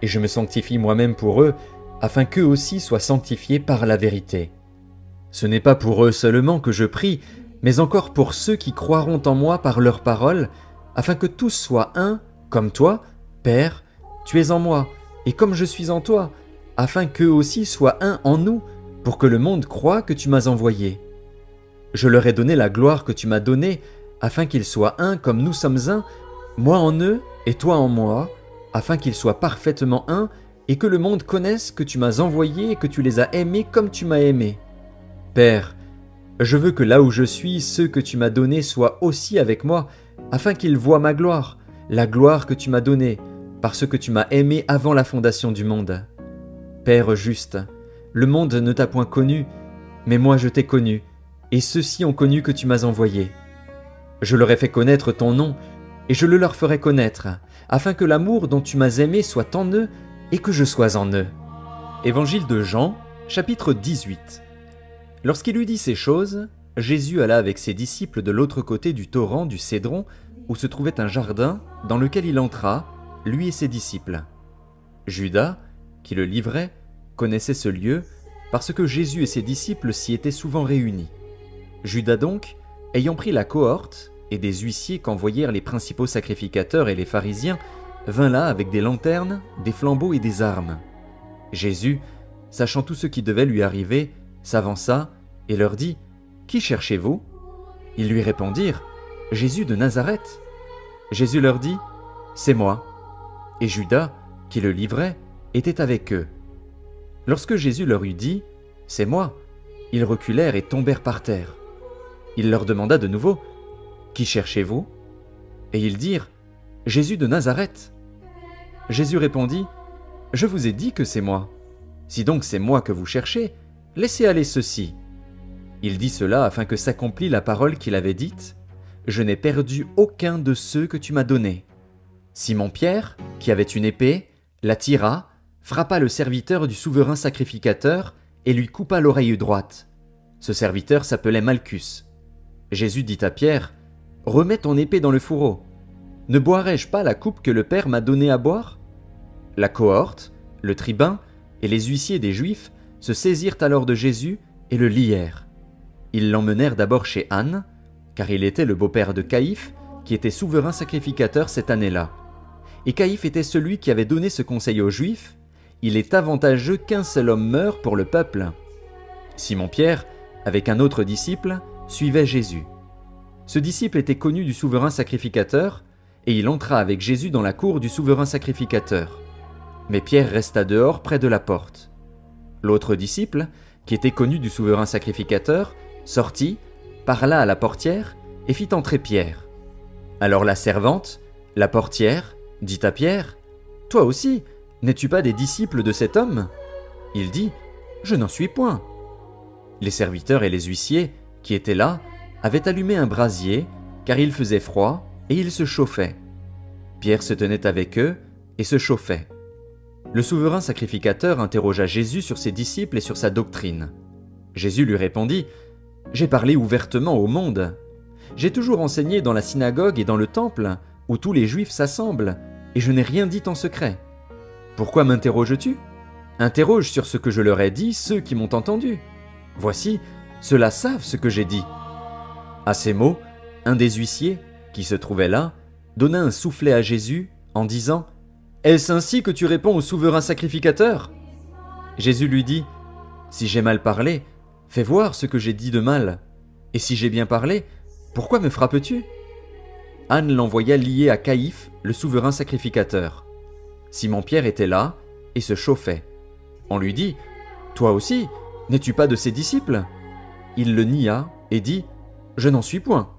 Et je me sanctifie moi-même pour eux, afin qu'eux aussi soient sanctifiés par la vérité. Ce n'est pas pour eux seulement que je prie, mais encore pour ceux qui croiront en moi par leur parole, afin que tous soient un, comme toi, Père, tu es en moi, et comme je suis en toi, afin qu'eux aussi soient un en nous, pour que le monde croie que tu m'as envoyé. Je leur ai donné la gloire que tu m'as donnée, afin qu'ils soient un comme nous sommes un, moi en eux et toi en moi, afin qu'ils soient parfaitement un, et que le monde connaisse que tu m'as envoyé et que tu les as aimés comme tu m'as aimé. Père, je veux que là où je suis, ceux que tu m'as donnés soient aussi avec moi, afin qu'ils voient ma gloire, la gloire que tu m'as donnée, parce que tu m'as aimé avant la fondation du monde. Père juste, le monde ne t'a point connu, mais moi je t'ai connu, et ceux-ci ont connu que tu m'as envoyé. Je leur ai fait connaître ton nom, et je le leur ferai connaître, afin que l'amour dont tu m'as aimé soit en eux, et que je sois en eux. Évangile de Jean, chapitre 18. Lorsqu'il eut dit ces choses, Jésus alla avec ses disciples de l'autre côté du torrent du Cédron, où se trouvait un jardin, dans lequel il entra, lui et ses disciples. Judas, qui le livrait, connaissait ce lieu parce que Jésus et ses disciples s'y étaient souvent réunis. Judas donc, ayant pris la cohorte et des huissiers qu'envoyèrent les principaux sacrificateurs et les pharisiens, vint là avec des lanternes, des flambeaux et des armes. Jésus, sachant tout ce qui devait lui arriver, s'avança et leur dit « Qui cherchez-vous » Ils lui répondirent « Jésus de Nazareth ». Jésus leur dit « C'est moi ». Et Judas, qui le livrait, était avec eux. Lorsque Jésus leur eut dit « C'est moi », ils reculèrent et tombèrent par terre. Il leur demanda de nouveau « Qui cherchez-vous » Et ils dirent « Jésus de Nazareth ». Jésus répondit « Je vous ai dit que c'est moi. Si donc c'est moi que vous cherchez, laissez aller ceux-ci. » Il dit cela afin que s'accomplît la parole qu'il avait dite « Je n'ai perdu aucun de ceux que tu m'as donnés. » Simon-Pierre, qui avait une épée, la tira, frappa le serviteur du souverain sacrificateur et lui coupa l'oreille droite. Ce serviteur s'appelait Malchus. Jésus dit à Pierre « Remets ton épée dans le fourreau. Ne boirai-je pas la coupe que le Père m'a donnée à boire ?» La cohorte, le tribun et les huissiers des Juifs se saisirent alors de Jésus et le lièrent. Ils l'emmenèrent d'abord chez Anne, car il était le beau-père de Caïphe, qui était souverain sacrificateur cette année-là. Et Caïphe était celui qui avait donné ce conseil aux Juifs : il est avantageux qu'un seul homme meure pour le peuple. Simon-Pierre, avec un autre disciple, suivait Jésus. Ce disciple était connu du souverain sacrificateur, et il entra avec Jésus dans la cour du souverain sacrificateur. Mais Pierre resta dehors près de la porte. L'autre disciple, qui était connu du souverain sacrificateur, sortit, parla à la portière et fit entrer Pierre. Alors la servante, la portière, dit à Pierre : « Toi aussi, n'es-tu pas des disciples de cet homme ?» Il dit : « Je n'en suis point. » Les serviteurs et les huissiers, qui étaient là, avaient allumé un brasier, car il faisait froid et ils se chauffaient. Pierre se tenait avec eux et se chauffait. Le souverain sacrificateur interrogea Jésus sur ses disciples et sur sa doctrine. Jésus lui répondit : « J'ai parlé ouvertement au monde. J'ai toujours enseigné dans la synagogue et dans le temple, où tous les Juifs s'assemblent, et je n'ai rien dit en secret. Pourquoi m'interroges-tu ? Interroge sur ce que je leur ai dit ceux qui m'ont entendu. Voici, ceux-là savent ce que j'ai dit. » À ces mots, un des huissiers, qui se trouvait là, donna un soufflet à Jésus en disant : « Est-ce ainsi que tu réponds au souverain sacrificateur ?» Jésus lui dit : « Si j'ai mal parlé, fais voir ce que j'ai dit de mal. Et si j'ai bien parlé, pourquoi me frappes-tu » Anne l'envoya lié à Caïphe, le souverain sacrificateur. Simon-Pierre était là et se chauffait. On lui dit : « Toi aussi, n'es-tu pas de ses disciples ?» Il le nia et dit : « Je n'en suis point. »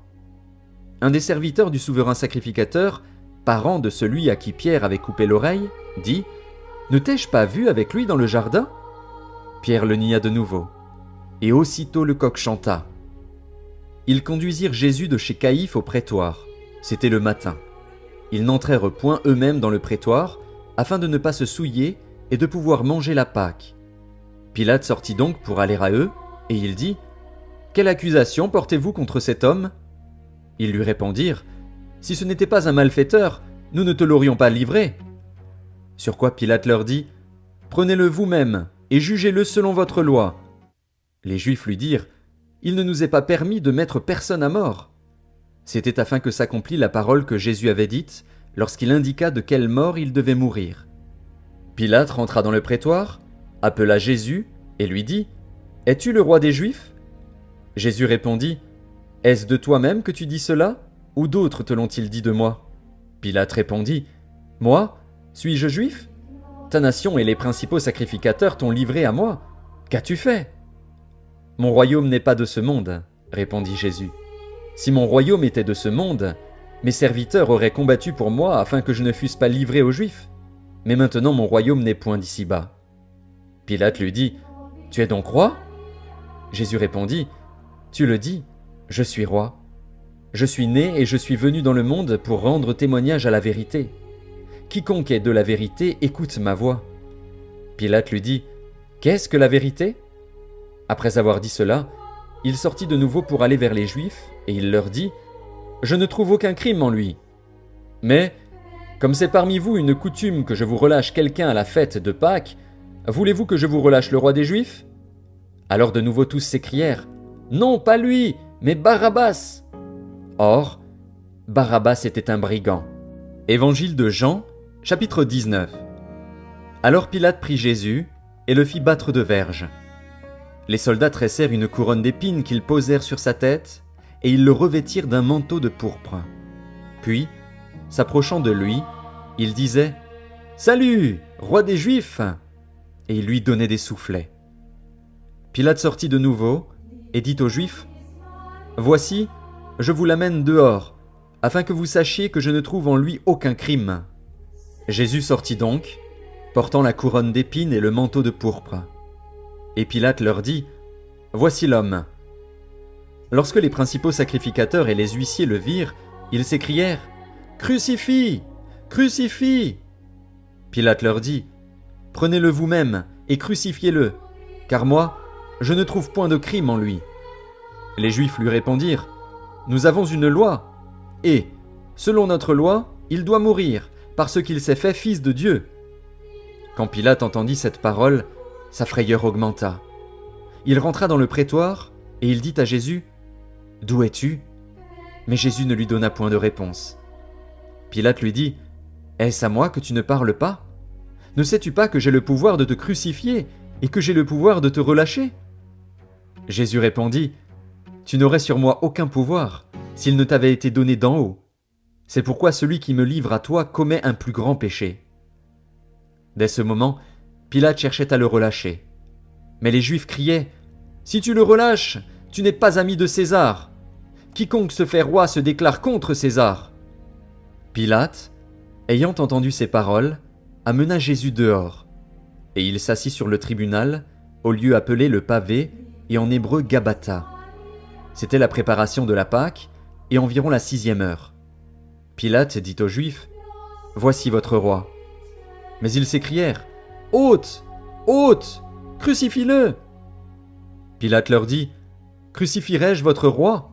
Un des serviteurs du souverain sacrificateur, parent de celui à qui Pierre avait coupé l'oreille, dit : « Ne t'ai-je pas vu avec lui dans le jardin ?» Pierre le nia de nouveau. Et aussitôt le coq chanta. Ils conduisirent Jésus de chez Caïphe au prétoire. C'était le matin. Ils n'entrèrent point eux-mêmes dans le prétoire, afin de ne pas se souiller et de pouvoir manger la Pâque. Pilate sortit donc pour aller à eux, et il dit : « Quelle accusation portez-vous contre cet homme ?» Ils lui répondirent : « Si ce n'était pas un malfaiteur, nous ne te l'aurions pas livré. » Sur quoi Pilate leur dit : « Prenez-le vous-même, et jugez-le selon votre loi. » Les Juifs lui dirent : « Il ne nous est pas permis de mettre personne à mort. » C'était afin que s'accomplît la parole que Jésus avait dite, lorsqu'il indiqua de quelle mort il devait mourir. Pilate rentra dans le prétoire, appela Jésus, et lui dit : « Es-tu le roi des Juifs ?» Jésus répondit : « Est-ce de toi-même que tu dis cela, ou d'autres te l'ont-ils dit de moi ?» Pilate répondit : « Moi, suis-je juif ? Ta nation et les principaux sacrificateurs t'ont livré à moi. Qu'as-tu fait ? » « Mon royaume n'est pas de ce monde, » répondit Jésus. « Si mon royaume était de ce monde, mes serviteurs auraient combattu pour moi afin que je ne fusse pas livré aux Juifs. Mais maintenant mon royaume n'est point d'ici-bas. » Pilate lui dit : « Tu es donc roi ?» Jésus répondit : « Tu le dis, je suis roi. Je suis né et je suis venu dans le monde pour rendre témoignage à la vérité. Quiconque est de la vérité écoute ma voix. » Pilate lui dit : « Qu'est-ce que la vérité ?» Après avoir dit cela, il sortit de nouveau pour aller vers les Juifs, et il leur dit : « Je ne trouve aucun crime en lui. Mais Comme c'est parmi vous une coutume que je vous relâche quelqu'un à la fête de Pâques, voulez-vous que je vous relâche le roi des Juifs » Alors de nouveau tous s'écrièrent « Non, pas lui, mais Barabbas !» Or, Barabbas était un brigand. Évangile de Jean, chapitre 19. Alors Pilate prit Jésus et le fit battre de verges. Les soldats tressèrent une couronne d'épines qu'ils posèrent sur sa tête, et ils le revêtirent d'un manteau de pourpre. Puis, s'approchant de lui, ils disaient « Salut, roi des Juifs !» et ils lui donnaient des soufflets. Pilate sortit de nouveau et dit aux Juifs « Voici, je vous l'amène dehors, afin que vous sachiez que je ne trouve en lui aucun crime. » Jésus sortit donc, portant la couronne d'épines et le manteau de pourpre. Et Pilate leur dit « Voici l'homme. » Lorsque les principaux sacrificateurs et les huissiers le virent, ils s'écrièrent « Crucifie! Crucifie !» Pilate leur dit « Prenez-le vous-même et crucifiez-le, car moi, je ne trouve point de crime en lui. » Les Juifs lui répondirent « Nous avons une loi, et, selon notre loi, il doit mourir, parce qu'il s'est fait fils de Dieu. » Quand Pilate entendit cette parole, sa frayeur augmenta. Il rentra dans le prétoire, et il dit à Jésus « D'où es-tu » Mais Jésus ne lui donna point de réponse. Pilate lui dit « Est-ce à moi que tu ne parles pas ? Ne sais-tu pas que j'ai le pouvoir de te crucifier et que j'ai le pouvoir de te relâcher ?» Jésus répondit « Tu n'aurais sur moi aucun pouvoir s'il ne t'avait été donné d'en haut. C'est pourquoi celui qui me livre à toi commet un plus grand péché. » Dès ce moment, Pilate cherchait à le relâcher. Mais les Juifs criaient « Si tu le relâches, tu n'es pas ami de César. Quiconque se fait roi se déclare contre César. » Pilate, ayant entendu ces paroles, amena Jésus dehors, et il s'assit sur le tribunal, au lieu appelé le pavé, et en hébreu Gabbatha. C'était la préparation de la Pâque, et environ la 6e heure. Pilate dit aux Juifs « Voici votre roi. » Mais ils s'écrièrent « Ôte! Ôte! Crucifie-le » Pilate leur dit « Crucifierai-je votre roi ?»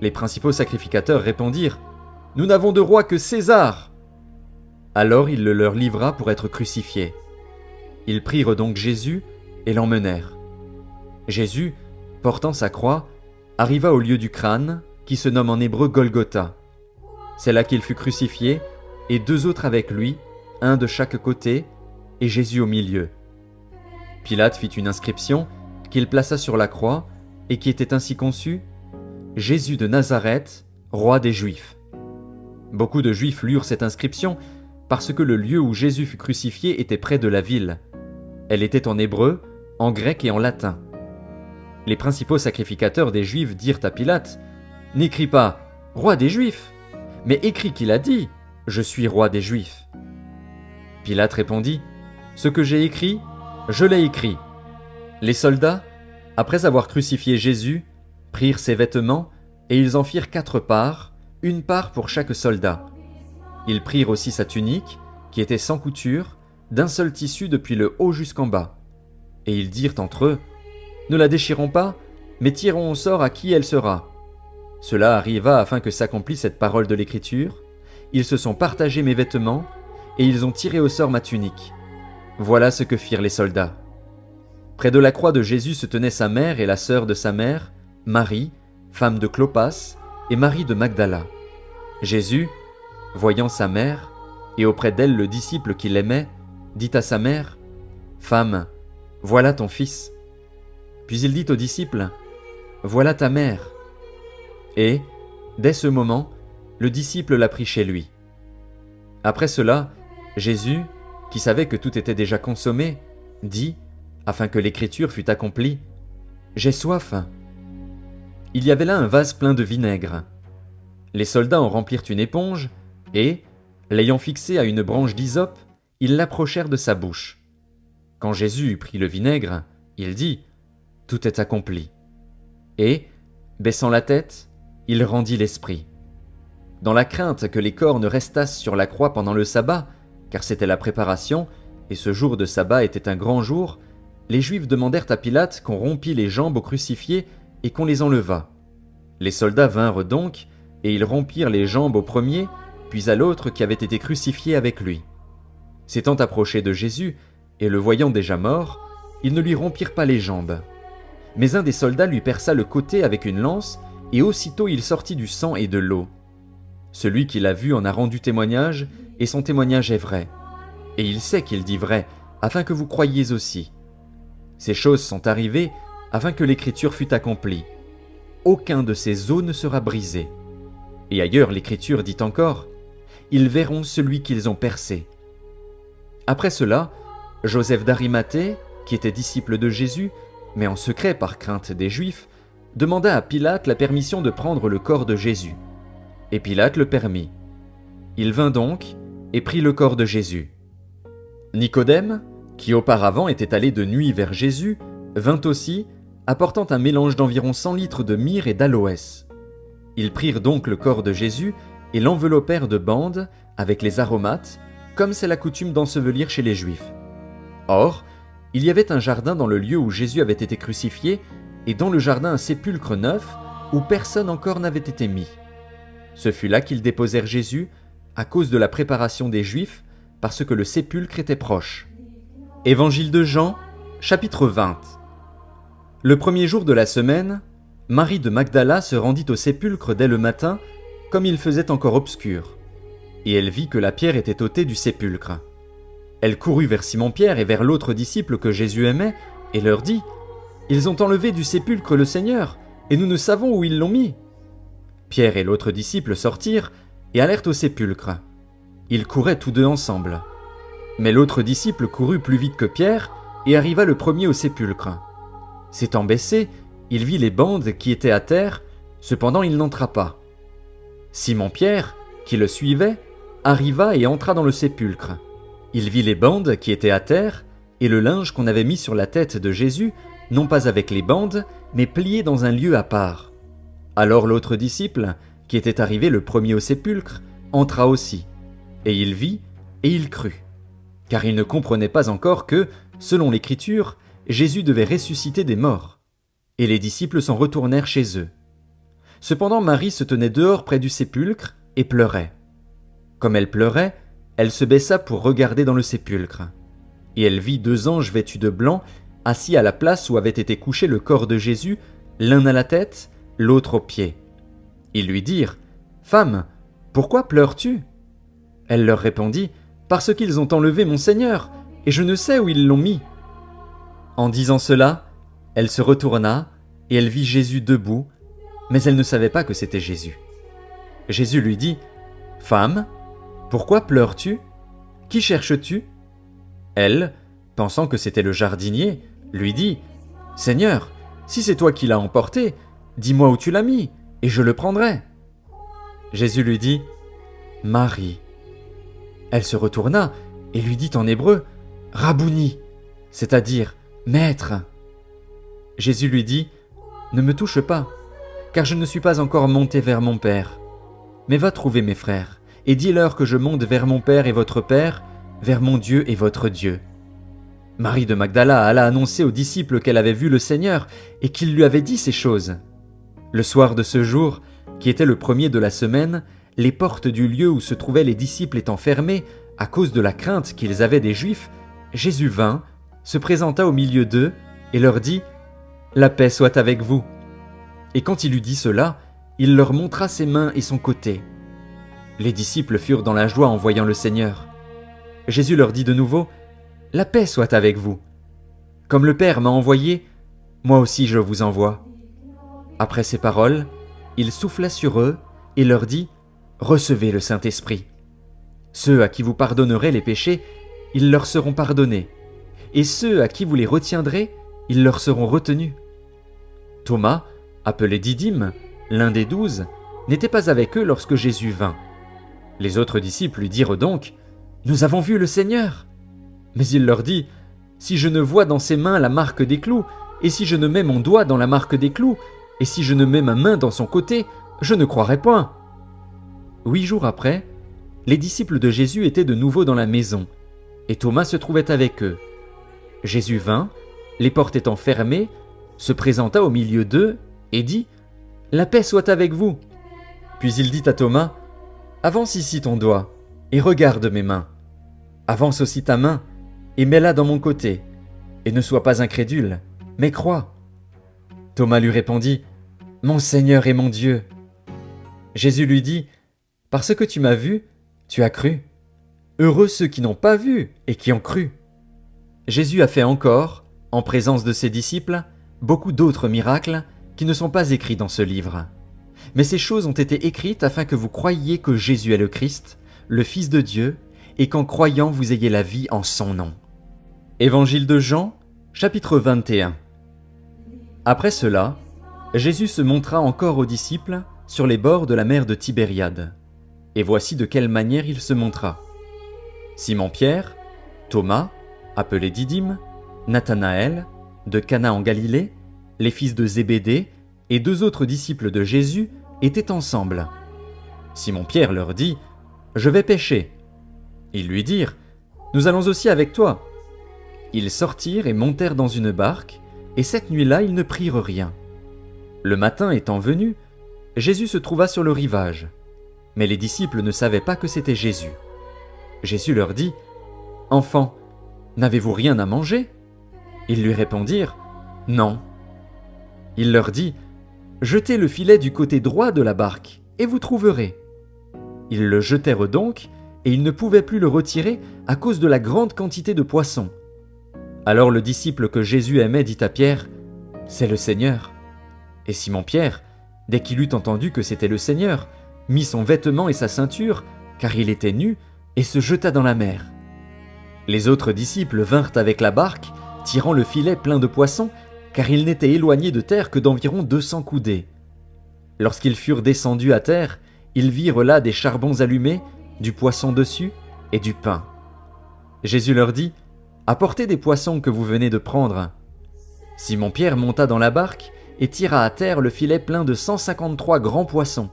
Les principaux sacrificateurs répondirent « Nous n'avons de roi que César !» Alors il le leur livra pour être crucifié. Ils prirent donc Jésus et l'emmenèrent. Jésus, portant sa croix, arriva au lieu du crâne, qui se nomme en hébreu Golgotha. C'est là qu'il fut crucifié, et 2 autres avec lui, un de chaque côté, et Jésus au milieu. Pilate fit une inscription qu'il plaça sur la croix, et qui était ainsi conçue « Jésus de Nazareth, roi des Juifs ». Beaucoup de Juifs lurent cette inscription, parce que le lieu où Jésus fut crucifié était près de la ville. Elle était en hébreu, en grec et en latin. Les principaux sacrificateurs des Juifs dirent à Pilate « N'écris pas « Roi des Juifs », mais écris qu'il a dit « Je suis roi des Juifs ». Pilate répondit « Ce que j'ai écrit, je l'ai écrit. » Les soldats, après avoir crucifié Jésus, prirent ses vêtements et ils en firent 4 parts, une part pour chaque soldat. Ils prirent aussi sa tunique, qui était sans couture, d'un seul tissu depuis le haut jusqu'en bas. Et ils dirent entre eux « Ne la déchirons pas, mais tirons au sort à qui elle sera. » Cela arriva afin que s'accomplisse cette parole de l'Écriture. Ils se sont partagés mes vêtements, et ils ont tiré au sort ma tunique. Voilà ce que firent les soldats. Près de la croix de Jésus se tenaient sa mère et la sœur de sa mère, Marie, femme de Clopas, et Marie de Magdala. Jésus, voyant sa mère, et auprès d'elle le disciple qu'il aimait, dit à sa mère « Femme, voilà ton fils. » Puis il dit au disciple « Voilà ta mère. » Et, dès ce moment, le disciple la prit chez lui. Après cela, Jésus, qui savait que tout était déjà consommé, dit, afin que l'écriture fût accomplie, « J'ai soif. » Il y avait là un vase plein de vinaigre. Les soldats en remplirent une éponge, et, l'ayant fixée à une branche d'hysope, ils l'approchèrent de sa bouche. Quand Jésus eut pris le vinaigre, il dit, « Tout est accompli. » Et, baissant la tête, il rendit l'esprit. Dans la crainte que les corps ne restassent sur la croix pendant le sabbat, car c'était la préparation, et ce jour de sabbat était un grand jour, les Juifs demandèrent à Pilate qu'on rompît les jambes aux crucifiés et qu'on les enlevât. Les soldats vinrent donc, et ils rompirent les jambes au premier, puis à l'autre qui avait été crucifié avec lui. S'étant approchés de Jésus, et le voyant déjà mort, ils ne lui rompirent pas les jambes. Mais un des soldats lui perça le côté avec une lance, et aussitôt il sortit du sang et de l'eau. Celui qui l'a vu en a rendu témoignage, et son témoignage est vrai. Et il sait qu'il dit vrai, afin que vous croyiez aussi. Ces choses sont arrivées, afin que l'Écriture fût accomplie. Aucun de ces os ne sera brisé. Et ailleurs l'Écriture dit encore, « Ils verront celui qu'ils ont percé. » Après cela, Joseph d'Arimathée, qui était disciple de Jésus, mais en secret par crainte des Juifs, demanda à Pilate la permission de prendre le corps de Jésus. Et Pilate le permit. Il vint donc et prit le corps de Jésus. Nicodème, qui auparavant était allé de nuit vers Jésus, vint aussi, apportant un mélange d'environ 100 litres de myrrhe et d'aloès. Ils prirent donc le corps de Jésus et l'enveloppèrent de bandes avec les aromates, comme c'est la coutume d'ensevelir chez les Juifs. Or, il y avait un jardin dans le lieu où Jésus avait été crucifié, et dans le jardin un sépulcre neuf, où personne encore n'avait été mis. Ce fut là qu'ils déposèrent Jésus, à cause de la préparation des Juifs, parce que le sépulcre était proche. Évangile de Jean, chapitre 20. Le premier jour de la semaine, Marie de Magdala se rendit au sépulcre dès le matin, comme il faisait encore obscur. Et elle vit que la pierre était ôtée du sépulcre. Elle courut vers Simon-Pierre et vers l'autre disciple que Jésus aimait, et leur dit « Ils ont enlevé du sépulcre le Seigneur, et nous ne savons où ils l'ont mis. » Pierre et l'autre disciple sortirent et allèrent au sépulcre. Ils couraient tous deux ensemble. Mais l'autre disciple courut plus vite que Pierre et arriva le premier au sépulcre. S'étant baissé, il vit les bandes qui étaient à terre, cependant il n'entra pas. Simon-Pierre, qui le suivait, arriva et entra dans le sépulcre. Il vit les bandes qui étaient à terre, et le linge qu'on avait mis sur la tête de Jésus, non pas avec les bandes, mais plié dans un lieu à part. Alors l'autre disciple, qui était arrivé le premier au sépulcre, entra aussi, et il vit, et il crut. Car il ne comprenait pas encore que, selon l'Écriture, Jésus devait ressusciter des morts. Et les disciples s'en retournèrent chez eux. Cependant Marie se tenait dehors près du sépulcre, et pleurait. Comme elle pleurait, elle se baissa pour regarder dans le sépulcre. Et elle vit 2 anges vêtus de blanc, assis à la place où avait été couché le corps de Jésus, l'un à la tête, l'autre aux pieds. Ils lui dirent « Femme, pourquoi pleures-tu » Elle leur répondit « Parce qu'ils ont enlevé mon Seigneur, et je ne sais où ils l'ont mis. » En disant cela, elle se retourna, et elle vit Jésus debout, mais elle ne savait pas que c'était Jésus. Jésus lui dit « Femme, pourquoi pleures-tu? Qui cherches-tu » Elle, pensant que c'était le jardinier, lui dit « Seigneur, si c'est toi qui l'as emporté, dis-moi où tu l'as mis, et je le prendrai. » Jésus lui dit « Marie. » Elle se retourna et lui dit en hébreu « Rabouni », c'est-à-dire « Maître ». Jésus lui dit « Ne me touche pas, car je ne suis pas encore monté vers mon Père. Mais va trouver mes frères, et dis-leur que je monte vers mon Père et votre Père, vers mon Dieu et votre Dieu. » Marie de Magdala alla annoncer aux disciples qu'elle avait vu le Seigneur et qu'il lui avait dit ces choses. Le soir de ce jour, qui était le premier de la semaine, les portes du lieu où se trouvaient les disciples étant fermées à cause de la crainte qu'ils avaient des Juifs, Jésus vint, se présenta au milieu d'eux et leur dit « La paix soit avec vous. » Et quand il eut dit cela, il leur montra ses mains et son côté. Les disciples furent dans la joie en voyant le Seigneur. Jésus leur dit de nouveau « La paix soit avec vous. Comme le Père m'a envoyé, moi aussi je vous envoie. » Après ces paroles, il souffla sur eux et leur dit « Recevez le Saint-Esprit. Ceux à qui vous pardonnerez les péchés, ils leur seront pardonnés, et ceux à qui vous les retiendrez, ils leur seront retenus. » Thomas, appelé Didyme, l'un des 12, n'était pas avec eux lorsque Jésus vint. Les autres disciples lui dirent donc « Nous avons vu le Seigneur. » Mais il leur dit « Si je ne vois dans ses mains la marque des clous, et si je ne mets mon doigt dans la marque des clous, et si je ne mets ma main dans son côté, je ne croirai point. » 8 jours après, les disciples de Jésus étaient de nouveau dans la maison, et Thomas se trouvait avec eux. Jésus vint, les portes étant fermées, se présenta au milieu d'eux et dit « La paix soit avec vous. » Puis il dit à Thomas « avance ici ton doigt, et regarde mes mains. Avance aussi ta main, et mets-la dans mon côté, et ne sois pas incrédule, mais crois. Thomas lui répondit, Mon Seigneur et mon Dieu. Jésus lui dit, Parce que tu m'as vu, tu as cru. Heureux ceux qui n'ont pas vu et qui ont cru. Jésus a fait encore, en présence de ses disciples, beaucoup d'autres miracles qui ne sont pas écrits dans ce livre. Mais ces choses ont été écrites afin que vous croyiez que Jésus est le Christ, le Fils de Dieu, et qu'en croyant vous ayez la vie en son nom. Évangile de Jean, chapitre 21. Après cela, Jésus se montra encore aux disciples sur les bords de la mer de Tibériade. Et voici de quelle manière il se montra. Simon-Pierre, Thomas, appelé Didyme, Nathanaël, de Cana en Galilée, les fils de Zébédée et 2 autres disciples de Jésus étaient ensemble. Simon-Pierre leur dit, « Je vais pêcher. » Ils lui dirent, « Nous allons aussi avec toi. » Ils sortirent et montèrent dans une barque, et cette nuit-là ils ne prirent rien. Le matin étant venu, Jésus se trouva sur le rivage, mais les disciples ne savaient pas que c'était Jésus. Jésus leur dit, « Enfants, n'avez-vous rien à manger ?» Ils lui répondirent, « Non. » Il leur dit, « Jetez le filet du côté droit de la barque, et vous trouverez. » Ils le jetèrent donc, et ils ne pouvaient plus le retirer à cause de la grande quantité de poissons. Alors le disciple que Jésus aimait dit à Pierre, « C'est le Seigneur. » Et Simon-Pierre, dès qu'il eut entendu que c'était le Seigneur, mit son vêtement et sa ceinture, car il était nu, et se jeta dans la mer. Les autres disciples vinrent avec la barque, tirant le filet plein de poissons, car ils n'étaient éloignés de terre que d'environ 200 coudées. Lorsqu'ils furent descendus à terre, ils virent là des charbons allumés, du poisson dessus et du pain. Jésus leur dit, « Apportez des poissons que vous venez de prendre. » Simon-Pierre monta dans la barque et tira à terre le filet plein de 153 grands poissons,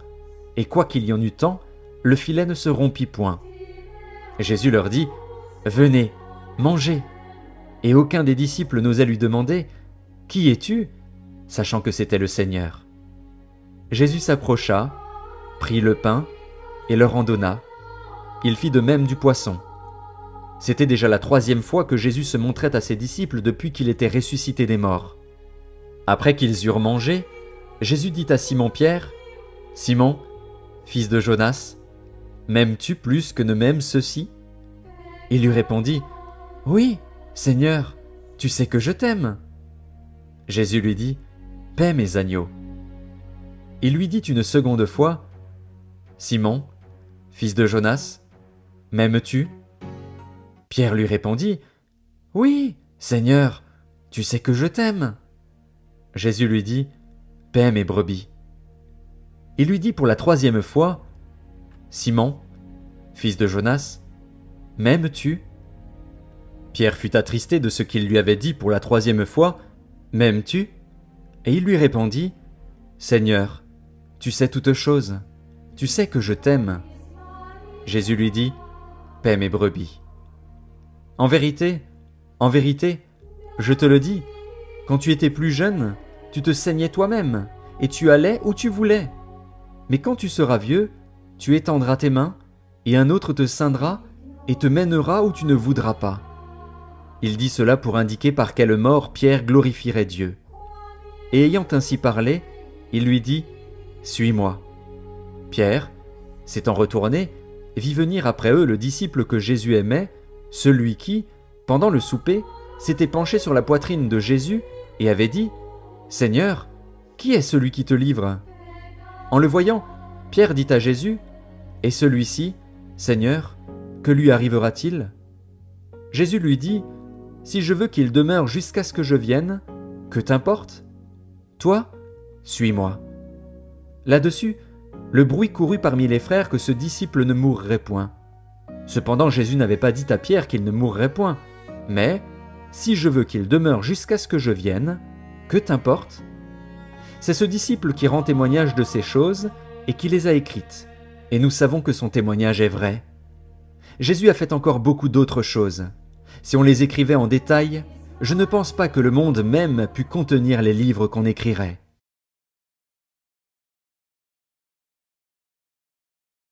et quoiqu'il y en eût tant, le filet ne se rompit point. Jésus leur dit, « Venez, mangez. » Et aucun des disciples n'osait lui demander, « Qui es-tu ?» sachant que c'était le Seigneur. Jésus s'approcha, prit le pain et leur en donna. Il fit de même du poisson. C'était déjà la 3e fois que Jésus se montrait à ses disciples depuis qu'il était ressuscité des morts. Après qu'ils eurent mangé, Jésus dit à Simon-Pierre, « Simon, fils de Jonas, m'aimes-tu plus que ne m'aiment ceux-ci » Il lui répondit, « Oui, Seigneur, tu sais que je t'aime. » Jésus lui dit, « Paie mes agneaux. » Il lui dit une seconde fois, « Simon, fils de Jonas, m'aimes-tu » Pierre lui répondit, « Oui, Seigneur, tu sais que je t'aime. » Jésus lui dit, « Paie mes brebis. » Il lui dit pour la 3e fois, « Simon, fils de Jonas, m'aimes-tu » Pierre fut attristé de ce qu'il lui avait dit pour la 3e fois, « M'aimes-tu » Et il lui répondit, « Seigneur, tu sais toutes choses, tu sais que je t'aime. » Jésus lui dit, « Paie mes brebis. » En vérité, je te le dis, quand tu étais plus jeune, tu te saignais toi-même, et tu allais où tu voulais. Mais quand tu seras vieux, tu étendras tes mains, et un autre te ceindra, et te mènera où tu ne voudras pas. Il dit cela pour indiquer par quelle mort Pierre glorifierait Dieu. Et ayant ainsi parlé, il lui dit, « Suis-moi. » Pierre, s'étant retourné, vit venir après eux le disciple que Jésus aimait, celui qui, pendant le souper, s'était penché sur la poitrine de Jésus et avait dit, « Seigneur, qui est celui qui te livre ?» En le voyant, Pierre dit à Jésus, « Et celui-ci, Seigneur, que lui arrivera-t-il » Jésus lui dit, « Si je veux qu'il demeure jusqu'à ce que je vienne, que t'importe ? Toi, suis-moi. » Là-dessus, le bruit courut parmi les frères que ce disciple ne mourrait point. Cependant Jésus n'avait pas dit à Pierre qu'il ne mourrait point, mais « Si je veux qu'il demeure jusqu'à ce que je vienne, que t'importe ?» C'est ce disciple qui rend témoignage de ces choses et qui les a écrites, et nous savons que son témoignage est vrai. Jésus a fait encore beaucoup d'autres choses. Si on les écrivait en détail, je ne pense pas que le monde même pût contenir les livres qu'on écrirait.